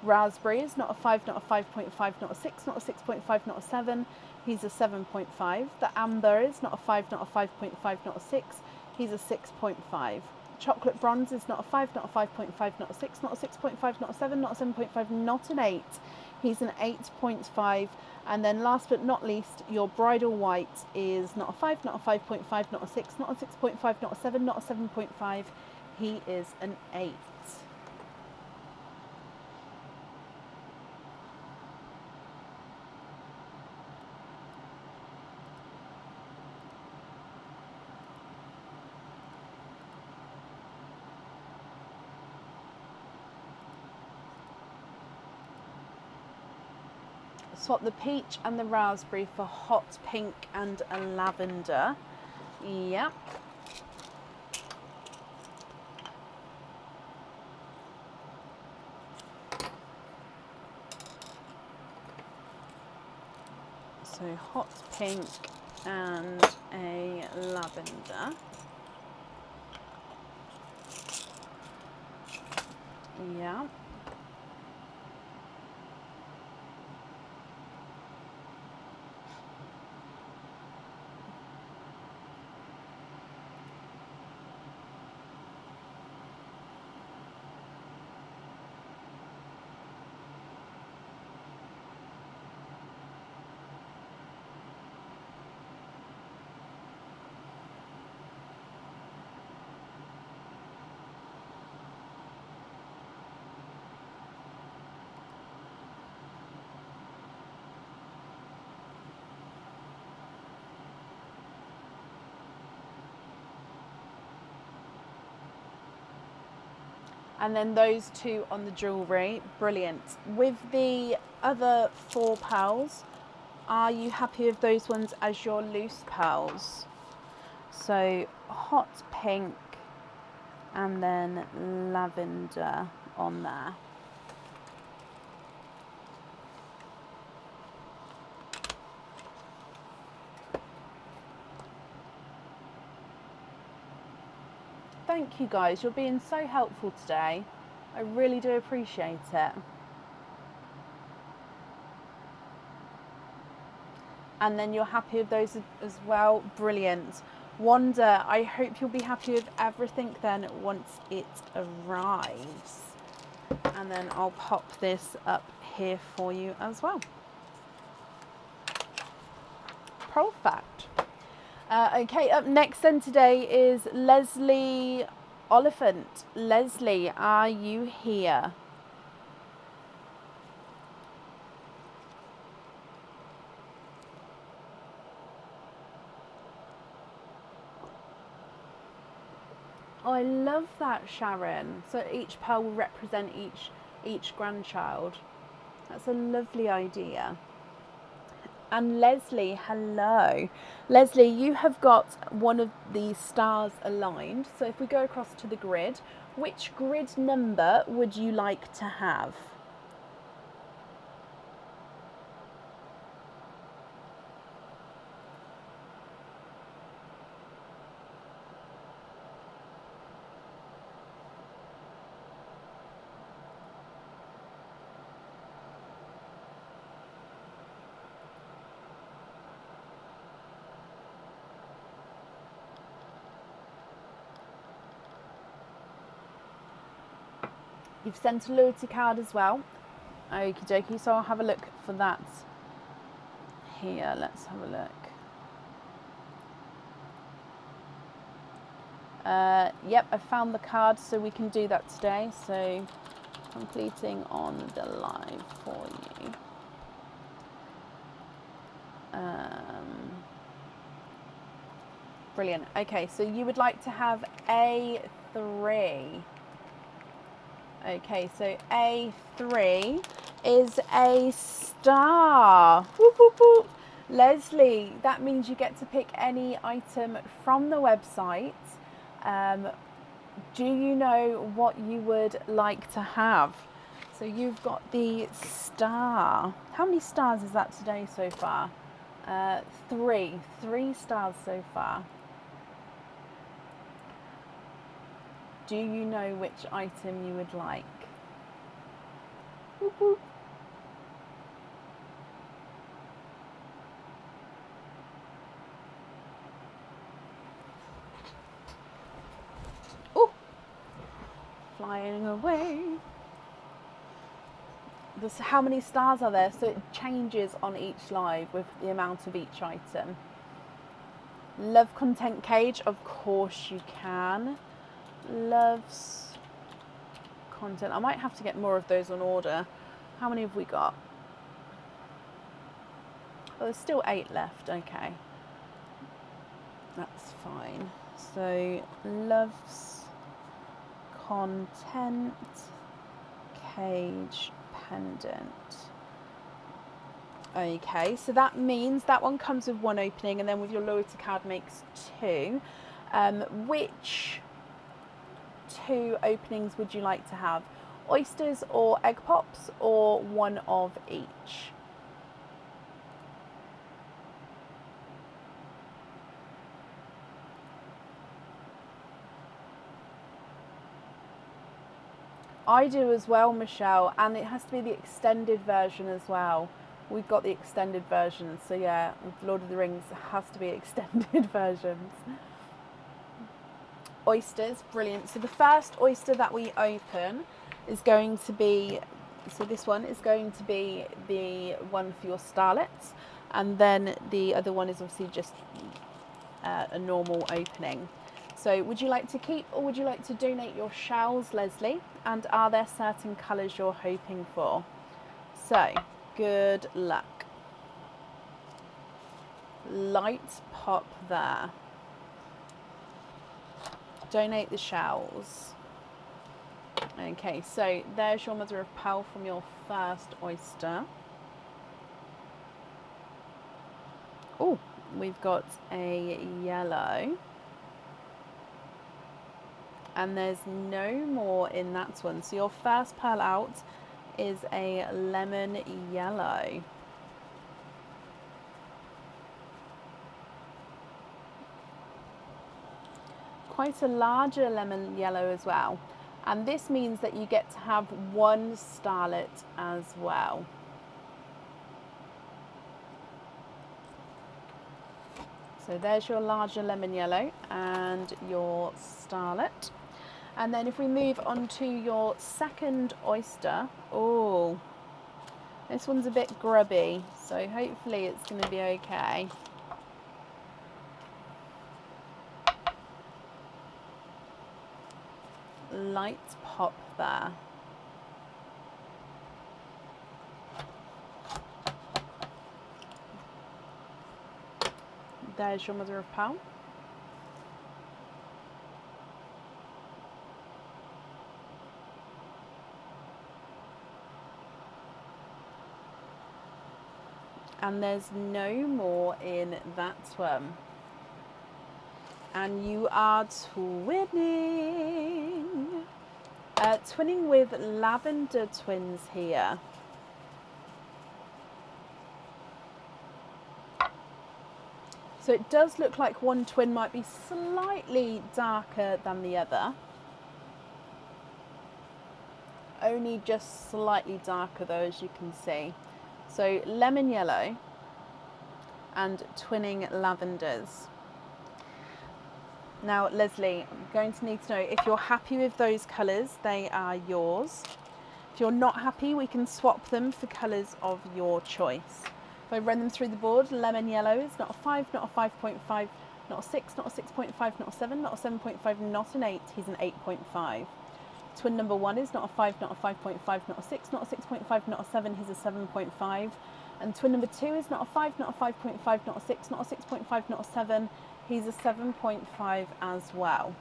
Raspberry is not a 5, not a 5.5, not a 6, not a 6.5, not a 7, he's a 7.5. The amber is not a 5, not a 5.5, not a 6, he's a 6.5. Chocolate bronze is not a 5, not a 5.5, not a 6, not a 6.5, not a 7, not a 7.5, not an 8. He's an 8.5. And then last but not least, your bridal white is not a 5, not a 5.5, not a 6, not a 6.5, not a 7, not a 7.5. He is an 8. swap the peach and the raspberry for hot pink and a lavender. Yep. So hot pink and a lavender. Yeah. And then those two on the jewellery, brilliant. With the other 4 pearls, are you happy with those ones as your loose pearls? So hot pink and then lavender on there. Thank you guys, you're being so helpful today. I really do appreciate it. And then you're happy with those as well, brilliant. Wanda, I hope you'll be happy with everything then once it arrives. And then I'll pop this up here for you as well. Perfect. Okay, up next then today is Leslie Oliphant. Leslie, are you here? Oh, I love that, Sharon. So each pearl will represent each grandchild. That's a lovely idea. And Leslie, hello. Leslie, you have got one of these stars aligned. So if we go across to the grid, which grid number would you like to have? You've sent a loyalty card as well. Okie dokie, so I'll have a look for that here. Let's have a look. Yep, I found the card, so we can do that today. So completing on the live for you. Brilliant. Okay, so you would like to have A3. Okay, so A3 is a star. Whoop, whoop, whoop. Leslie, that means you get to pick any item from the website. Do you know what you would like to have? So you've got the star. How many stars is that today so far? 3 stars so far. Do you know which item you would like? Whoop, whoop. Oh, flying away. How many stars are there? So it changes on each live with the amount of each item. Love content cage, of course you can. Loves content. I might have to get more of those on order. How many have we got? Oh, there's still 8 left. Okay, that's fine. So loves content cage pendant. Okay, so that means that one comes with one opening, and then with your loyalty card makes two. Which two openings would you like to have? Oysters or egg pops, or one of each? I do as well, Michelle, and it has to be the extended version as well. We've got the extended version, so yeah, with Lord of the Rings, it has to be extended versions. Oysters, brilliant. So the first oyster that we open is going to be, so this one is going to be the one for your starlets, and then the other one is obviously just a normal opening. So would you like to keep or would you like to donate your shells, Leslie? And are there certain colours you're hoping for? So, good luck. Light pop there. Donate the shells. Okay, so there's your mother of pearl from your first oyster. Oh, we've got a yellow. And there's no more in that one. So your first pearl out is a lemon yellow. Quite a larger lemon yellow as well. And this means that you get to have one starlet as well. So there's your larger lemon yellow and your starlet. And then if we move on to your second oyster, oh, this one's a bit grubby, so hopefully it's going to be okay. Light pop there. There's your mother of pearl. And there's no more in that one. And you are twinning. Twinning with lavender twins here. So it does look like one twin might be slightly darker than the other. Only just slightly darker though, as you can see. So lemon yellow and twinning lavenders. Now, Leslie, I'm going to need to know if you're happy with those colours, they are yours. If you're not happy, we can swap them for colours of your choice. If I run them through the board, lemon yellow is not a 5, not a 5.5, not a 6, not a 6.5, not a 7, not a 7.5, not an 8, he's an 8.5. Twin number 1 is not a 5, not a 5.5, not a 6, not a 6.5, not a 7, he's a 7.5. And twin number 2 is not a 5, not a 5.5, not a 6, not a 6.5, not a 7, he's a 7.5 as well.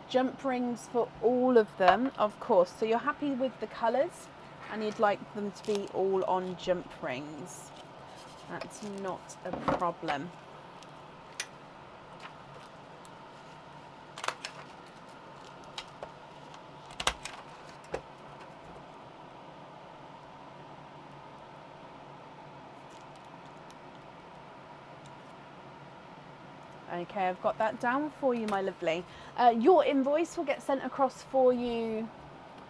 Jump rings for all of them, of course. So you're happy with the colours and you'd like them to be all on jump rings. That's not a problem. Okay, I've got that down for you, my lovely. Your invoice will get sent across for you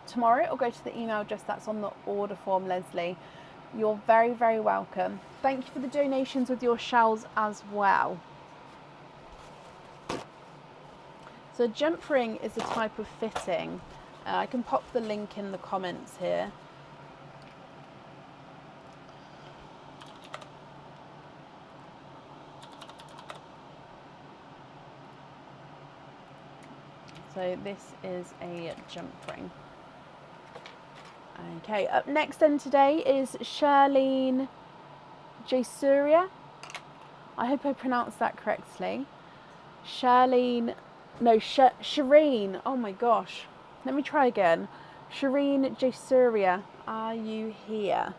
tomorrow. It'll go to the email address that's on the order form, Leslie. You're very, very welcome. Thank you for the donations with your shells as well. So a jump ring is a type of fitting. I can pop the link in the comments here. So this is a jump ring. Okay, up next then today is Shirlene Jasuria. I hope I pronounced that correctly. Shireen, oh my gosh. Let me try again. Shireen Jasuria, are you here?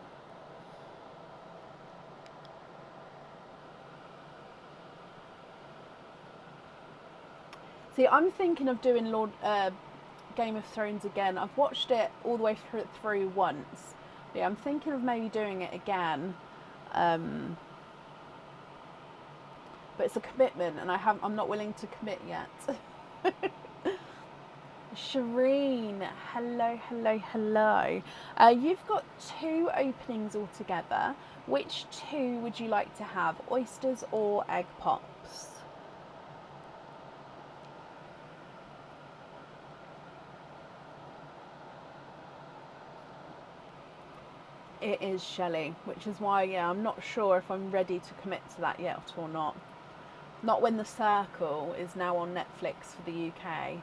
See, I'm thinking of doing Game of Thrones again. I've watched it all the way through once. Yeah, I'm thinking of maybe doing it again. But it's a commitment, and I'm not willing to commit yet. Shireen, hello. You've got 2 openings altogether. Which 2 would you like to have, oysters or egg pops? It is Shelley, which is why, yeah, I'm not sure if I'm ready to commit to that yet or not. Not when The Circle is now on Netflix for the UK.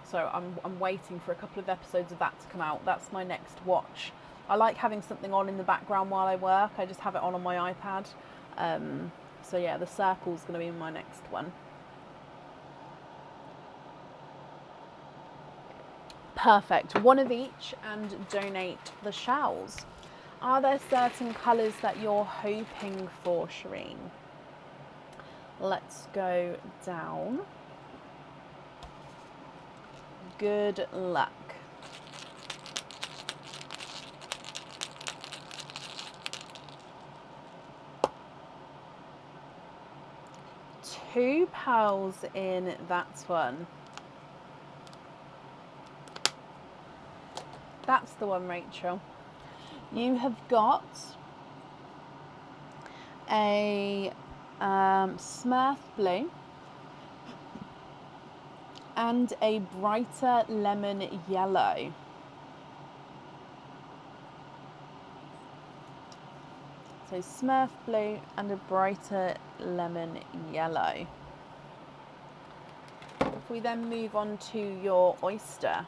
So I'm waiting for a couple of episodes of that to come out. That's my next watch. I like having something on in the background while I work. I just have it on my iPad. So yeah, The Circle's going to be my next one. Perfect. 1 of each and donate the shells. Are there certain colours that you're hoping for, Shireen? Let's go down. Good luck. Two pearls in that one. That's the one, Rachel. You have got a Smurf blue and a brighter lemon yellow. So Smurf blue and a brighter lemon yellow. If we then move on to your oyster.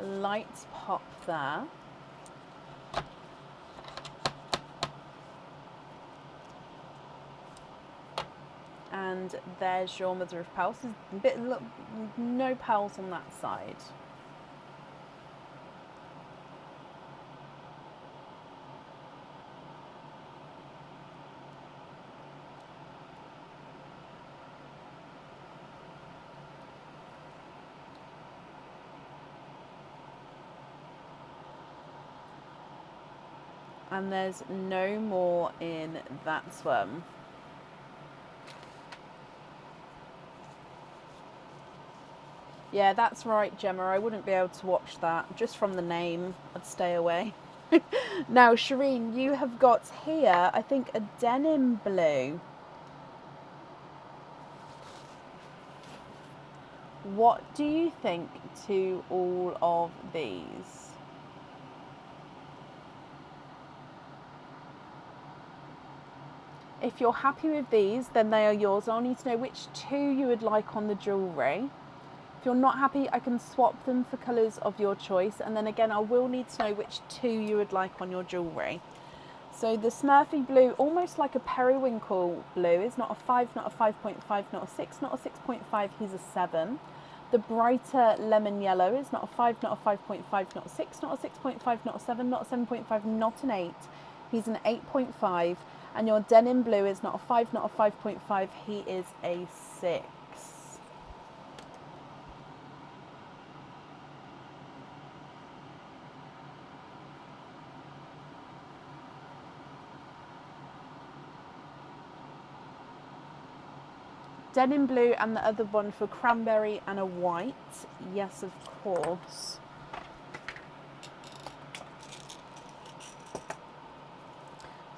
Lights pop there. And there's your mother of pearls. No pearls on that side. And there's no more in that one. Yeah, that's right, Gemma. I wouldn't be able to watch that. Just from the name, I'd stay away. Now, Shireen, you have got here, I think, a denim blue. What do you think to all of these? If you're happy with these, then they are yours. I'll need to know which 2 you would like on the jewellery. If you're not happy, I can swap them for colours of your choice. And then again, I will need to know which 2 you would like on your jewellery. So the Smurfy blue, almost like a periwinkle blue, is not a 5, not a 5.5, not a 6, not a 6.5, he's a 7. The brighter lemon yellow is not a 5, not a 5.5, not a 6, not a 6.5, not a 7, not a 7.5, not an 8. He's an 8.5. And your denim blue is not a 5, not a 5.5, he is a 6. Denim blue and the other one for cranberry and a white. Yes, of course.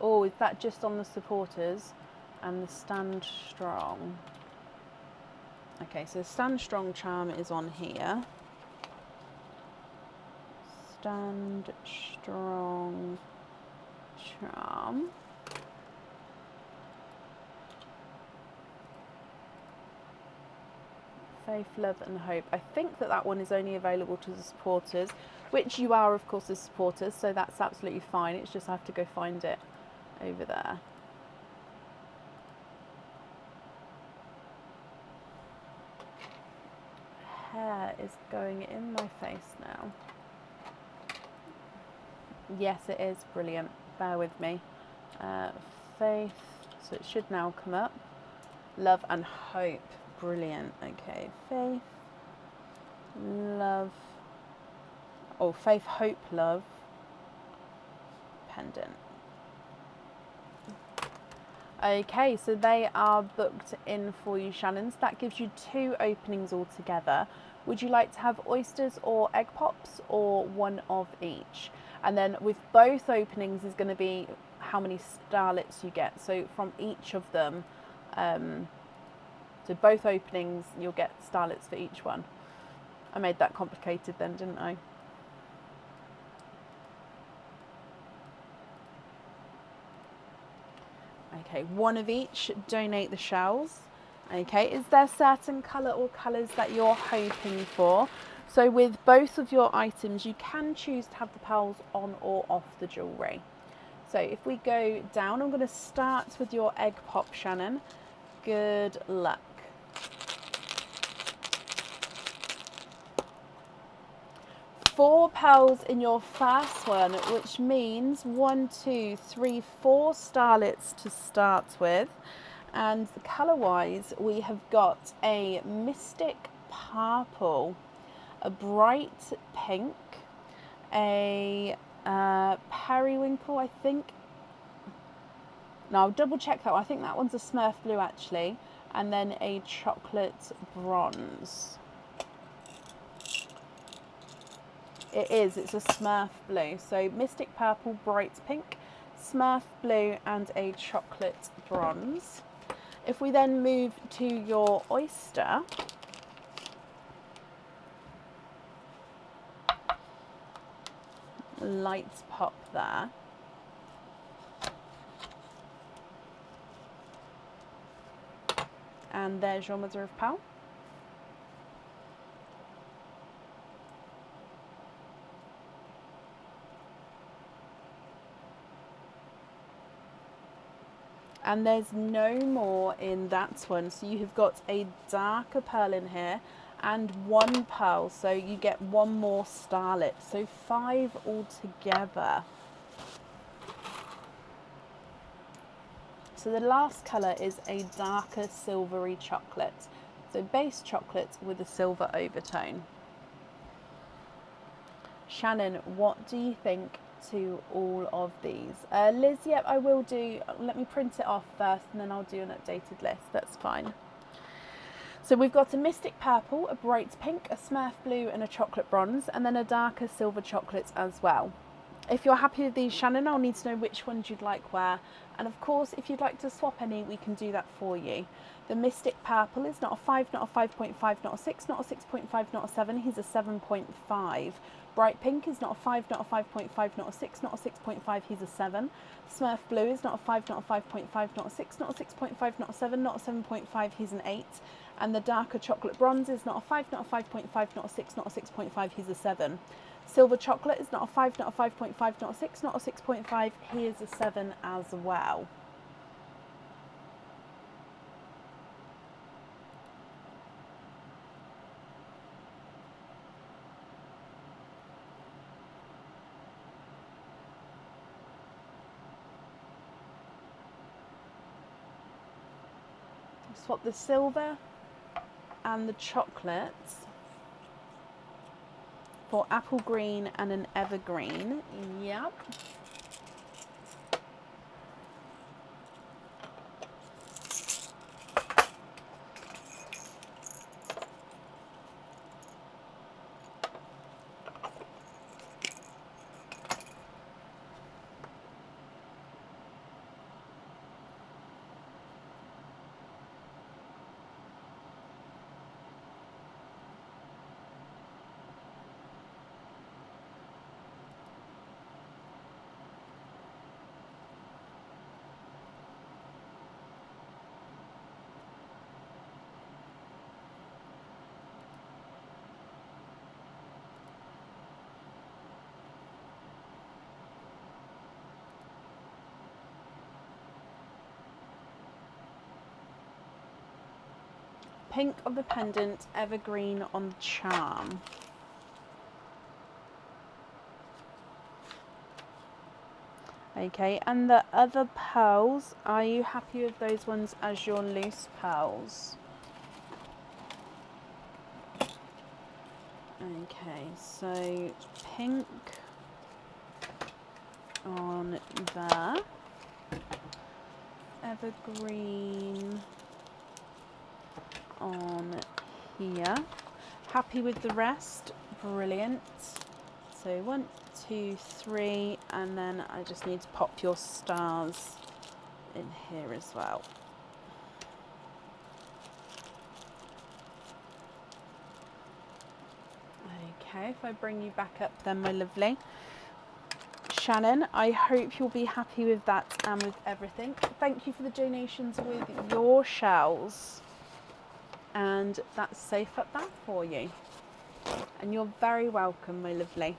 Oh, is that just on the supporters and the Stand Strong? Okay, so Stand Strong charm is on here. Stand Strong charm. Faith, Love and Hope. I think that one is only available to the supporters, which you are of course as supporters, so that's absolutely fine. It's just I have to go find it over there. Hair is going in my face now. Yes, it is. Brilliant. Bear with me. Faith, so it should now come up. Love and Hope. Brilliant. Okay, Faith, Love. Oh, Faith, Hope, Love. Pendant. Okay, so they are booked in for you, Shannon. So that gives you 2 openings altogether. Would you like to have oysters or egg pops, or one of each? And then with both openings is going to be how many starlets you get. So from each of them, so both openings you'll get starlets for each one. I made that complicated then, didn't I? Okay, one of each, donate the shells. Okay, is there certain colour or colours that you're hoping for? So with both of your items, you can choose to have the pearls on or off the jewellery. So if we go down, I'm going to start with your egg pop, Shannon. Good luck. Four pearls in your first one, which means 1, 2, 3, 4 starlets to start with. And colour-wise, we have got a mystic purple, a bright pink, a periwinkle, I think. No, I'll double check that one. I think that one's a Smurf blue actually, and then a chocolate bronze. It is, it's a Smurf blue. So mystic purple, bright pink, Smurf blue and a chocolate bronze. If we then move to your oyster, lights pop there. And there's your mother of pearl. And there's no more in that one. So you have got a darker pearl in here and 1 pearl. So you get 1 more starlet. So 5 altogether. So the last colour is a darker silvery chocolate. So base chocolate with a silver overtone. Shannon, what do you think to all of these? Liz, yep, I will do. Let me print it off first and then I'll do an updated list. That's fine. So we've got a mystic purple, a bright pink, a Smurf blue and a chocolate bronze, and then a darker silver chocolate as well. If you're happy with these, Shannon, I'll need to know which ones you'd like where. And of course, if you'd like to swap any, we can do that for you. The mystic purple is not a 5, not a 5.5, not a 6, not a 6.5, not a 7. He's a 7.5. Bright pink is not a 5, not a 5.5, not a 6, not a 6.5, he's a 7. Smurf blue is not a 5, not a 5.5, not a 6, not a 6.5, not a 7, not a 7.5, he's an 8. And the darker chocolate bronze is not a 5, not a 5.5, not a 6, not a 6.5, he's a 7. Silver chocolate is not a 5, not a 5.5, not a 6, not a 6.5, he is a 7 as well. Swap the silver and the chocolates for apple green and an evergreen. Yep. pink on the pendant, evergreen on the charm. Okay, and the other pearls, are you happy with those ones as your loose pearls? Okay, so pink on there, evergreen on here. Happy with the rest? Brilliant. So 1, 2, 3, and then I just need to pop your stars in here as well. Okay, if I bring you back up then, my lovely. Shannon, I hope you'll be happy with that and with everything. Thank you for the donations with your shells. And that's safe up there for you. And you're very welcome, my lovely.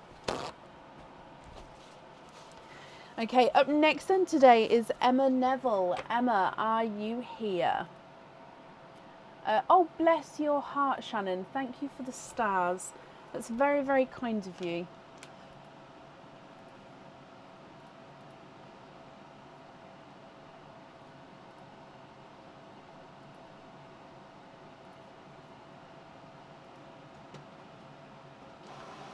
Okay, up next then today is Emma Neville. Emma, are you here? Oh, bless your heart, Shannon. Thank you for the stars. That's very, very kind of you.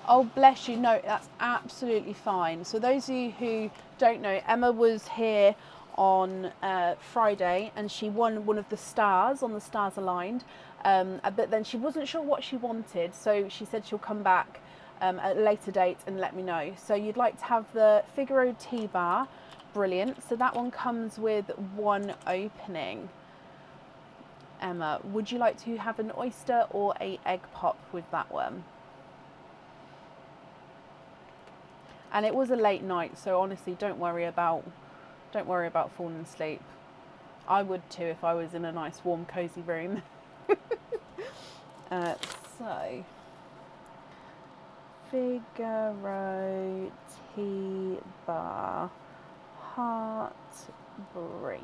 Oh, bless you. No, that's absolutely fine. So those of you who don't know, Emma was here on Friday and she won one of the stars on the Stars Aligned. But then she wasn't sure what she wanted. So she said she'll come back at a later date and let me know. So you'd like to have the Figaro tea bar. Brilliant. So that one comes with one opening. Emma, would you like to have an oyster or a egg pop with that one? And it was a late night, so honestly, don't worry about falling asleep. I would too if I was in a nice, warm, cozy room. So, Figaro tea bar, heart bracelet.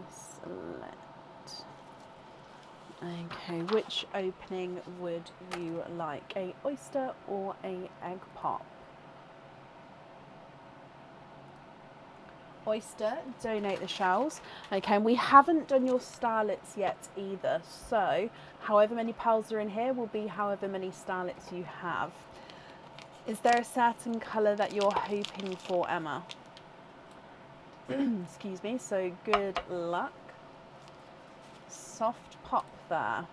Okay, which opening would you like? A oyster or a egg pop? Oyster, donate the shells. Okay, and we haven't done your starlets yet either, so however many pearls are in here will be however many starlets you have. Is there a certain colour that you're hoping for, Emma? Excuse me, so good luck. Soft pop there.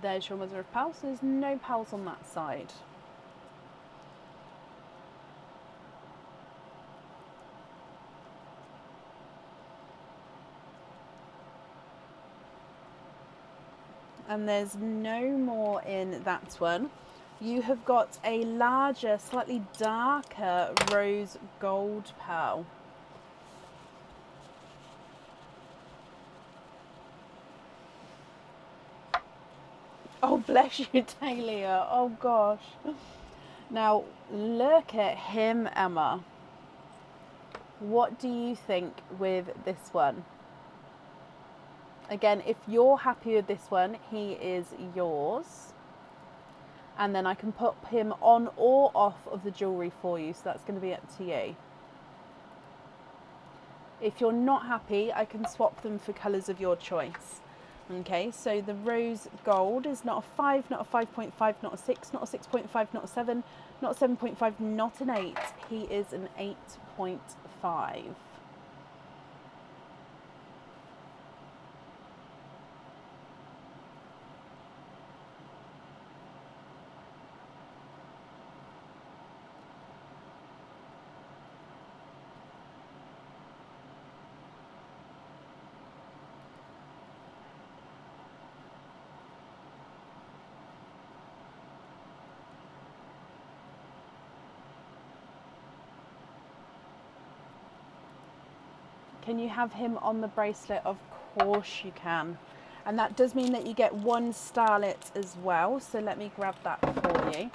There's your mother of pearls, so there's no pearls on that side. And there's no more in that one. You have got a larger, slightly darker rose gold pearl. Oh, bless you, Talia. Oh, gosh. Now, look at him, Emma. What do you think with this one? Again, if you're happy with this one, he is yours. And then I can put him on or off of the jewellery for you, so that's going to be up to you. If you're not happy, I can swap them for colours of your choice. Okay, so the rose gold is not a 5, not a 5.5, not a 6, not a 6.5, not a 7, not a 7.5, not an 8. He is an 8.5. Can you have him on the bracelet? Of course you can. And that does mean that you get one starlet as well. So let me grab that for you.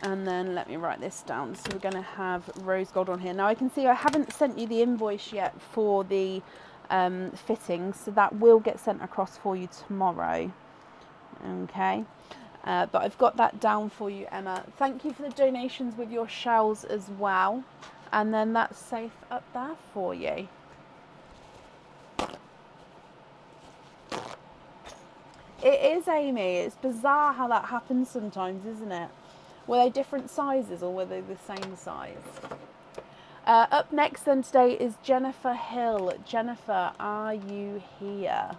And then let me write this down. So we're going to have rose gold on here. Now I can see I haven't sent you the invoice yet for the fittings, so that will get sent across for you tomorrow. Okay, but I've got that down for you, Emma. Thank you for the donations with your shells as well. And then that's safe up there for you. It is, Amy. It's bizarre how that happens sometimes, isn't it? Were they different sizes or were they the same size? Up next then today is Jennifer Hill. Jennifer, are you here?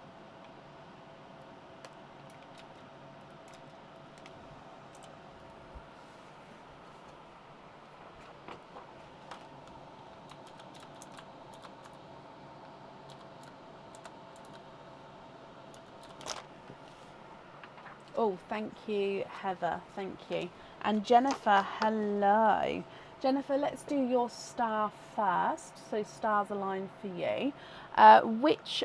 Oh, thank you, Heather. Thank you. And Jennifer, hello. Jennifer, let's do your star first. So stars aligned for you. Which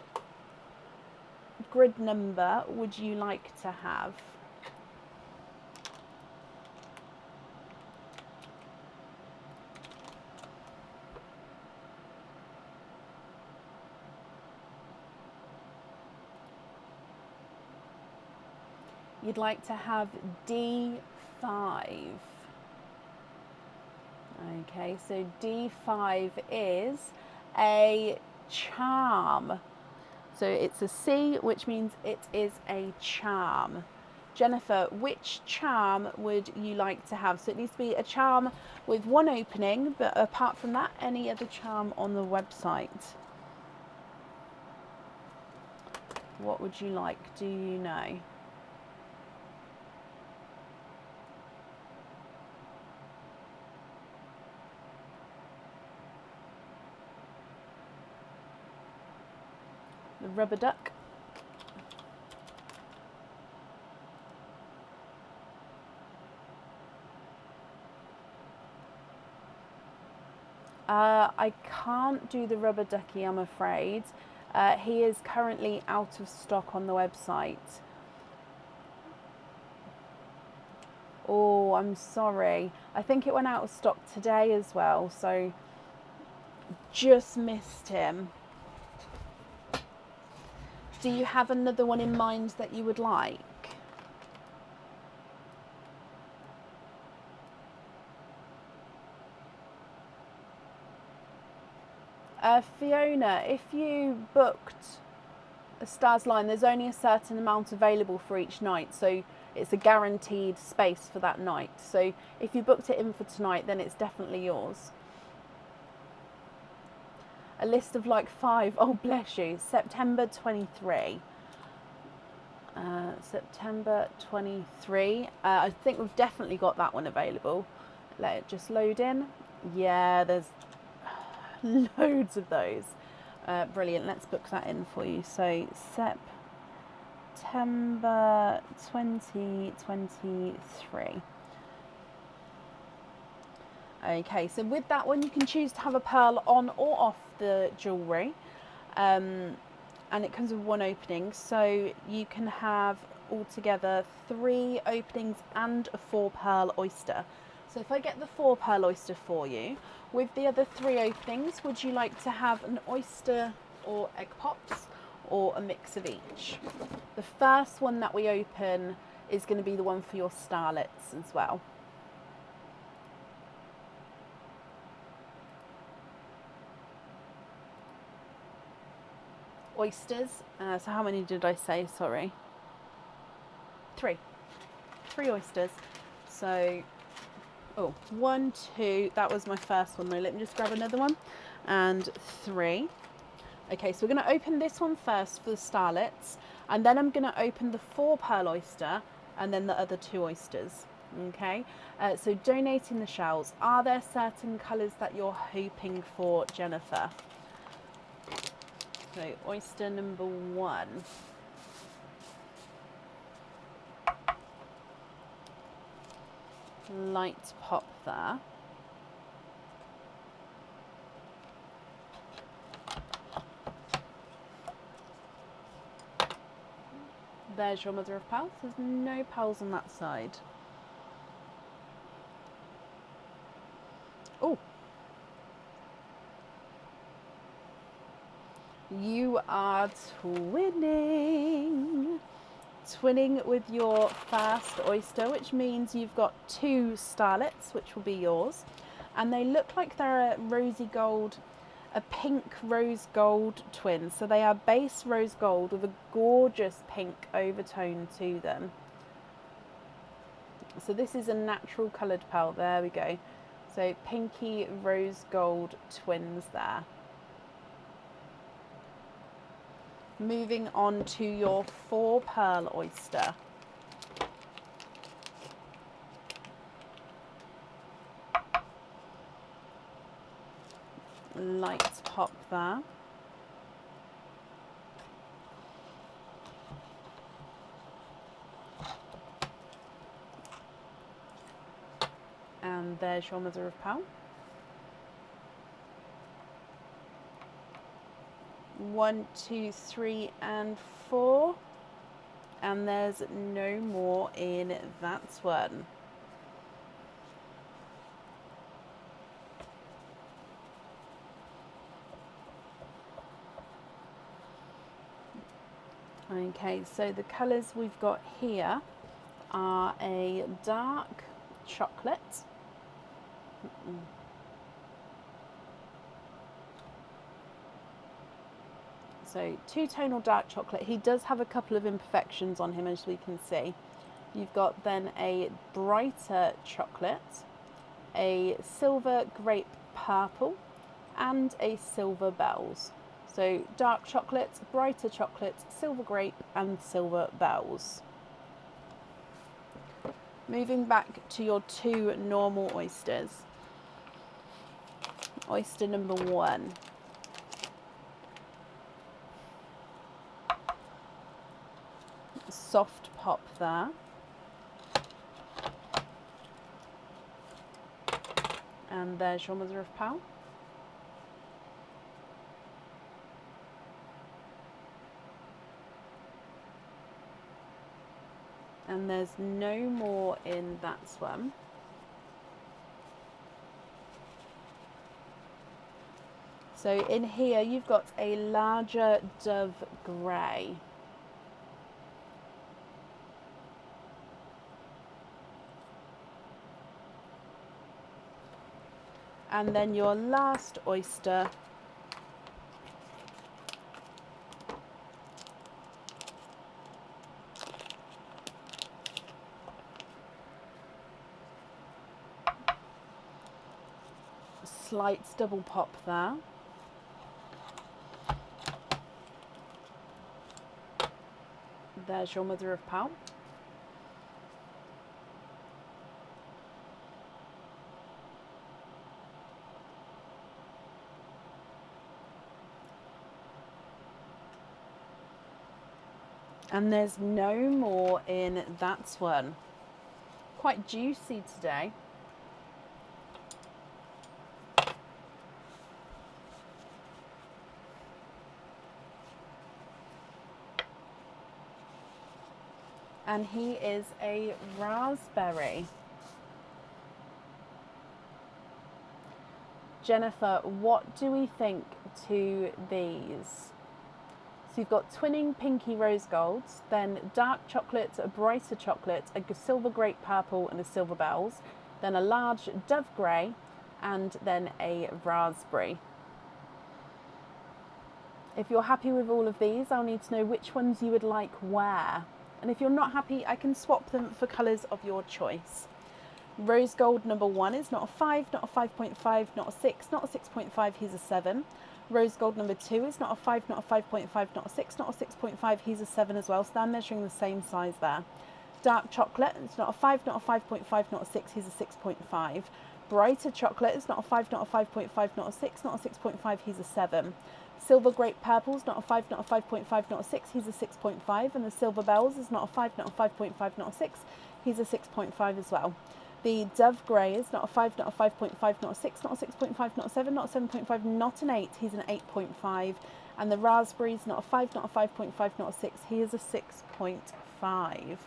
grid number would you like to have? You'd like to have D5. Okay, so D5 is a charm. So it's a C, which means it is a charm. Jennifer, which charm would you like to have? So it needs to be a charm with one opening, but apart from that, any other charm on the website. What would you like? Do you know? The rubber duck. I can't do the rubber ducky, I'm afraid. He is currently out of stock on the website. Oh, I'm sorry. I think it went out of stock today as well, so just missed him. Do you have another one in mind that you would like? Fiona, if you booked a Stars line, there's only a certain amount available for each night, so it's a guaranteed space for that night. So if you booked it in for tonight, then it's definitely yours. A list of like 5, oh bless you, September 23. September 23. I think we've definitely got that one available. Let it just load in. Yeah, there's loads of those. Brilliant. Let's book that in for you. So September 2023. Okay, so with that one you can choose to have a pearl on or off the jewellery, and it comes with one opening, so you can have altogether 3 openings and a 4 pearl oyster. So if I get the 4 pearl oyster for you, with the other 3 openings, would you like to have an oyster or egg pops or a mix of each? The first one that we open is going to be the one for your starlets as well. Oysters. So how many did I say? Sorry. 3. 3 oysters. So, 1, 2. That was my first one. Let me just grab another one. And 3. Okay, so we're going to open this one first for the starlets, and then I'm going to open the 4 pearl oyster, and then the other 2 oysters. Okay. So donating the shells. Are there certain colours that you're hoping for, Jennifer? So oyster number 1. Light pop there. There's your mother of pearls. There's no pearls on that side. You are twinning. Twinning with your first oyster, which means you've got 2 starlets, which will be yours. And they look like they're a rosy gold, a pink rose gold twin. So they are base rose gold with a gorgeous pink overtone to them. So this is a natural coloured pearl. There we go. So pinky rose gold twins there. Moving on to your 4 pearl oyster. Light pop there. And there's your mother of pearl. 1, 2, 3, and 4. And there's no more in that one. Okay, so the colours we've got here are a dark chocolate. So 2-tonal dark chocolate. He does have a couple of imperfections on him, as we can see. You've got then a brighter chocolate, a silver grape purple, and a silver bells. So dark chocolate, brighter chocolate, silver grape, and silver bells. Moving back to your 2 normal oysters. Oyster number 1. Soft pop there. And there's your mother of pearl. And there's no more in that one. So in here you've got a larger dove grey. And then your last oyster slight double pop there. There's your mother of pearl. And there's no more in that one. Quite juicy today. And he is a raspberry. Jennifer, what do we think to these? So you've got twinning pinky rose golds, then dark chocolate, a brighter chocolate, a silver grape purple and a silver bells, then a large dove grey, and then a raspberry. If you're happy with all of these, I'll need to know which ones you would like where. And if you're not happy, I can swap them for colours of your choice. Rose gold number 1 is not a 5, not a 5.5, not a 6, not a 6.5, he's a 7. Rose gold number 2 is not a 5, not a 5.5, not a 6, not a 6.5, he's a 7 as well. So they're measuring the same size there. Dark chocolate, it's not a 5, not a 5.5, not a 6, he's a 6.5. Brighter chocolate, it's not a 5, not a 5.5, not a 6, not a 6.5, he's a 7. Silver grape purple is not a 5, not a 5.5, not a 6, he's a 6.5. And the silver bells is not a 5, not a 5.5, not a 6, he's a 6.5 as well. The dove grey is not a 5, not a 5.5, not a 6, not a 6.5, not a 7, not a 7.5, not an 8, he's an 8.5. And the raspberry is not a 5, not a 5.5, not a 6, he is a 6.5.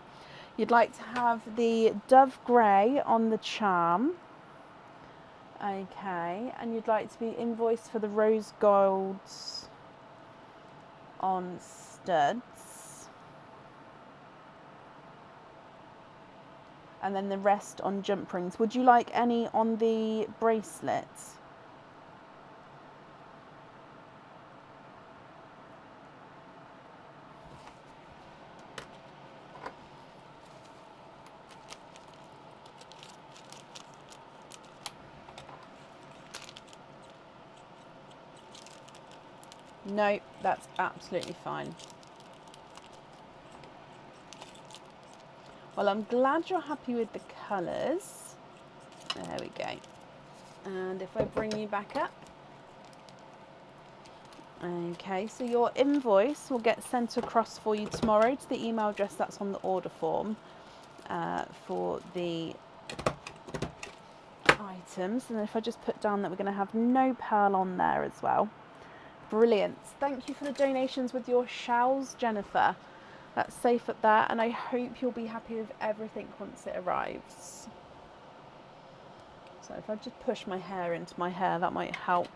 You'd like to have the dove grey on the charm. Okay, and you'd like to be invoiced for the rose golds. on studs. And then the rest on jump rings. Would you like any on the bracelets? No, that's absolutely fine. Well, I'm glad you're happy with the colours. There we go. And if I bring you back up. Okay, so your invoice will get sent across for you tomorrow to the email address that's on the order form for the items. And if I just put down that we're going to have no pearl on there as well. Brilliant. Thank you for the donations with your shawls, Jennifer. That's safe up there, and I hope you'll be happy with everything once it arrives. So if I just push my hair into my hair, that might help.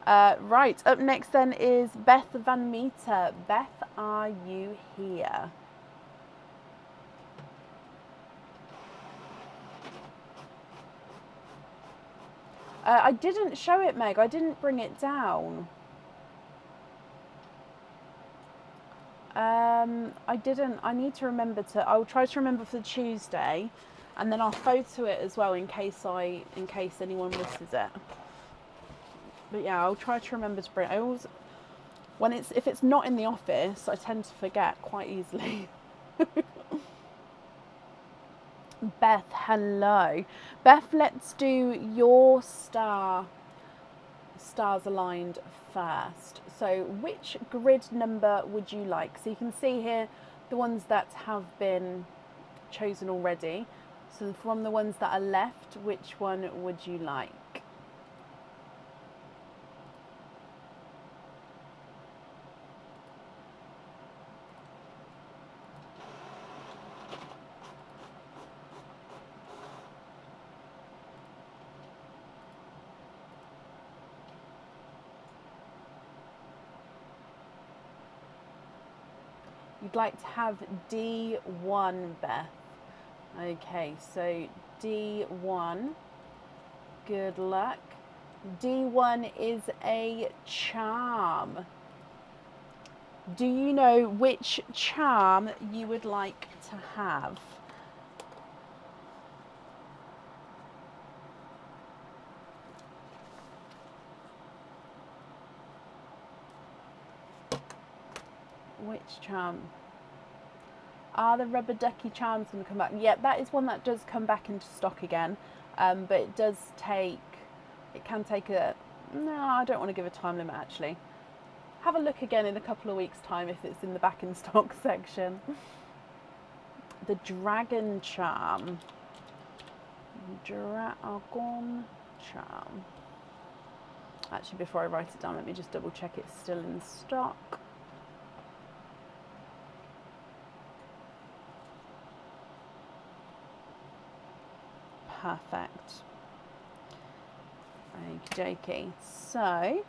Right, up next then is Beth Van Meter. Beth, are you here? I didn't show it, Meg. I didn't bring it down. I didn't. I need to remember to. I'll try to remember for Tuesday, and then I'll photo it as well in case anyone misses it. But yeah, I'll try to remember to bring. I always, if it's not in the office, I tend to forget quite easily. Beth, hello. Beth, let's do your stars aligned first. So which grid number would you like? So you can see here the ones that have been chosen already. So from the ones that are left, which one would you like? You'd like to have D1, Beth. Okay, so D1, good luck. D1 is a charm. Do you know which charm you would like to have? Which charm? Are the rubber ducky charms going to come back? Yeah, that is one that does come back into stock again, but it can take no, I don't want to give a time limit actually. Have a look again in a couple of weeks' time if it's in the back in stock section. The dragon charm. Dragon charm. Actually, before I write it down, let me just double check it's still in stock. Perfect. Okie dokie. So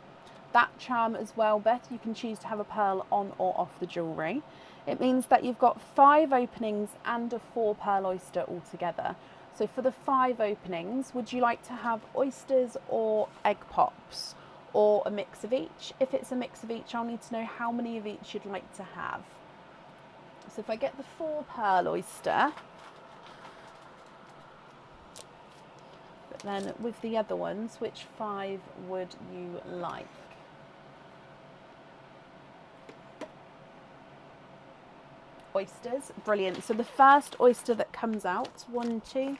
that charm as well, Beth, you can choose to have a pearl on or off the jewellery. It means that you've got 5 openings and a 4 pearl oyster altogether. So for the 5 openings, would you like to have oysters or egg pops or a mix of each? If it's a mix of each, I'll need to know how many of each you'd like to have. So if I get the 4 pearl oyster, but then with the other ones, which 5 would you like? Oysters, brilliant. So the first oyster that comes out, 1, 2,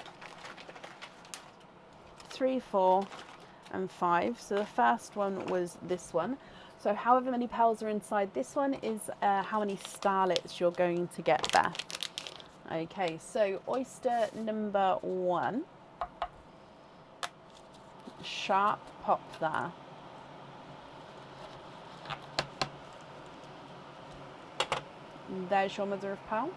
3, 4 and 5. So the first one was this one. So however many pearls are inside this one is how many starlets you're going to get there. Okay, so oyster number 1. Sharp pop there. And there's your mother of pearl.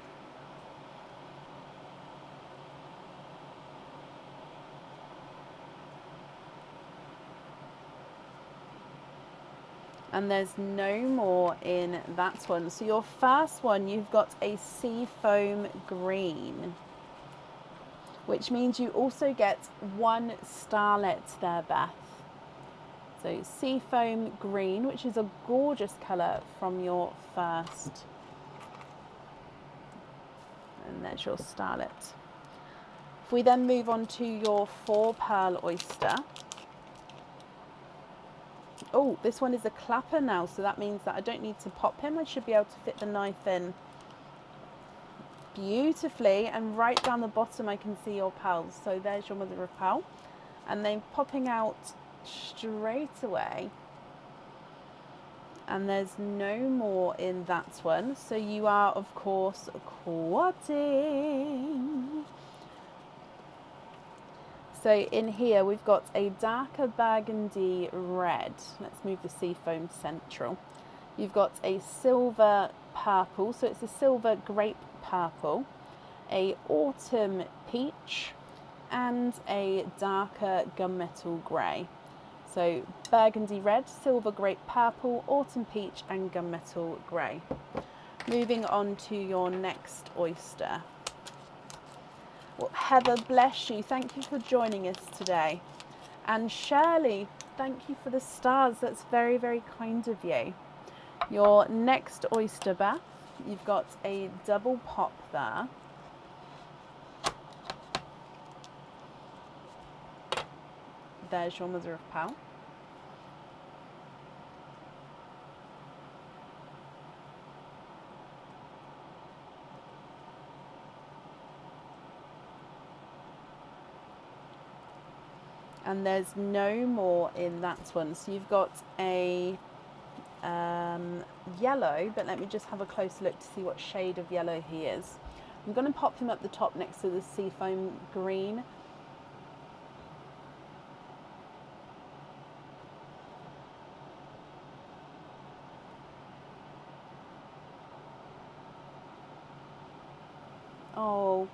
And there's no more in that one. So your first one, you've got a seafoam green, which means you also get 1 starlet there, Beth. So seafoam green, which is a gorgeous colour from your first. And there's your starlet. If we then move on to your 4 pearl oyster. Oh, this one is a clapper now, so that means that I don't need to pop him. I should be able to fit the knife in beautifully, and right down the bottom I can see your pearls. So there's your mother of pearl, and then popping out straight away, and there's no more in that one. So you are of course quadding. So in here we've got a darker burgundy red. Let's move the seafoam central. You've got a silver purple, so it's a silver grape purple, a autumn peach, and a darker gunmetal grey. So burgundy red, silver grape purple, autumn peach, and gunmetal grey. Moving on to your next oyster. Well, Heather, bless you. Thank you for joining us today. And Shirley, thank you for the stars. That's very, very kind of you. Your next oyster, Beth, you've got a double pop there. There's your mother of pearl. And there's no more in that one. So you've got a yellow, but let me just have a closer look to see what shade of yellow he is. I'm going to pop him up the top next to the seafoam green. Oh,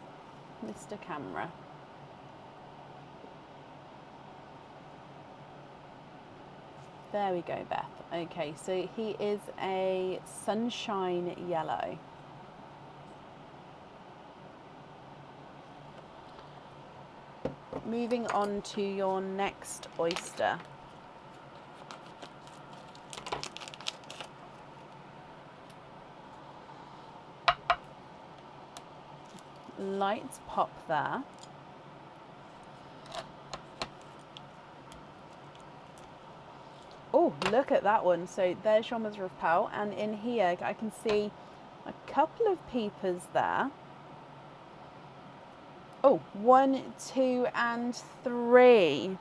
Mr. Camera. There we go, Beth. Okay, so he is a sunshine yellow. Moving on to your next oyster. Light pop there. Oh, look at that one. So there's your mother of pearl, and in here I can see a couple of peepers there. Oh, 1, 2, and 3.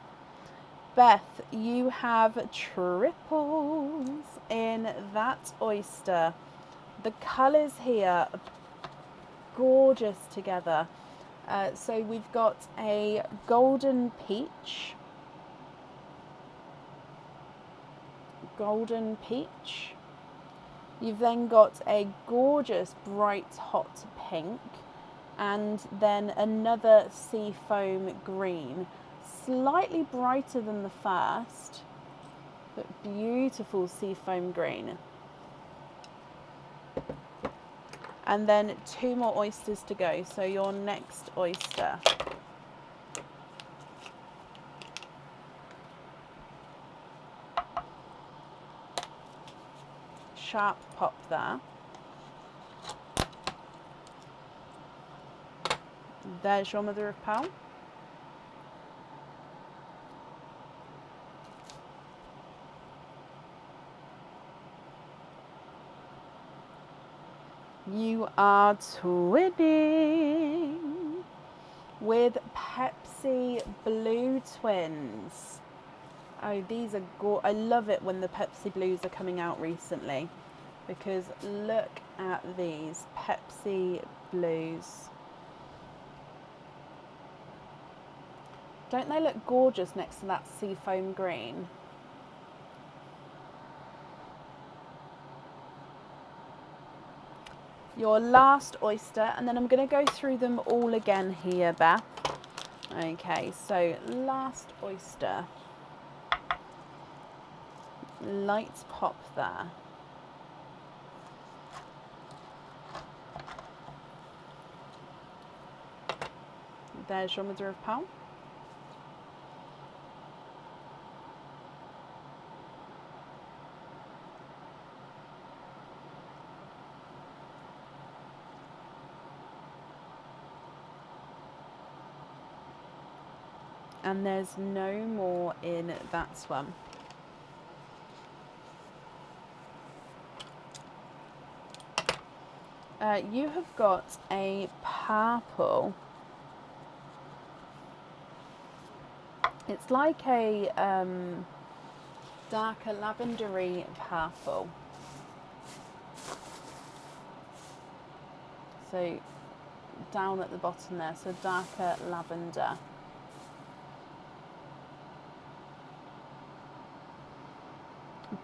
Beth, you have triples in that oyster. The colours here are gorgeous together. So we've got a golden peach. Golden peach. You've then got a gorgeous bright hot pink, and then another seafoam green, slightly brighter than the first, but beautiful seafoam green. And then 2 more oysters to go. So your next oyster. Sharp pop there. There's your mother of pearl. You are twinning with Pepsi Blue Twins. Oh, these are I love it when the Pepsi Blues are coming out recently, because look at these Pepsi Blues. Don't they look gorgeous next to that seafoam green? Your last oyster, and then I'm going to go through them all again here, Beth. Okay, so last oyster. light pop there. There's your mother of pearl. And there's no more in that one. You have got a purple. It's like a darker lavendery purple. So down at the bottom there, so darker lavender.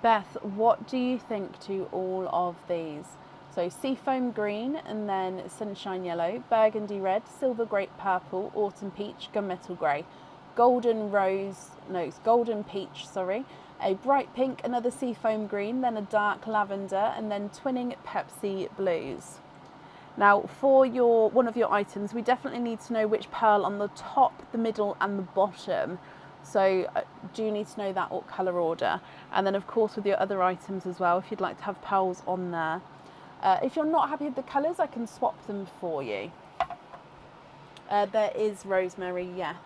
Beth, what do you think to all of these? So seafoam green, and then sunshine yellow, burgundy red, silver grape purple, autumn peach, gunmetal grey, golden rose, no, it's golden peach, sorry, a bright pink, another seafoam green, then a dark lavender, and then twinning Pepsi blues. Now for one of your items, we definitely need to know which pearl on the top, the middle and the bottom. So do you need to know that colour order? And then of course with your other items as well, if you'd like to have pearls on there. If you're not happy with the colours, I can swap them for you. There is rosemary, yes.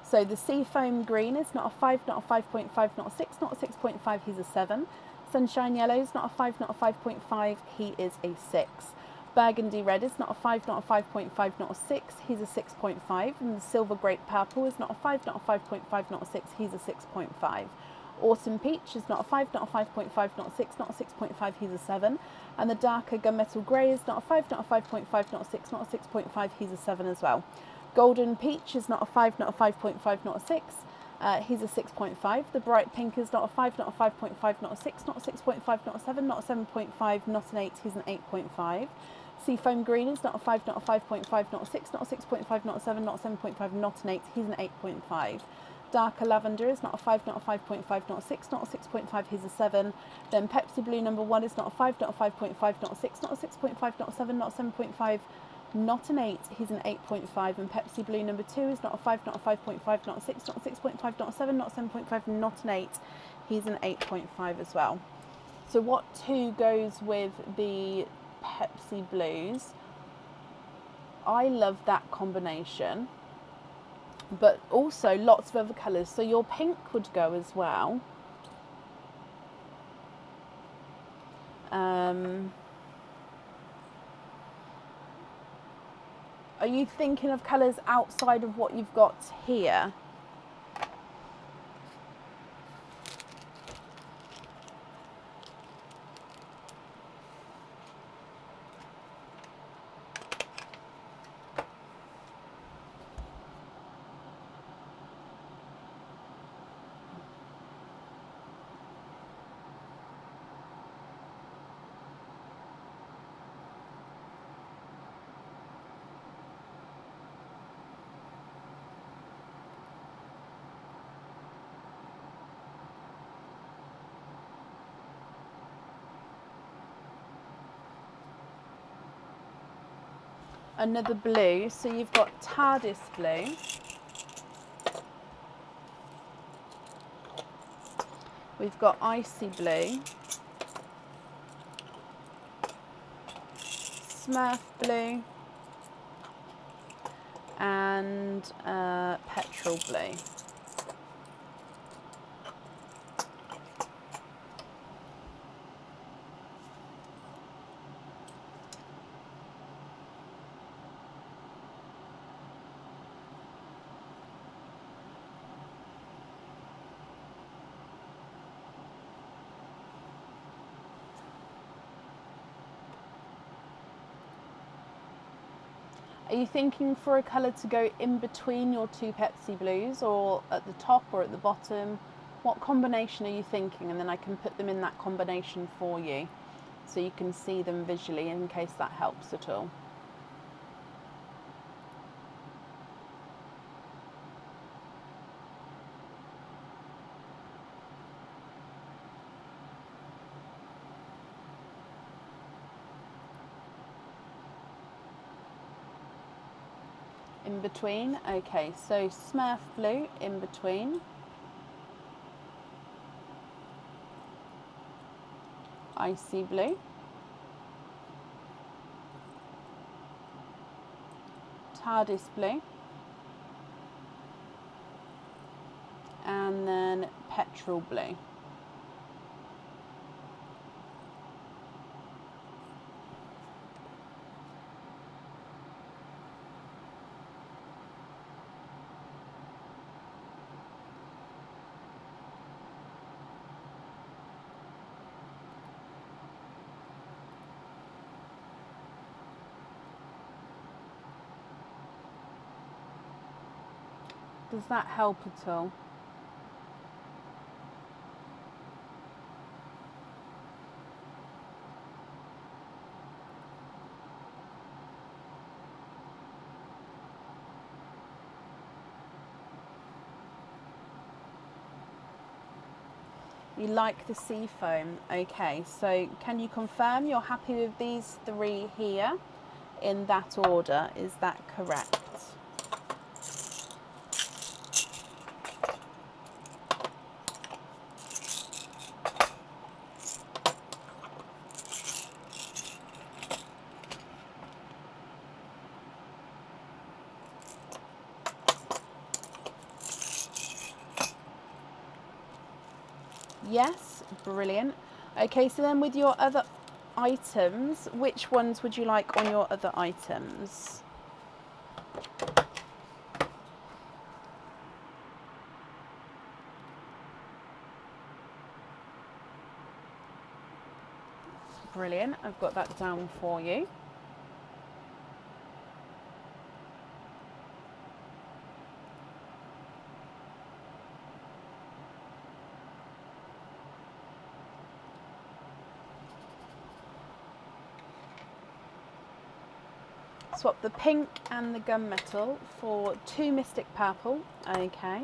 So the seafoam green is not a 5, not a 5.5, not a 6, not a 6.5, he's a 7. Sunshine yellow is not a 5, not a 5.5, he is a 6. Burgundy red is not a 5, not a 5.5, not a 6, he's a 6.5. And the silver grape purple is not a 5, not a 5.5, not a 6, he's a 6.5. Autumn peach is not a 5, not a 5.5, not a 6, not a 6.5, he's a 7. And the darker gunmetal grey is not a 5, not a 5.5, not a 6, not a 6.5, he's a 7 as well. Golden peach is not a 5, not a 5.5, not a 6, he's a 6.5. The bright pink is not a 5, not a 5.5, not a 6, not a 6.5, not a 7, not a 7.5, not an 8, he's an 8.5. Seafoam green is not a 5, not a 5.5, not a 6, not a 6.5, not a 7, not a 7.5, not an 8, he's an 8.5. Darker lavender is not a 5, not a 5.5, not a 6, not a 6.5, he's a 7. Then Pepsi blue number 1 is not a 5, not a 5.5, not a 6, not a 6.5, not a 7, not a 7.5, not an 8, he's an 8.5. And Pepsi blue number 2 is not a 5, not a 5.5, not a 6, not a 6.5, not a 7, not a 7.5, not an 8, he's an 8.5 as well. So what 2 goes with the Pepsi blues? I love that combination, but also lots of other colours. So your pink would go as well. Are you thinking of colours outside of what you've got here? Another blue, so you've got TARDIS blue, we've got icy blue, Smurf blue, and petrol blue. Are you thinking for a colour to go in between your 2 Pepsi blues, or at the top or at the bottom? What combination are you thinking? And then I can put them in that combination for you so you can see them visually, in case that helps at all. In between. Okay, so Smurf blue in between. Icy blue. TARDIS blue. And then petrol blue. Does that help at all? You like the sea foam. Okay, so can you confirm you're happy with these three here in that order? Is that correct? Yes, brilliant. Okay, so then with your other items, which ones would you like on your other items? Brilliant, I've got that down for you. Swap the pink and the gunmetal for 2 Mystic Purple. Okay.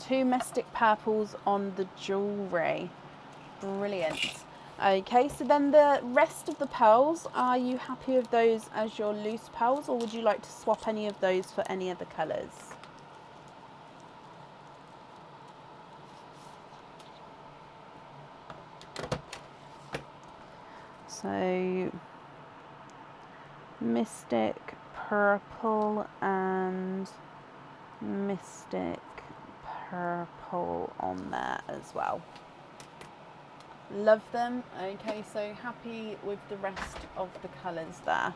Two Mystic Purples on the jewellery. Brilliant. Okay, so then the rest of the pearls, are you happy with those as your loose pearls, or would you like to swap any of those for any other colours? So Mystic Purple and Mystic Purple on there as well. Love them. Okay, so happy with the rest of the colours there.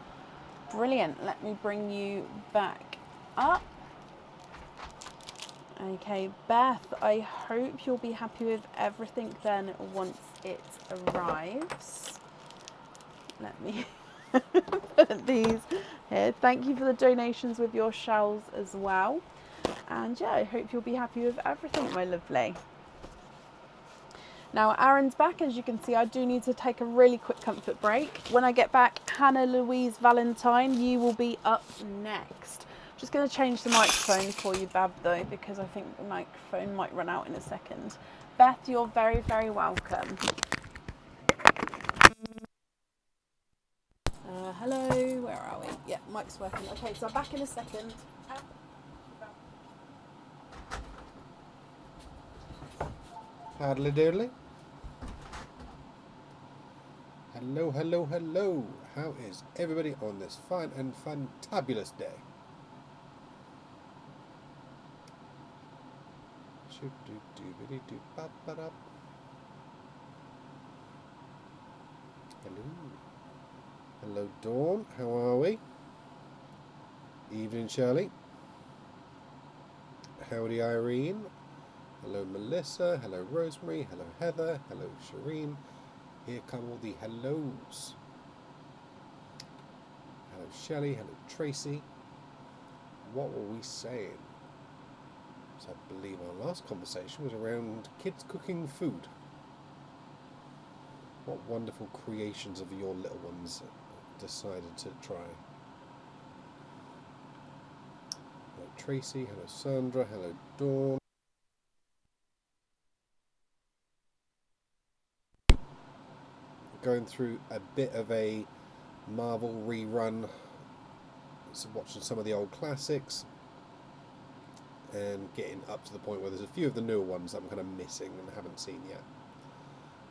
Brilliant. Let me bring you back up. Okay, Beth, I hope you'll be happy with everything then once it arrives. Let me put these here. Thank you for the donations with your shells as well. And yeah, I hope you'll be happy with everything, my lovely. Now Aaron's back. As you can see, I do need to take a really quick comfort break. When I get back, Hannah Louise Valentine, you will be up next. Just going to change the microphone for you, Bab, though, because I think the microphone might run out in a second. Beth, you're very, very welcome. Hello, where are we? Yeah, mic's working. Okay, so I'm back in a second. Howdly doodly. Hello, hello, hello. How is everybody on this fine and fantabulous day? Hello. Hello, Dawn. How are we? Evening, Shirley. Howdy, Irene. Hello, Melissa. Hello, Rosemary. Hello, Heather. Hello, Shireen. Here come all the hellos. Hello, Shelley. Hello, Tracy. What were we saying? So I believe our last conversation was around kids cooking food. What wonderful creations of your little ones decided to try. Hello, Tracy. Hello, Sandra. Hello, Dawn. Going through a bit of a Marvel rerun, so watching some of the old classics and getting up to the point where there's a few of the newer ones that I'm kind of missing and haven't seen yet.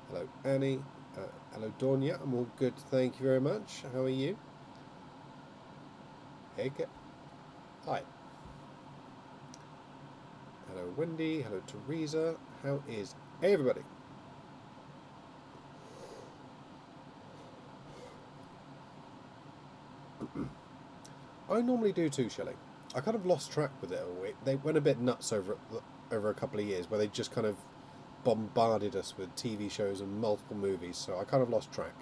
Hello, Annie. Hello, Dawn. Yeah, I'm all good, thank you very much. How are you? Egg. Hi. Hello, Wendy. Hello, Teresa. How is everybody? I normally do too, Shelley. I kind of lost track with it. They went a bit nuts over a couple of years, where they just kind of bombarded us with TV shows and multiple movies. So I kind of lost track.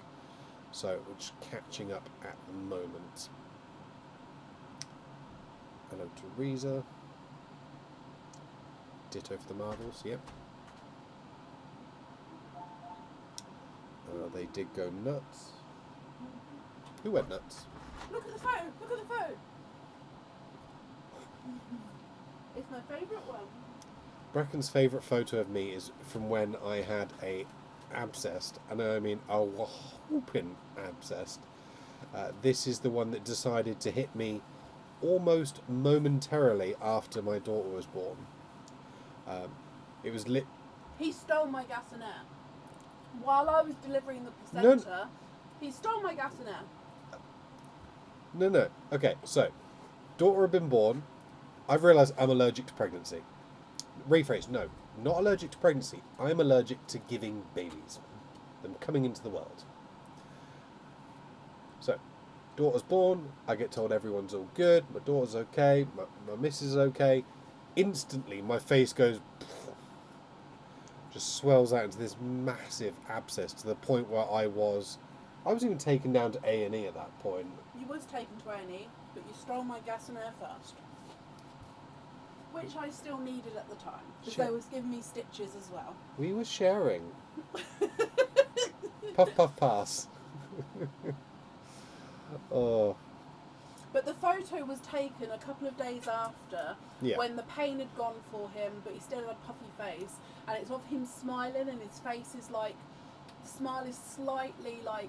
So we're just catching up at the moment. Hello, Teresa. Ditto for the Marvels. Yep. They did go nuts. Who went nuts? Look at the phone. Look at the phone. It's my favourite one. Bracken's favourite photo of me is from when I had a abscess, and I mean a whooping abscess. This is the one that decided to hit me almost momentarily after my daughter was born. It was lit. He stole my gas and air. While I was delivering the placenta, he stole my gas and air. No. Okay, so daughter had been born. I've realised I'm allergic to pregnancy. Rephrase, no, not allergic to pregnancy. I'm allergic to giving babies, them coming into the world. So, daughter's born. I get told everyone's all good. My daughter's okay. My missus is okay. Instantly, my face goes, just swells out into this massive abscess to the point where I was even taken down to A&E at that point. You was taken to A&E, but you stole my gas and air first. Which I still needed at the time, because they was giving me stitches as well. We were sharing. Puff, puff, pass. Oh. But the photo was taken a couple of days after, when the pain had gone for him, but he still had a puffy face, and it's of him smiling, and his face is like, the smile is slightly like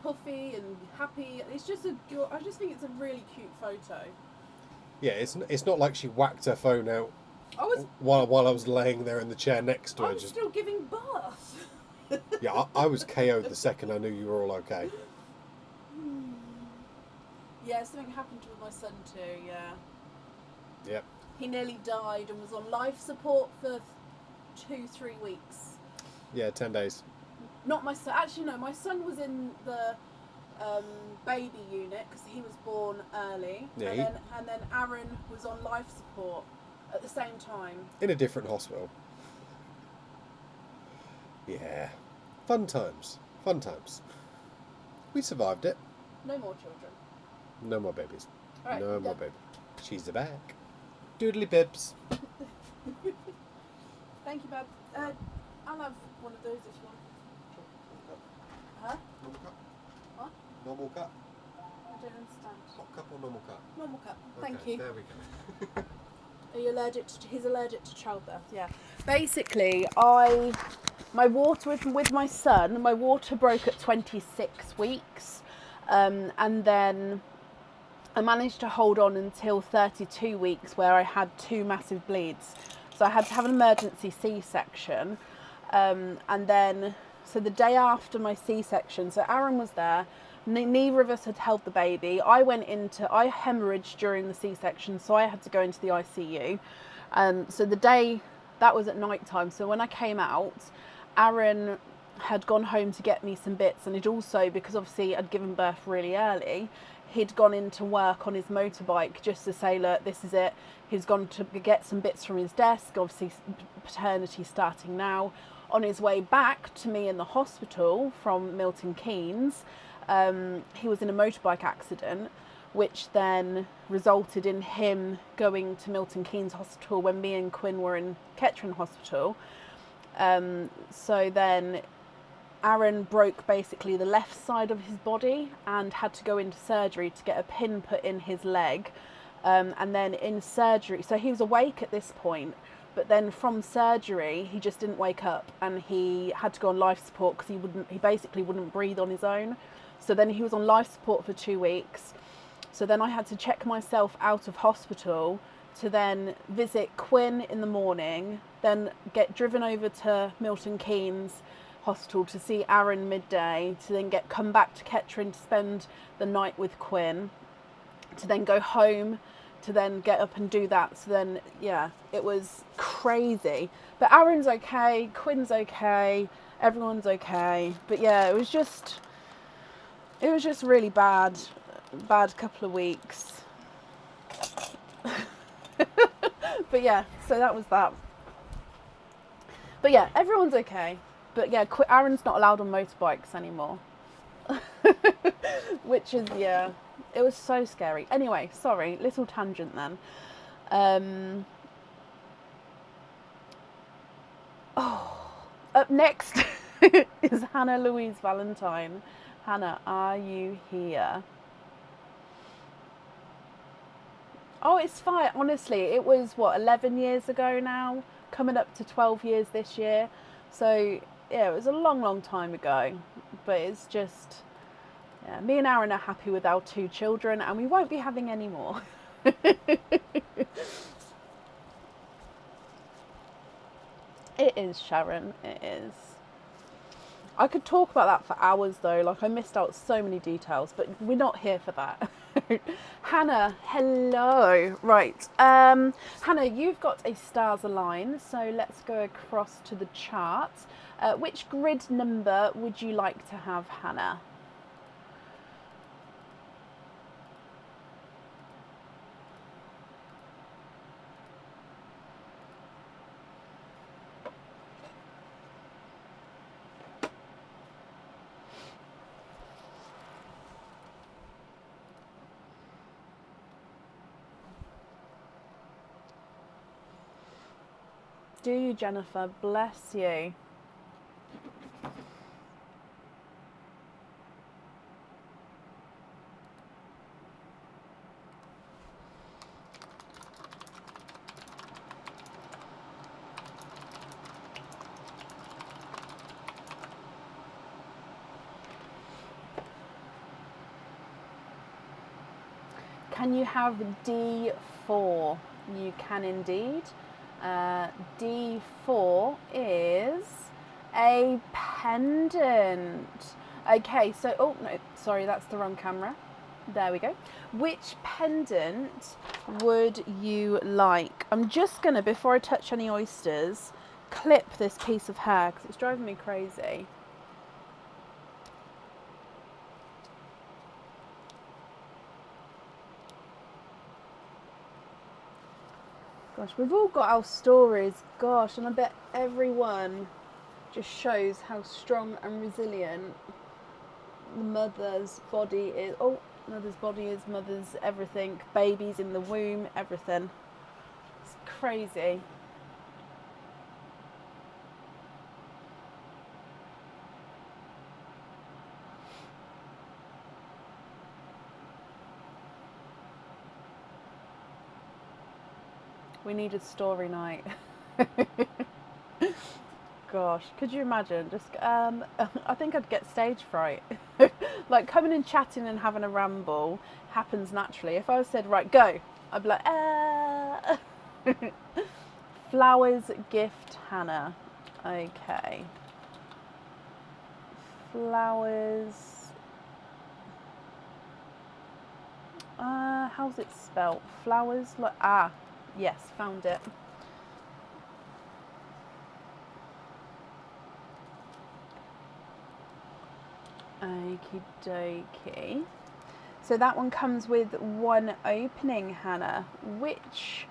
puffy and happy. It's just I just think it's a really cute photo. Yeah, it's not like she whacked her phone out while I was laying there in the chair next to her. I was still giving birth. Yeah, I was KO'd the second I knew you were all okay. Yeah, something happened with my son too, yeah. Yep. He nearly died and was on life support for 2-3 weeks. Yeah, 10 days. Not my son. Actually, no, my son was in the baby unit because he was born early. Yeah, and then Aaron was on life support at the same time. In a different hospital. Yeah. Fun times. Fun times. We survived it. No more children. No more babies. Right, no more babies. She's the back. Doodly bibs. Thank you, Bab. I'll have one of those if you want. Huh? Normal cup. What? Normal cup. I don't understand. Hot cup or normal cup? Normal cup. Okay, Thank you. There we go. Are you allergic to? He's allergic to childbirth. Yeah. Basically, my water with my son. My water broke at 26 weeks, and then I managed to hold on until 32 weeks, where I had 2 massive bleeds. So I had to have an emergency C-section, and then so the day after my C-section, so Aaron was there. Neither of us had held the baby. I hemorrhaged during the C-section, so I had to go into the ICU. So the day, that was at night time. So when I came out, Aaron had gone home to get me some bits, and he'd also, because obviously I'd given birth really early, he'd gone into work on his motorbike just to say, look, this is it. He's gone to get some bits from his desk, obviously paternity starting now. On his way back to me in the hospital from Milton Keynes, he was in a motorbike accident, which then resulted in him going to Milton Keynes Hospital when me and Quinn were in Kettering Hospital. So then Aaron broke basically the left side of his body and had to go into surgery to get a pin put in his leg. And then in surgery, so he was awake at this point, but then from surgery, he just didn't wake up, and he had to go on life support because he basically wouldn't breathe on his own. So then he was on life support for 2 weeks. So then I had to check myself out of hospital to then visit Quinn in the morning, then get driven over to Milton Keynes Hospital to see Aaron midday, to then come back to Kettering to spend the night with Quinn, to then go home, to then get up and do that. So then, yeah, it was crazy. But Aaron's okay, Quinn's okay, everyone's okay. But yeah, it was just really bad couple of weeks. But yeah, so that was that. But yeah, everyone's okay. But yeah, Aaron's not allowed on motorbikes anymore. Which is, yeah, it was so scary. Anyway, sorry, little tangent then. Up next is Hannah Louise Valentine. Hannah, are you here? Oh, it's fine. Honestly, it was, 11 years ago now? Coming up to 12 years this year. So, yeah, it was a long, long time ago. But it's just, yeah, me and Aaron are happy with our 2 children, and we won't be having any more. It is, Sharon, it is. I could talk about that for hours though, like I missed out so many details, but we're not here for that. Hannah, hello. Right, Hannah, you've got a stars align, so let's go across to the chart. Which grid number would you like to have, Hannah? Do you, Jennifer? Bless you. Can you have D4? You can indeed. D4 is a pendant. Okay, so, oh no, sorry, that's the wrong camera. There we go. Which pendant would you like? I'm just gonna, before I touch any oysters, clip this piece of hair because it's driving me crazy. Gosh, we've all got our stories, gosh, and I bet everyone just shows how strong and resilient the mother's body is. Oh, mother's body is, mother's everything, babies in the womb, everything. It's crazy. We needed story night. Gosh, could you imagine? Just, I think I'd get stage fright. Like coming and chatting and having a ramble happens naturally. If I said, right, go, I'd be like, ah. Flowers gift Hannah. Okay. Flowers. How's it spelled? Flowers, like, yes, found it. Okie dokie. So that one comes with one opening, Hannah. Which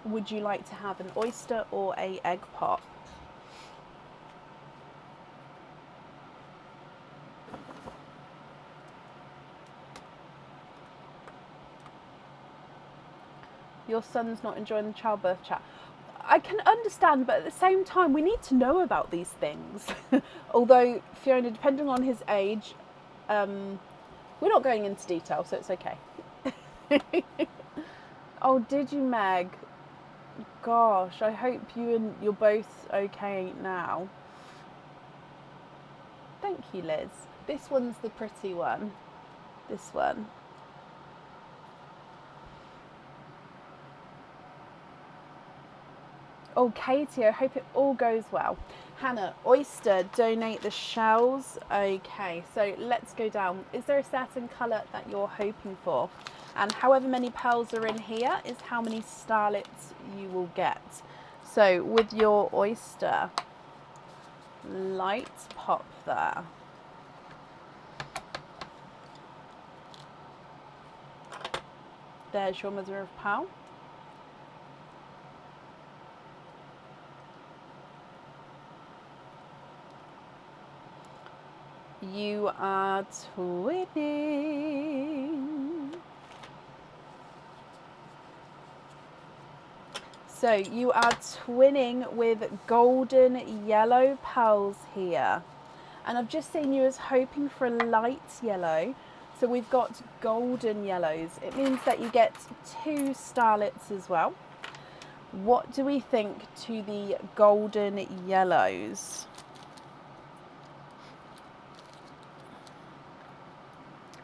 would you like to have, an oyster or a egg pop? Your son's not enjoying the childbirth chat. I can understand, but at the same time, we need to know about these things. Although, Fiona, depending on his age, we're not going into detail, so it's okay. Oh, did you, Meg? Gosh, I hope you're both okay now. Thank you, Liz. This one's the pretty one. This one. Oh, Katie, I hope it all goes well. Hannah, oyster, donate the shells. Okay, so let's go down. Is there a certain colour that you're hoping for? And however many pearls are in here is how many starlets you will get. So with your oyster, light pop there. There's your mother of pearl. You are twinning. So you are twinning with golden yellow pearls here. And I've just seen you as hoping for a light yellow. So we've got golden yellows. It means that you get 2 starlets as well. What do we think to the golden yellows?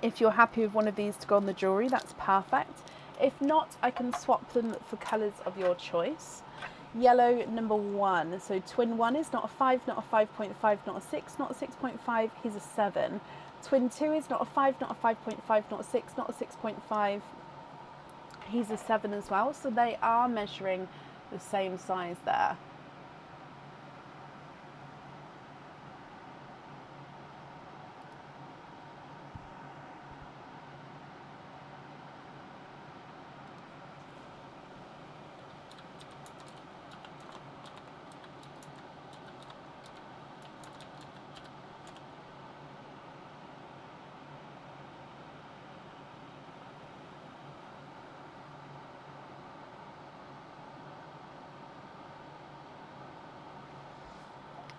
If you're happy with one of these to go on the jewellery, that's perfect. If not, I can swap them for colours of your choice. Yellow number 1. So twin 1 is not a 5, not a 5.5, not a 6, not a 6.5. He's a 7. Twin 2 is not a 5, not a 5.5, not a 6, not a 6.5. He's a 7 as well. So they are measuring the same size there.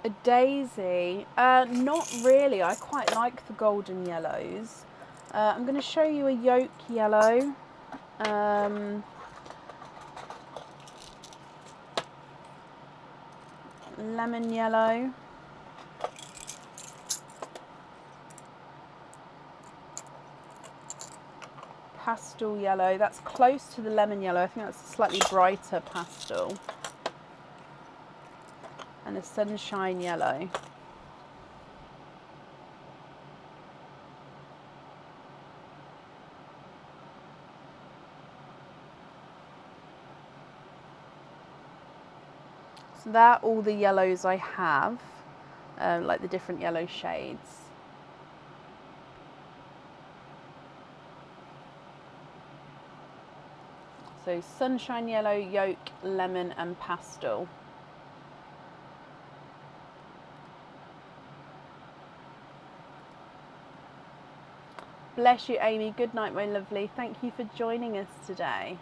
A daisy? Not really. I quite like the golden yellows. I'm going to show you a yolk yellow. Lemon yellow. Pastel yellow. That's close to the lemon yellow. I think that's a slightly brighter pastel. And a sunshine yellow. So they're all the yellows I have, like the different yellow shades. So sunshine yellow, yolk, lemon and pastel. Bless you, Amy. Good night, my lovely. Thank you for joining us today.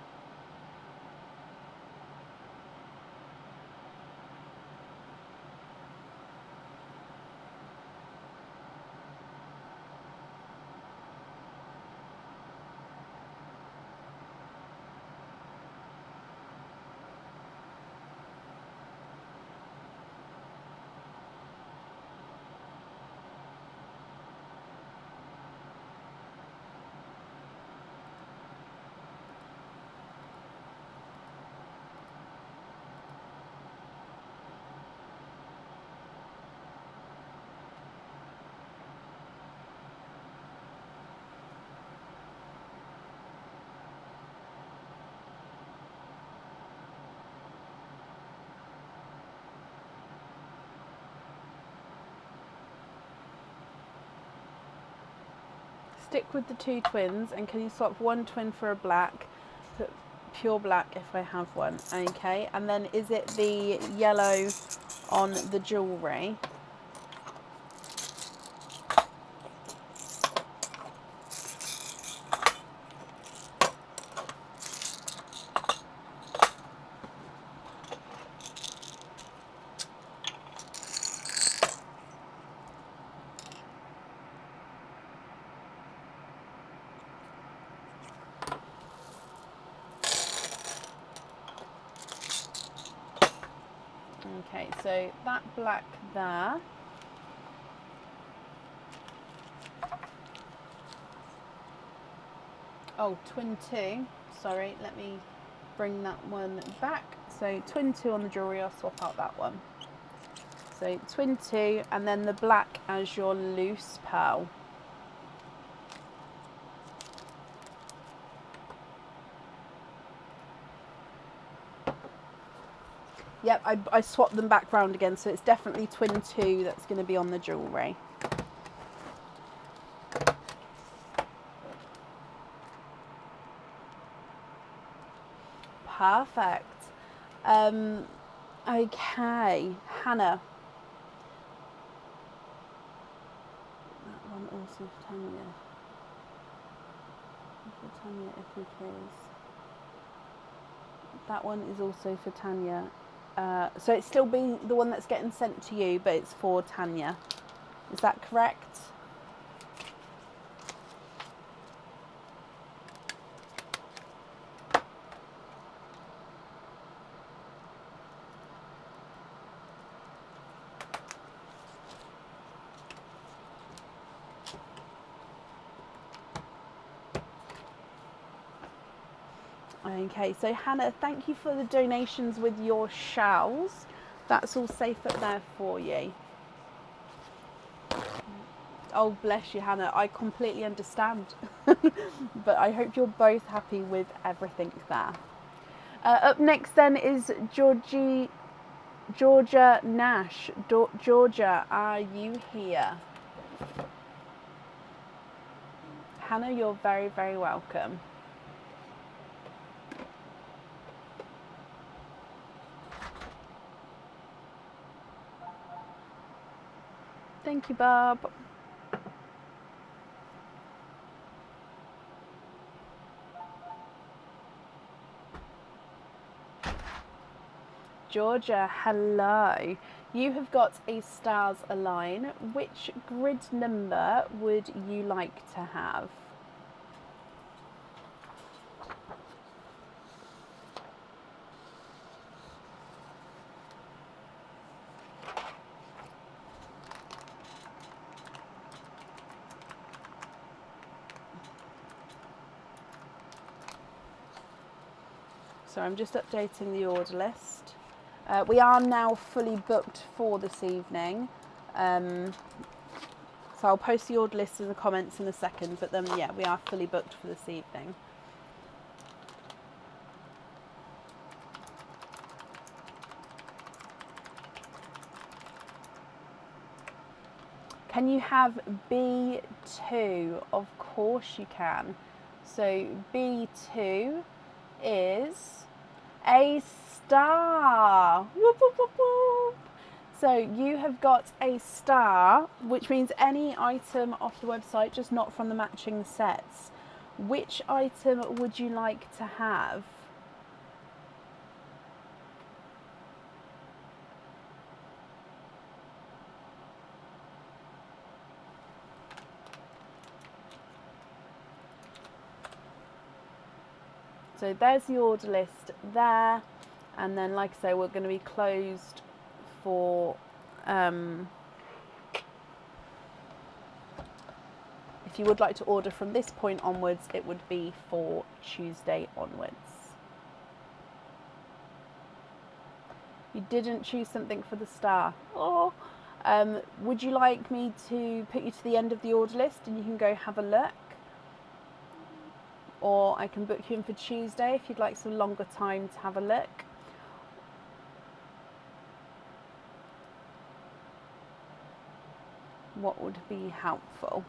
stick with the 2 twins, and can you swap 1 twin for a black? Put pure black if I have one. Okay, and then is it the yellow on the jewellery? Okay, so that black there. Oh, twin 2. Sorry, let me bring that one back. So twin 2 on the jewellery, I'll swap out that one. So twin 2, and then the black as your loose pearl. Yep, I swapped them back round again, so it's definitely twin 2 that's going to be on the jewellery. Perfect. Okay, Hannah. That one also for Tanya. For Tanya, if we please. That one is also for Tanya. So it's still being the one that's getting sent to you, but it's for Tanya. Is that correct? Okay, so Hannah, thank you for the donations with your shells. That's all safe up there for you. Oh, bless you, Hannah. I completely understand. But I hope you're both happy with everything there. Up next then is Georgia Nash. Georgia, are you here? Hannah, you're very, very welcome. Thank you, Bob. Georgia, hello. You have got a stars align. Which grid number would you like to have? So I'm just updating the order list. We are now fully booked for this evening. So I'll post the order list in the comments in a second, but then yeah, we are fully booked for this evening. Can you have B2? Of course you can. So B2 is a star. Whoop, whoop, whoop, whoop. So you have got a star, which means any item off the website, just not from the matching sets. Which item would you like to have? So there's the order list there, and then like I say, we're going to be closed for if you would like to order from this point onwards, it would be for Tuesday onwards. You didn't choose something for the star. Oh, would you like me to put you to the end of the order list and you can go have a look? Or I can book you in for Tuesday if you'd like some longer time to have a look. What would be helpful?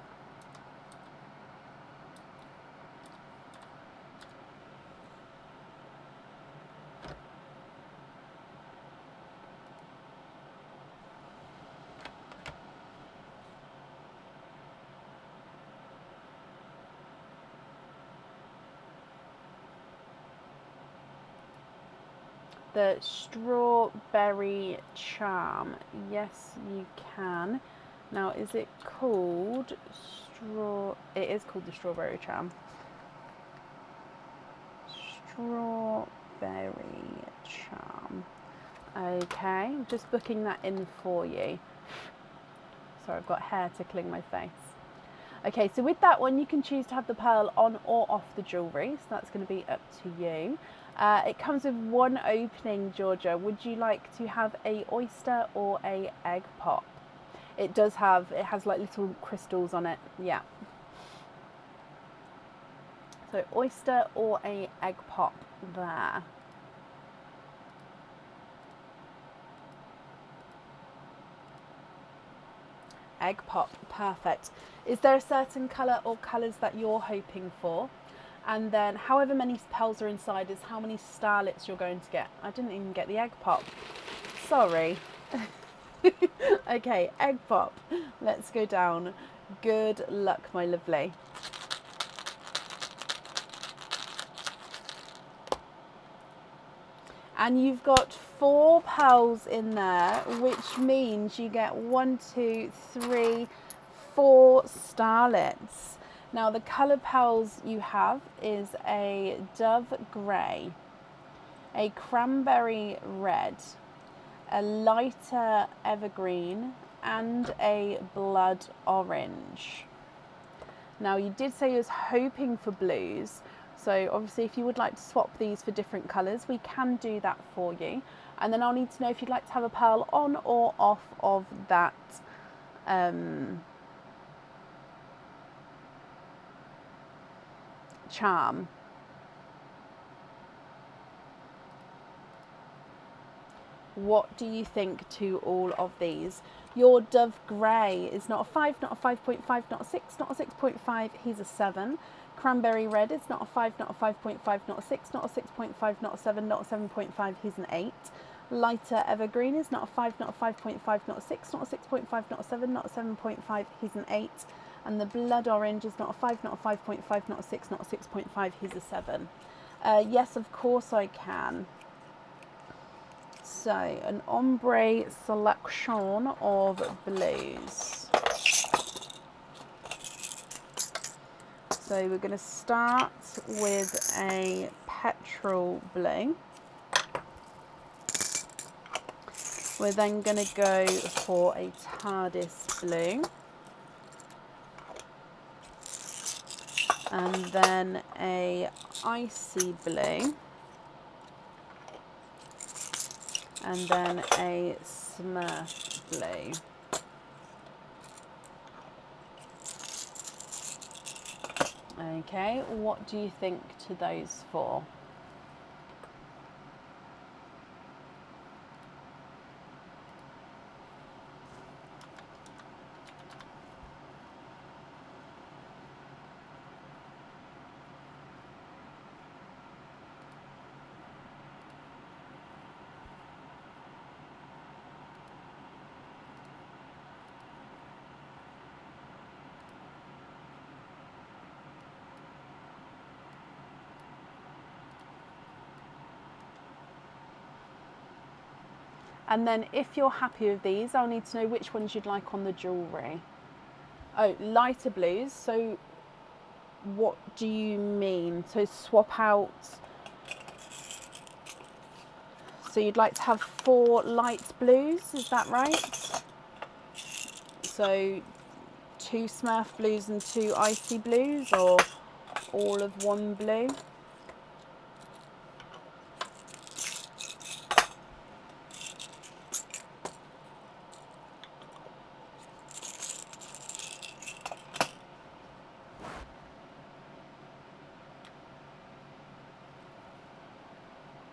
The strawberry charm. Yes, you can. Now, is it called It is called the strawberry charm. Strawberry charm. Okay, just booking that in for you. Sorry, I've got hair tickling my face. Okay, so with that one, you can choose to have the pearl on or off the jewellery. So that's going to be up to you. It comes with one opening, Georgia. Would you like to have a oyster or a egg pop? It has like little crystals on it. Yeah. So oyster or a egg pop there. Egg pop, perfect. Is there a certain colour or colours that you're hoping for? And then however many pearls are inside is how many starlets you're going to get. I didn't even get the egg pop. Sorry. Okay, egg pop. Let's go down. Good luck, my lovely. And you've got 4 pearls in there, which means you get 1, 2, 3, 4 starlets. Now the colour pearls you have is a dove grey, a cranberry red, a lighter evergreen, and a blood orange. Now you did say you was hoping for blues, so obviously if you would like to swap these for different colours, we can do that for you. And then I'll need to know if you'd like to have a pearl on or off of that charm. What do you think to all of these? Your dove grey is not a 5, not a 5.5, not a 6, not a 6.5, he's a 7. Cranberry red is not a 5, not a 5.5, not a 6, not a 6.5, not a 7, not a 7.5, he's an 8. Lighter evergreen is not a 5, not a 5.5, not a 6, not a 6.5, not a 7, not a 7.5, he's an 8. And the blood orange is not a 5, not a 5.5, not a 6, not a 6.5, he's a 7. Yes, of course I can. So, an ombre selection of blues. So we're going to start with a petrol blue. We're then going to go for a TARDIS blue. And then a icy blue. And then a Smurf blue. Okay, what do you think to those 4? And then if you're happy with these, I'll need to know which ones you'd like on the jewellery. Oh, lighter blues. So what do you mean? So swap out. So you'd like to have 4 light blues, is that right? So 2 Smurf blues and 2 icy blues, or all of one blue?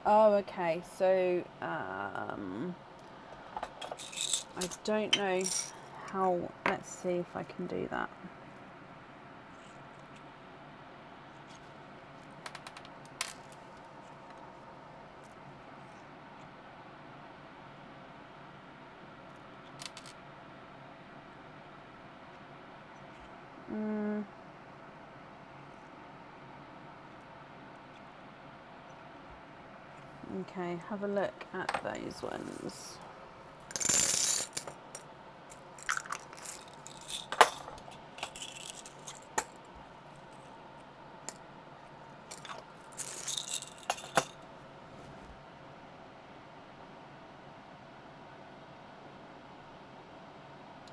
Oh, okay. So I don't know how. Let's see if I can do that. Okay, have a look at those ones.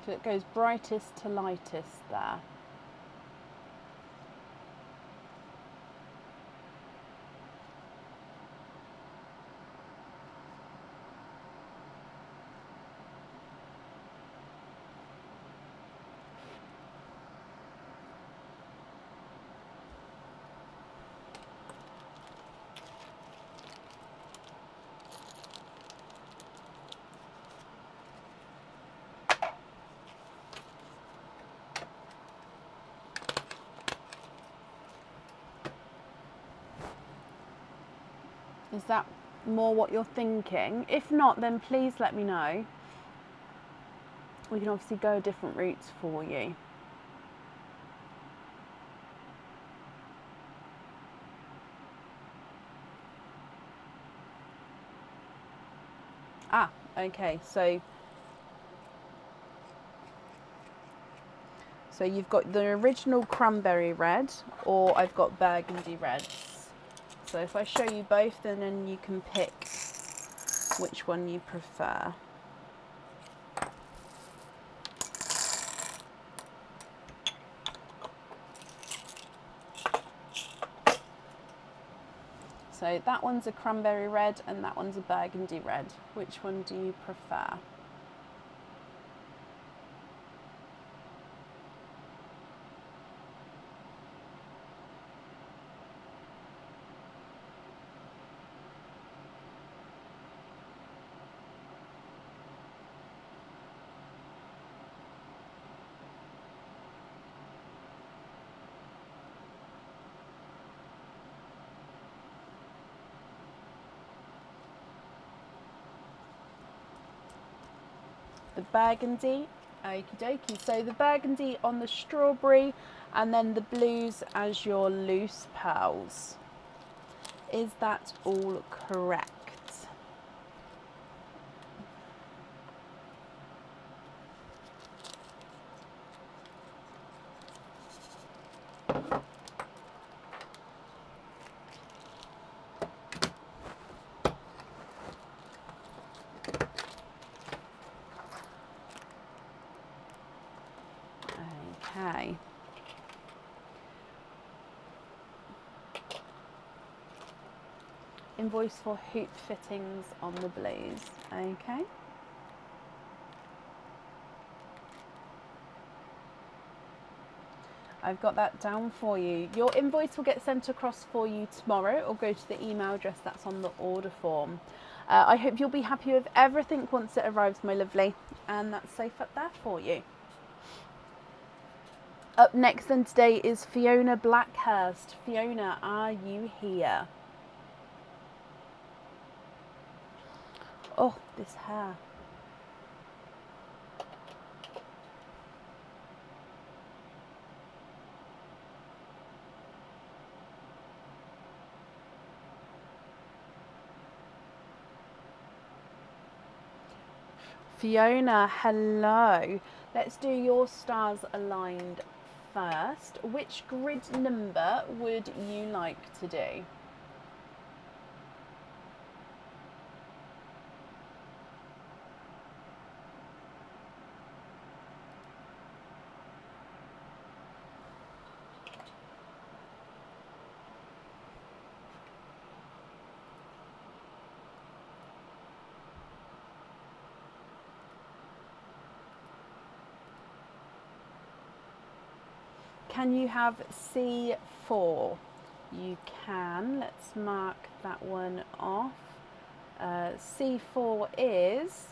So it goes brightest to lightest there. Is that more what you're thinking? If not, then please let me know. We can obviously go different routes for you. Ah, okay, so you've got the original cranberry red, or I've got burgundy reds. So if I show you both, then you can pick which one you prefer. So that one's a cranberry red and that one's a burgundy red. Which one do you prefer? The burgundy, okie dokie. So the burgundy on the strawberry and then the blues as your loose pearls. Is that all correct? Okay. Invoice for hoop fittings on the blues. Okay. I've got that down for you. Your invoice will get sent across for you tomorrow, or go to the email address that's on the order form. I hope you'll be happy with everything once it arrives, my lovely, and that's safe up there for you. Up next then today is Fiona Blackhurst. Fiona, are you here? Oh, this hair. Fiona, hello. Let's do your stars aligned first. Which grid number would you like to do? Can you have C4? You can. Let's mark that one off. C4 is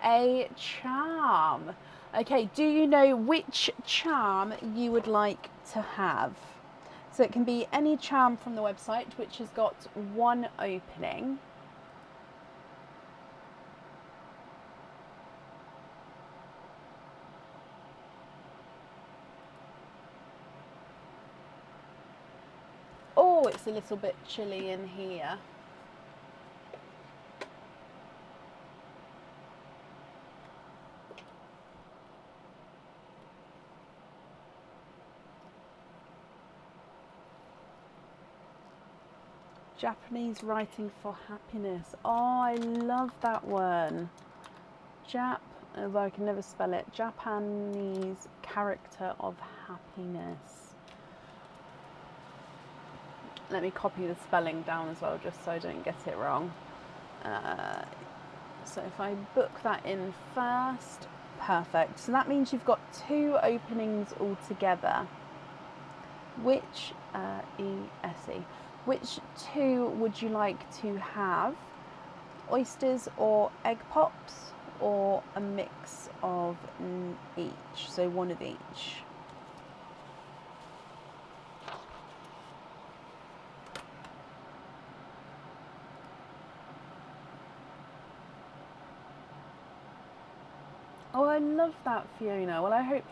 a charm. Okay, do you know which charm you would like to have? So it can be any charm from the website which has got one opening. Oh, it's a little bit chilly in here. Japanese writing for happiness. Oh, I love that one. Although I can never spell it. Japanese character of happiness. Let me copy the spelling down as well, just so I don't get it wrong. So if I book that in first, perfect. So that means you've got 2 openings altogether. Which, E-S-E, which 2 would you like to have? Oysters or egg pops, or a mix of each? So one of each. Oh, I love that, Fiona. Well, I hope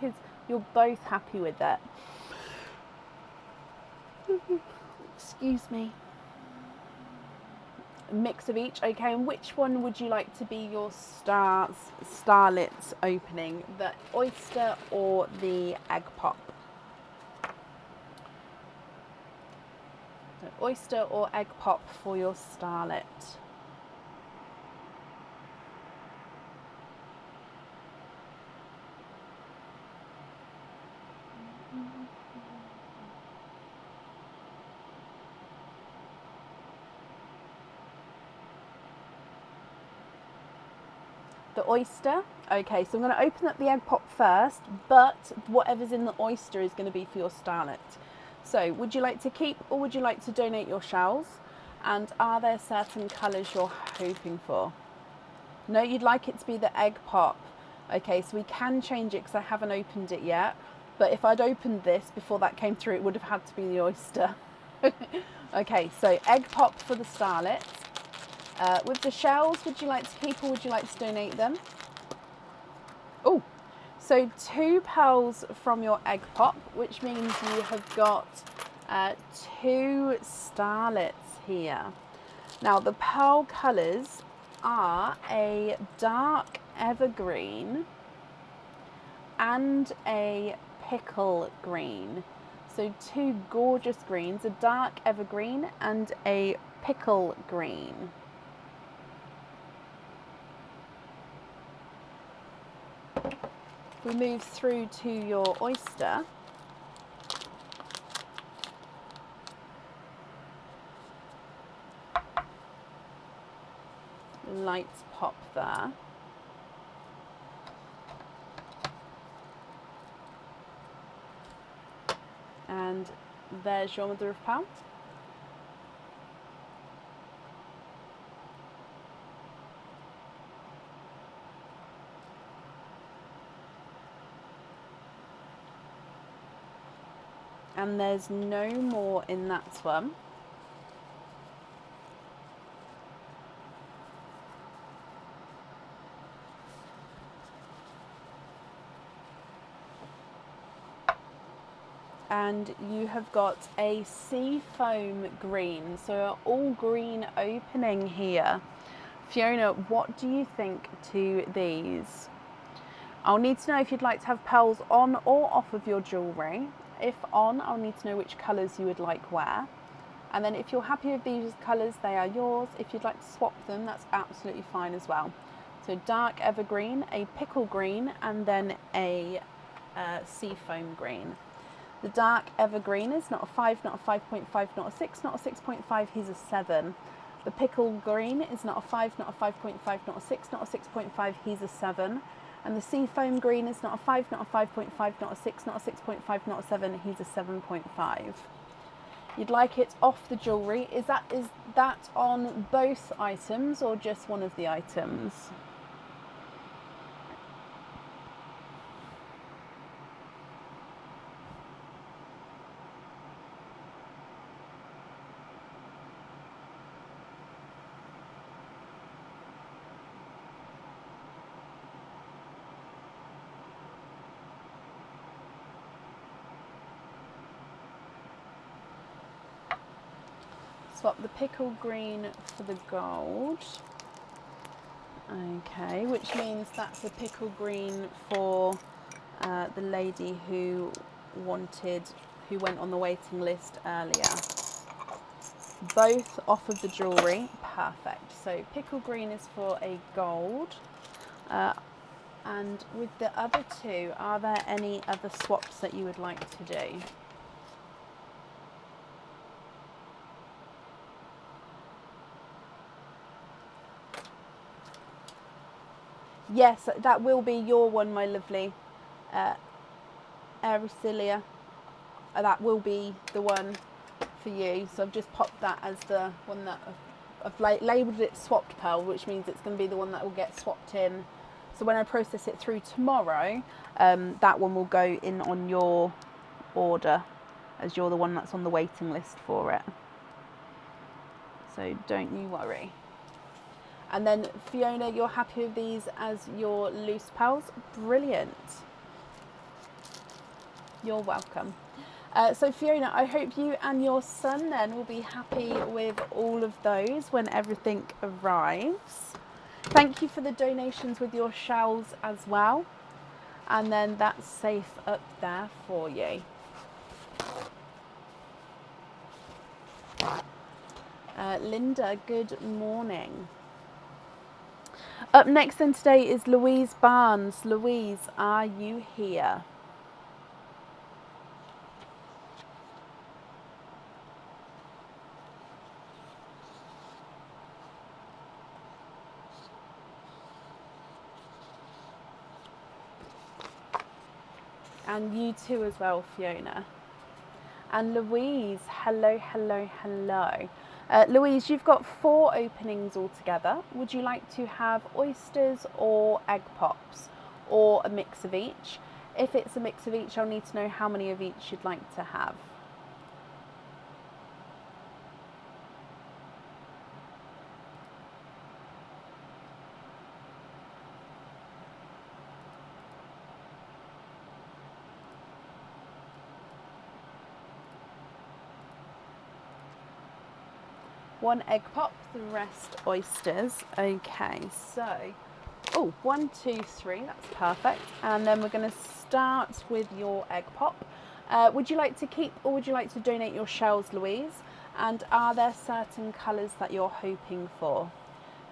you're both happy with that. Excuse me. A mix of each. Okay, and which one would you like to be your starlet's opening? The oyster or the egg pop? So oyster or egg pop for your starlet? The oyster. Okay, so I'm going to open up the egg pop first, but whatever's in the oyster is going to be for your starlet. So would you like to keep or would you like to donate your shells? And are there certain colours you're hoping for? No, you'd like it to be the egg pop. Okay, so we can change it because I haven't opened it yet. But if I'd opened this before that came through, it would have had to be the oyster. Okay, so egg pop for the starlet. With the shells, would you like to keep or would you like to donate them? Oh, so 2 pearls from your egg pop, which means you have got 2 starlets here. Now, the pearl colours are a dark evergreen and a pickle green. So 2 gorgeous greens, a dark evergreen and a pickle green. We move through to your oyster. Lights pop there. And there's your mother of pearl. And there's no more in that one. And you have got a sea foam green, so an all green opening here. Fiona, what do you think to these? I'll need to know if you'd like to have pearls on or off of your jewellery. If on, I'll need to know which colours you would like wear. And then if you're happy with these colours, they are yours. If you'd like to swap them, that's absolutely fine as well. So dark evergreen, a pickle green, and then a sea foam green. The dark evergreen is not a 5, not a 5.5, not a 6, not a 6.5, he's a 7. The pickle green is not a 5, not a 5.5, not a 6, not a 6.5, he's a 7. And the sea foam green is not a 5, not a 5.5, not a 6, not a 6.5, not a 7, he's a 7.5. You'd like it off the jewellery. Is that on both items or just one of the items? Swap the pickle green for the gold. Okay, which means that's a pickle green for the lady who went on the waiting list earlier. both off of the jewellery. Perfect. So pickle green is for a gold. And with the other two, are there any other swaps that you would like to do? Yes, that will be your one, my lovely Aricilia. That will be the one for you. So I've just popped that as the one that I've labelled it swapped pearl, which means it's going to be the one that will get swapped in. So when I process it through tomorrow, that one will go in on your order, as you're the one that's on the waiting list for it. So don't you worry. And then Fiona, you're happy with these as your loose pearls? Brilliant. You're welcome. So Fiona, I hope you and your son then will be happy with all of those when everything arrives. Thank you for the donations with your shells as well. And then that's safe up there for you. Linda, good morning. Up next then today is Louise Barnes. Louise, are you here? And you too as well, Fiona. And Louise, hello, hello, hello. Louise, you've got 4 openings altogether. Would you like to have oysters or egg pops, or a mix of each? If it's a mix of each, I'll need to know how many of each you'd like to have. One egg pop, the rest oysters. Okay, so, oh, 1, 2, 3, that's perfect. And then we're going to start with your egg pop. Would you like to keep or would you like to donate your shells, Louise? And are there certain colours that you're hoping for?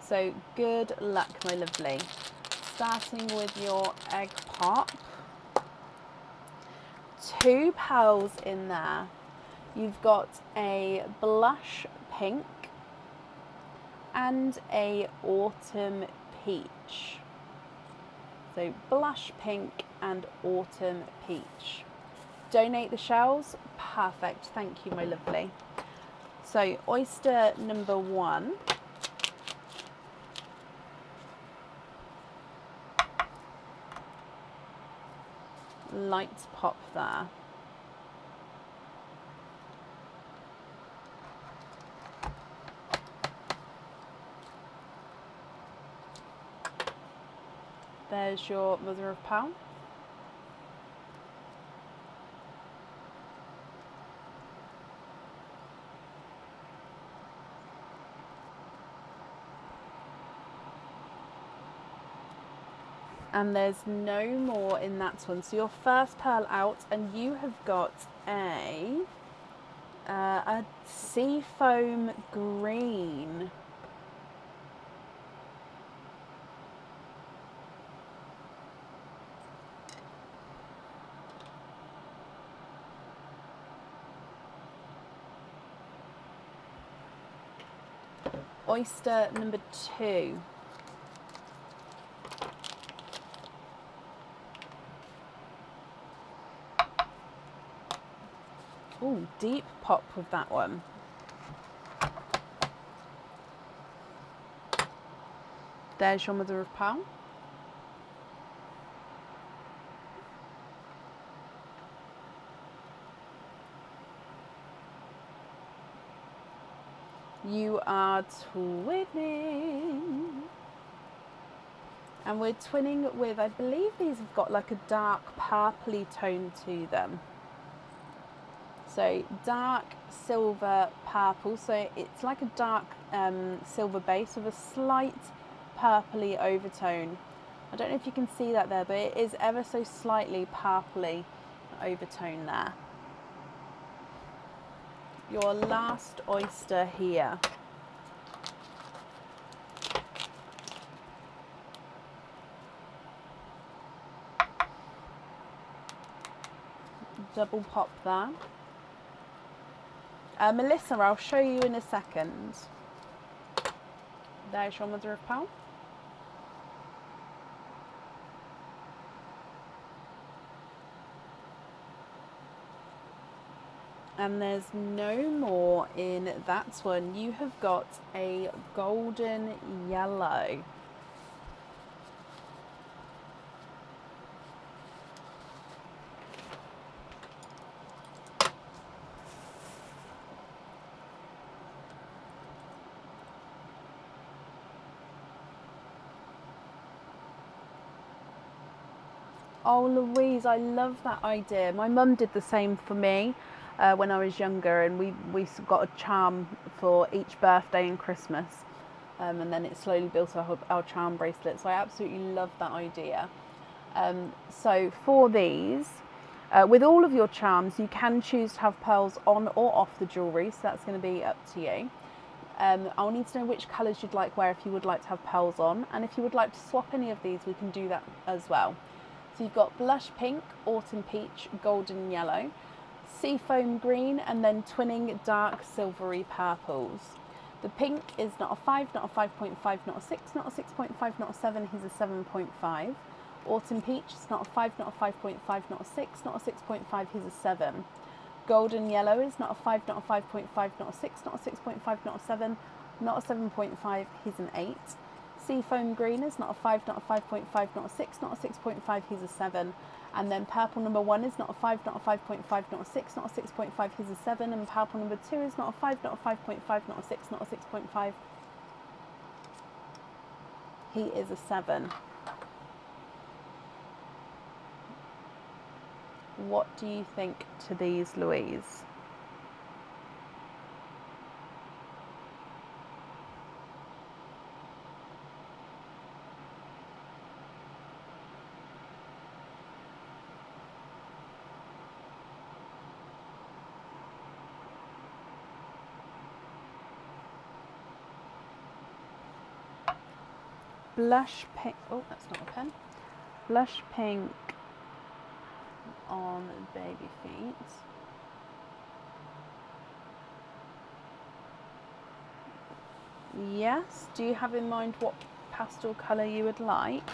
So good luck, my lovely. Starting with your egg pop. 2 pearls in there. You've got a blush pink and a autumn peach. So blush pink and autumn peach. Donate the shells. Perfect. Thank you, my lovely. So oyster number 1. Light pop there. There's your mother of pearl. And there's no more in that one. So your first pearl out, and you have got a seafoam green. Oyster number 2. Oh, deep pop with that one. There's your mother of pearl. You are twinning. And we're twinning with, I believe these have got like a dark purpley tone to them. So dark silver purple, so it's like a dark silver base with a slight purpley overtone. I don't know if you can see that there, but it is ever so slightly purpley overtone there. your last oyster here. Double pop that. Melissa, I'll show you in a second. There's your mother of pearl. And there's no more in that one. You have got a golden yellow. Oh, Louise, I love that idea. My mum did the same for me when I was younger, and we got a charm for each birthday and Christmas, and then it slowly built our charm bracelet. So I absolutely love that idea. So for these, with all of your charms, you can choose to have pearls on or off the jewellery, so that's going to be up to you. I'll need to know which colours you'd like where if you would like to have pearls on, and if you would like to swap any of these, we can do that as well. So you've got blush pink, autumn peach, golden yellow, seafoam green, and then twinning dark silvery purples. The pink is not a 5, not a 5.5, not a 6, not a 6.5, not a 7, he's a 7.5. Autumn peach is not a 5, not a 5.5, not a 6, not a 6.5, he's a 7. Golden yellow is not a 5, not a 5.5, not a 6, not a 6.5, not a 7, not a 7.5, he's an 8. Seafoam green is not a 5, not a 5.5, not a 6, not a 6.5, he's a 7. And then purple number 1 is not a 5, not a 5.5, not a 6, not a 6.5, he's a 7. And purple number 2 is not a 5, not a 5.5, not a 6, not a 6.5, he is a 7. What do you think to these, Louise? Blush pink, oh, that's not a pen. Blush pink on baby feet. Yes, do you have in mind what pastel colour you would like?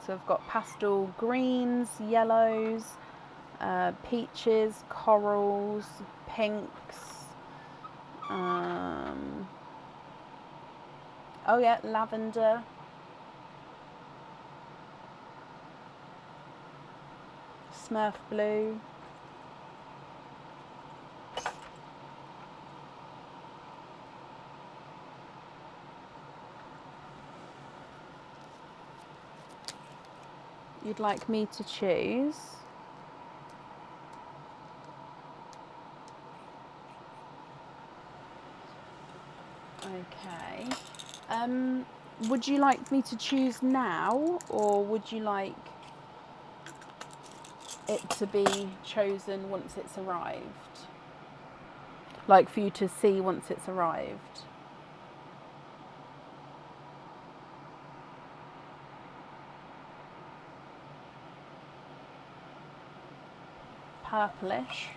So I've got pastel greens, yellows, peaches, corals, pinks, oh yeah, lavender. Smurf blue. You'd like me to choose? Okay. Would you like me to choose now, or would you like it to be chosen once it's arrived? Like for you to see once it's arrived? Purplish.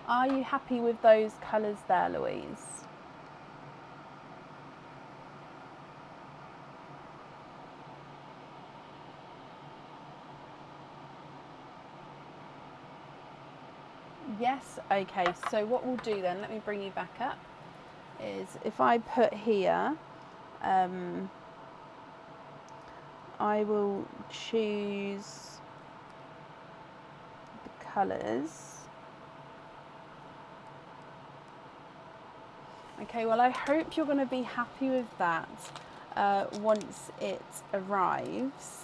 Are you happy with those colours there, Louise? Yes, okay, so what we'll do then, let me bring you back up, is if I put here, I will choose the colours. Okay, well I hope you're going to be happy with that once it arrives.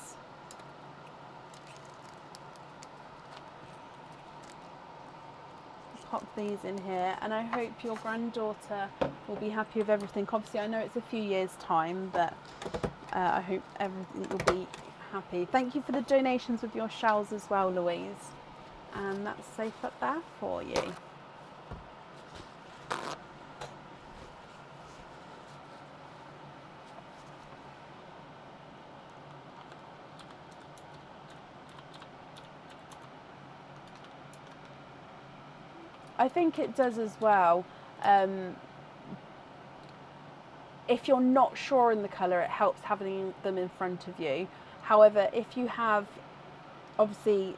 Pop these in here, and I hope your granddaughter will be happy with everything. Obviously I know it's a few years time, but I hope everything will be happy. Thank you for the donations with your shells as well, Louise, and that's safe up there for you. I think it does as well. If you're not sure in the colour, it helps having them in front of you. However, if you have obviously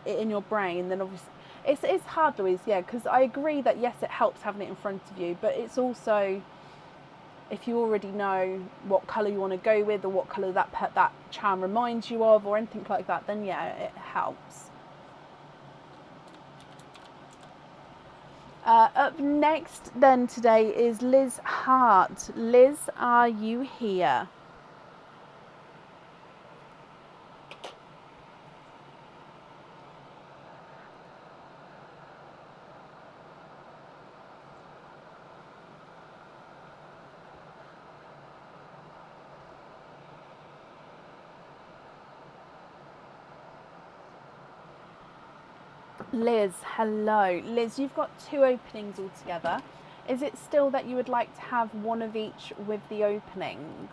it in your brain, then obviously it's hard, Louise, yeah, because I agree that yes, it helps having it in front of you, but it's also, if you already know what colour you want to go with or what colour that charm reminds you of or anything like that, then yeah, it helps. Up next then today is Liz Hart. Liz, are you here? Liz, hello. Liz, you've got 2 openings altogether. Is it still that you would like to have one of each with the openings?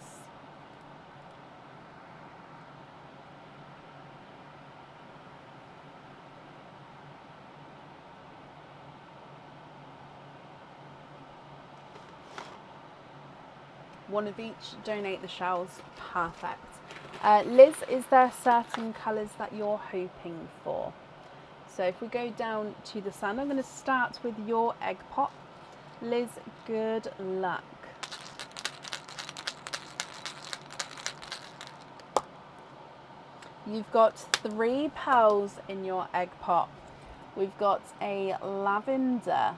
One of each, donate the shells. Perfect. Liz, is there certain colours that you're hoping for? So if we go down to the sun, I'm going to start with your egg pop. Liz, good luck. You've got 3 pearls in your egg pop. We've got a lavender,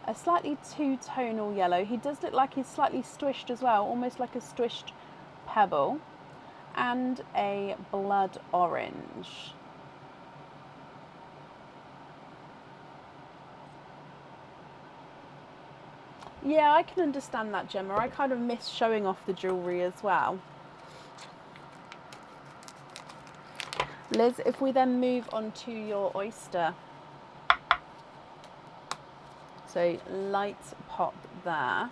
a slightly 2-tonal yellow. He does look like he's slightly squished as well, almost like a squished pebble, and a blood orange. Yeah, I can understand that, Gemma. I kind of miss showing off the jewellery as well. Liz, if we then move on to your oyster. So light pop there.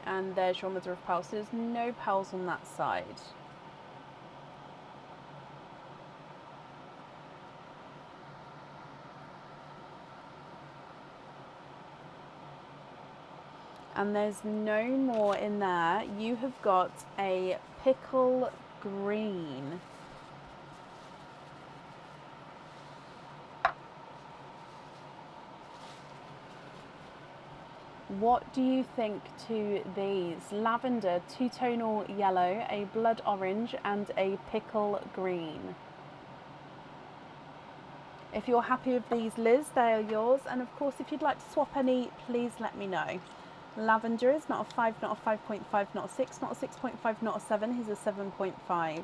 And there's your mother of pearl. So there's no pearls on that side. And there's no more in there. You have got a pickle green. What do you think to these? Lavender, 2-tonal yellow, a blood orange, and a pickle green. If you're happy with these, Liz, they are yours. And of course, if you'd like to swap any, please let me know. Lavender is not a 5, not a 5.5, not a 6, not a 6.5, not a 7. He's a 7.5.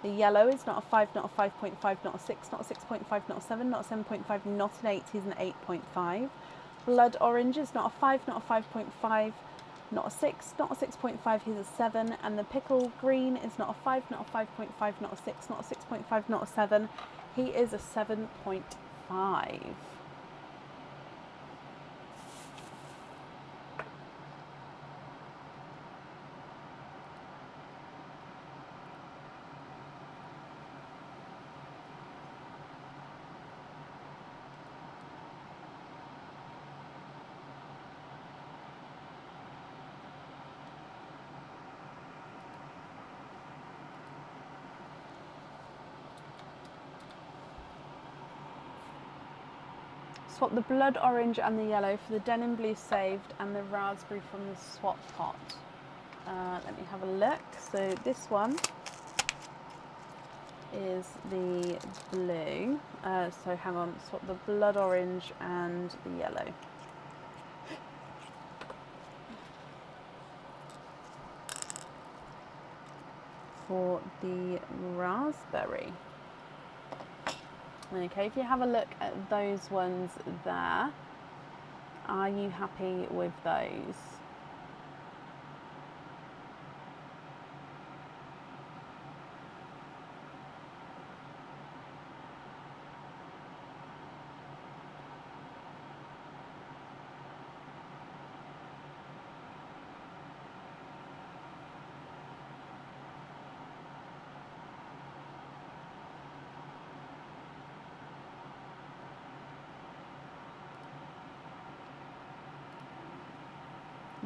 The yellow is not a 5, not a 5.5, not a 6, not a 6.5, not a 7, not a 7.5, not an 8. He's an 8.5. Blood orange is not a 5, not a 5.5, not a 6, not a 6.5, he's a 7. And the pickle green is not a 5, not a 5.5, not a 6, not a 6.5, not a 7. He is a 7.5. Swap the blood orange and the yellow for the denim blue saved and the raspberry from the swap pot. Let me have a look. So this one is the blue. So hang on, swap the blood orange and the yellow. For the raspberry. Okay, if you have a look at those ones there, are you happy with those?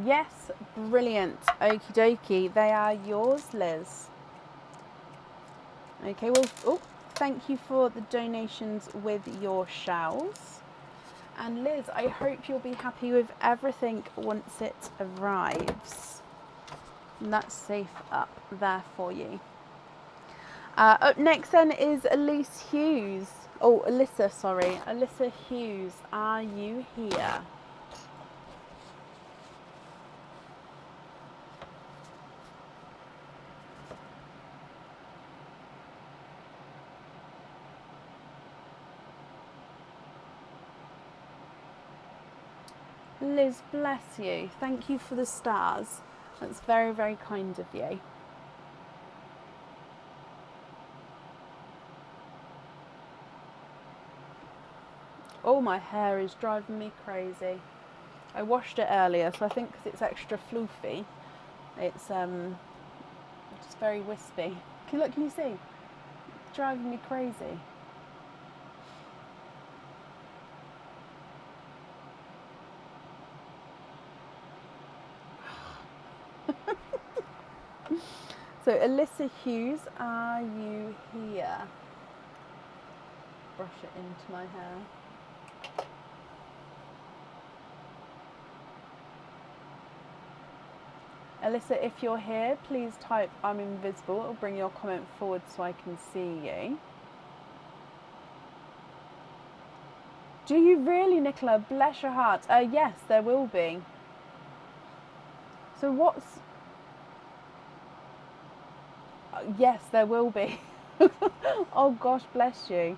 Yes, brilliant. Okie dokie, they are yours, Liz. Okay, well, thank you for the donations with your shells. And Liz, I hope you'll be happy with everything once it arrives. And that's safe up there for you. Up next then is Elise Hughes. Oh, Alyssa, sorry. Alyssa Hughes, are you here? Liz, bless you. Thank you for the stars. That's very, very kind of you. Oh, my hair is driving me crazy. I washed it earlier, so I think because it's extra floofy, it's just very wispy. Can you see? It's driving me crazy. So, Alyssa Hughes, are you here? Brush it into my hair. Alyssa, if you're here, please type I'm invisible. It'll bring your comment forward so I can see you. Do you really, Nicola? Bless your heart. Yes, there will be. So what's... yes, there will be. Oh gosh, bless you.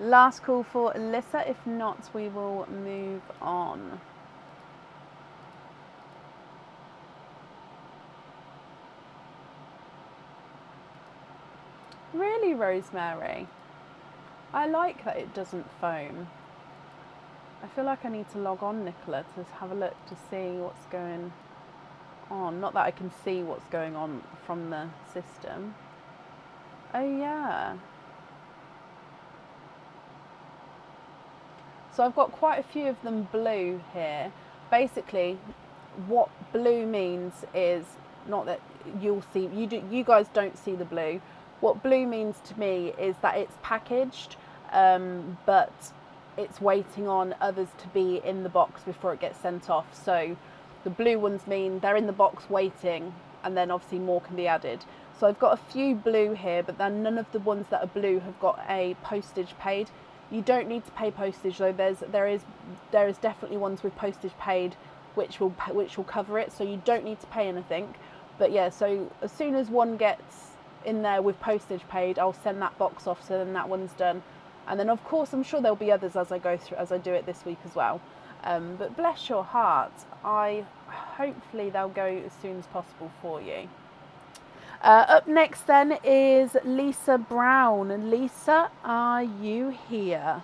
Last call for Alyssa. If not, we will move on. Really, Rosemary? I like that it doesn't foam. I feel like I need to log on, Nicola, to have a look to see what's going on. Not that I can see what's going on from the system. Oh yeah. So I've got quite a few of them blue here. Basically, what blue means is not that you'll see, you guys don't see the blue. What blue means to me is that it's packaged, but it's waiting on others to be in the box before it gets sent off. So the blue ones mean they're in the box waiting, and then obviously more can be added. So I've got a few blue here, but then none of the ones that are blue have got a postage paid. You don't need to pay postage though. There is definitely ones with postage paid, which will cover it. So you don't need to pay anything. But yeah, so as soon as one gets in there with postage paid, I'll send that box off. So then that one's done. And then of course I'm sure there'll be others as I do it this week as well. But bless your heart, hopefully they'll go as soon as possible for you. Up next then is Lisa Brown. Lisa, are you here?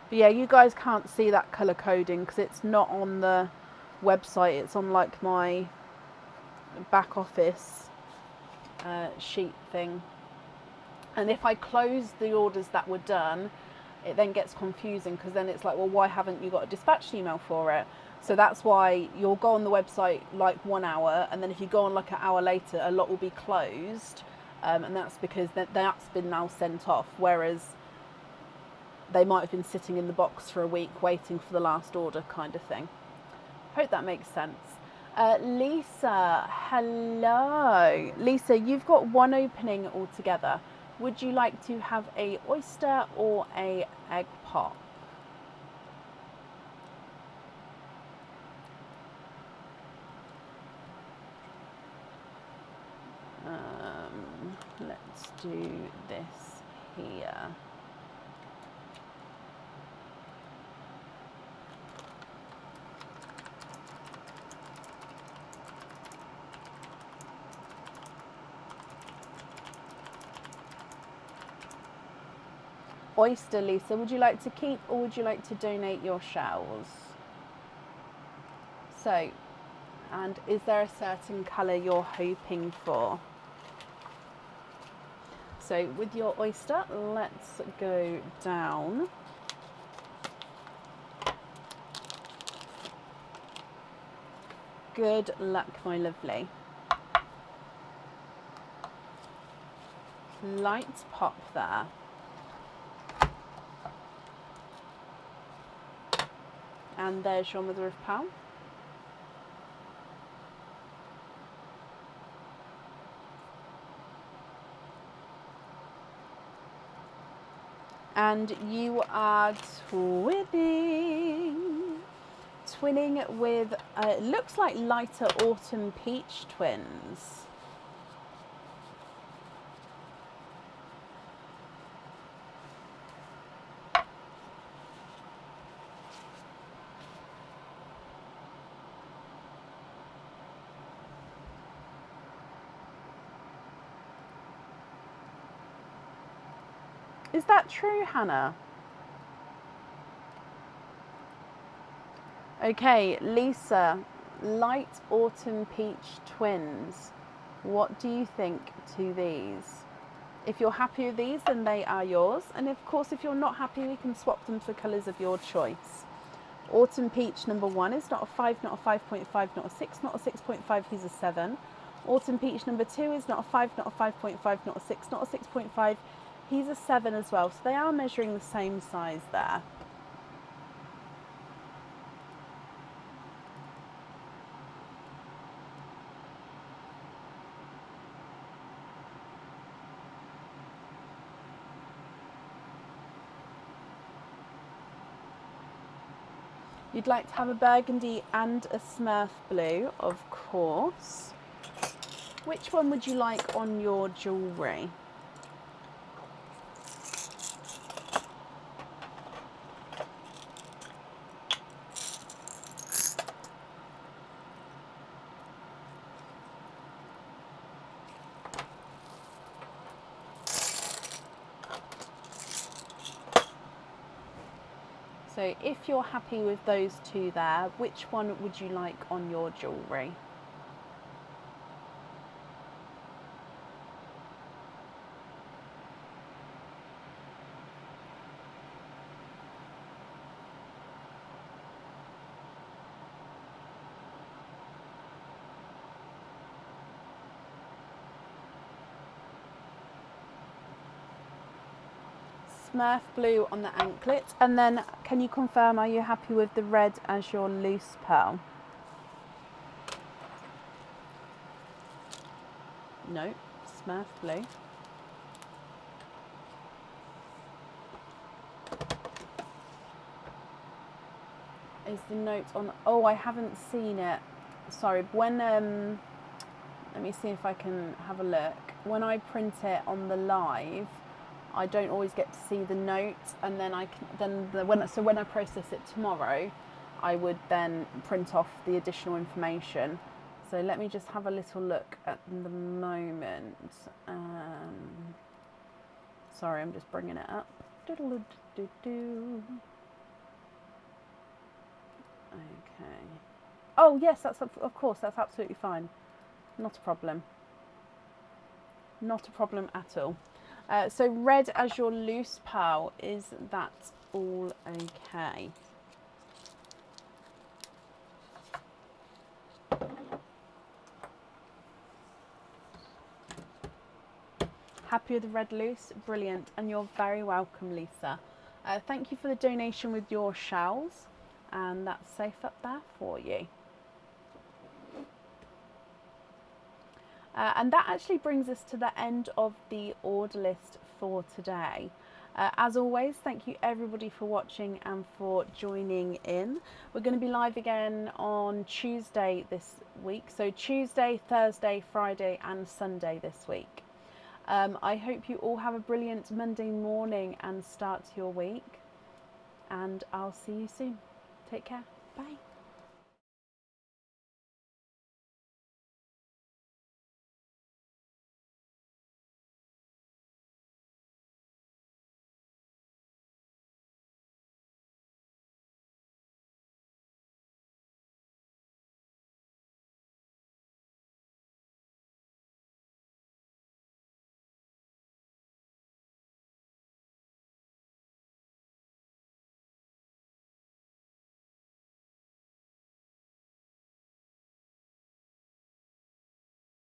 But yeah, you guys can't see that colour coding because it's not on the website. It's on like my back office sheet thing. And if I close the orders that were done, it then gets confusing because then it's like, well, why haven't you got a dispatch email for it? So that's why you'll go on the website like 1 hour, and then if you go on like an hour later, a lot will be closed, and that's because that's been now sent off. Whereas they might have been sitting in the box for a week waiting for the last order kind of thing. Hope that makes sense. Lisa, hello. Lisa, you've got one opening altogether. Would you like to have a oyster or a egg pop? Let's do this here. Oyster, Lisa, would you like to keep or would you like to donate your shells? So, and is there a certain colour you're hoping for? So with your oyster, let's go down. Good luck, my lovely. Light pop there. And there's your mother of pearl. And you are twinning with, it looks like lighter autumn peach twins. Is that true, Hannah? Okay, Lisa, light autumn peach twins. What do you think to these? If you're happy with these, then they are yours. And of course, if you're not happy, we can swap them for colours of your choice. Autumn peach number 1 is not a 5, not a 5.5, not a 6, not a 6.5, he's a 7. Autumn peach number 2 is not a 5, not a 5.5, not a 6, not a 6.5, he's a 7 as well. So they are measuring the same size there. You'd like to have a burgundy and a Smurf blue, of course. Which one would you like on your jewellery? So if you're happy with those two there, which one would you like on your jewellery? Smurf blue on the anklet. And then can you confirm, are you happy with the red as your loose pearl? No, Smurf blue. Is the note on? Oh, I haven't seen it. Sorry, when let me see if I can have a look. When I print it on the live, I don't always get to see the note, and then when I process it tomorrow, I would then print off the additional information. So let me just have a little look at the moment. Sorry, I'm just bringing it up. Okay. Oh yes, that's of course, that's absolutely fine. Not a problem. Not a problem at all. So red as your loose pearl, is that all okay? Happy with the red loose? Brilliant. And you're very welcome, Lisa. Thank you for the donation with your shells, and that's safe up there for you. And that actually brings us to the end of the order list for today. As always, thank you everybody for watching and for joining in. We're going to be live again on Tuesday this week. So Tuesday, Thursday, Friday and Sunday this week. I hope you all have a brilliant Monday morning and start your week. And I'll see you soon. Take care. Bye.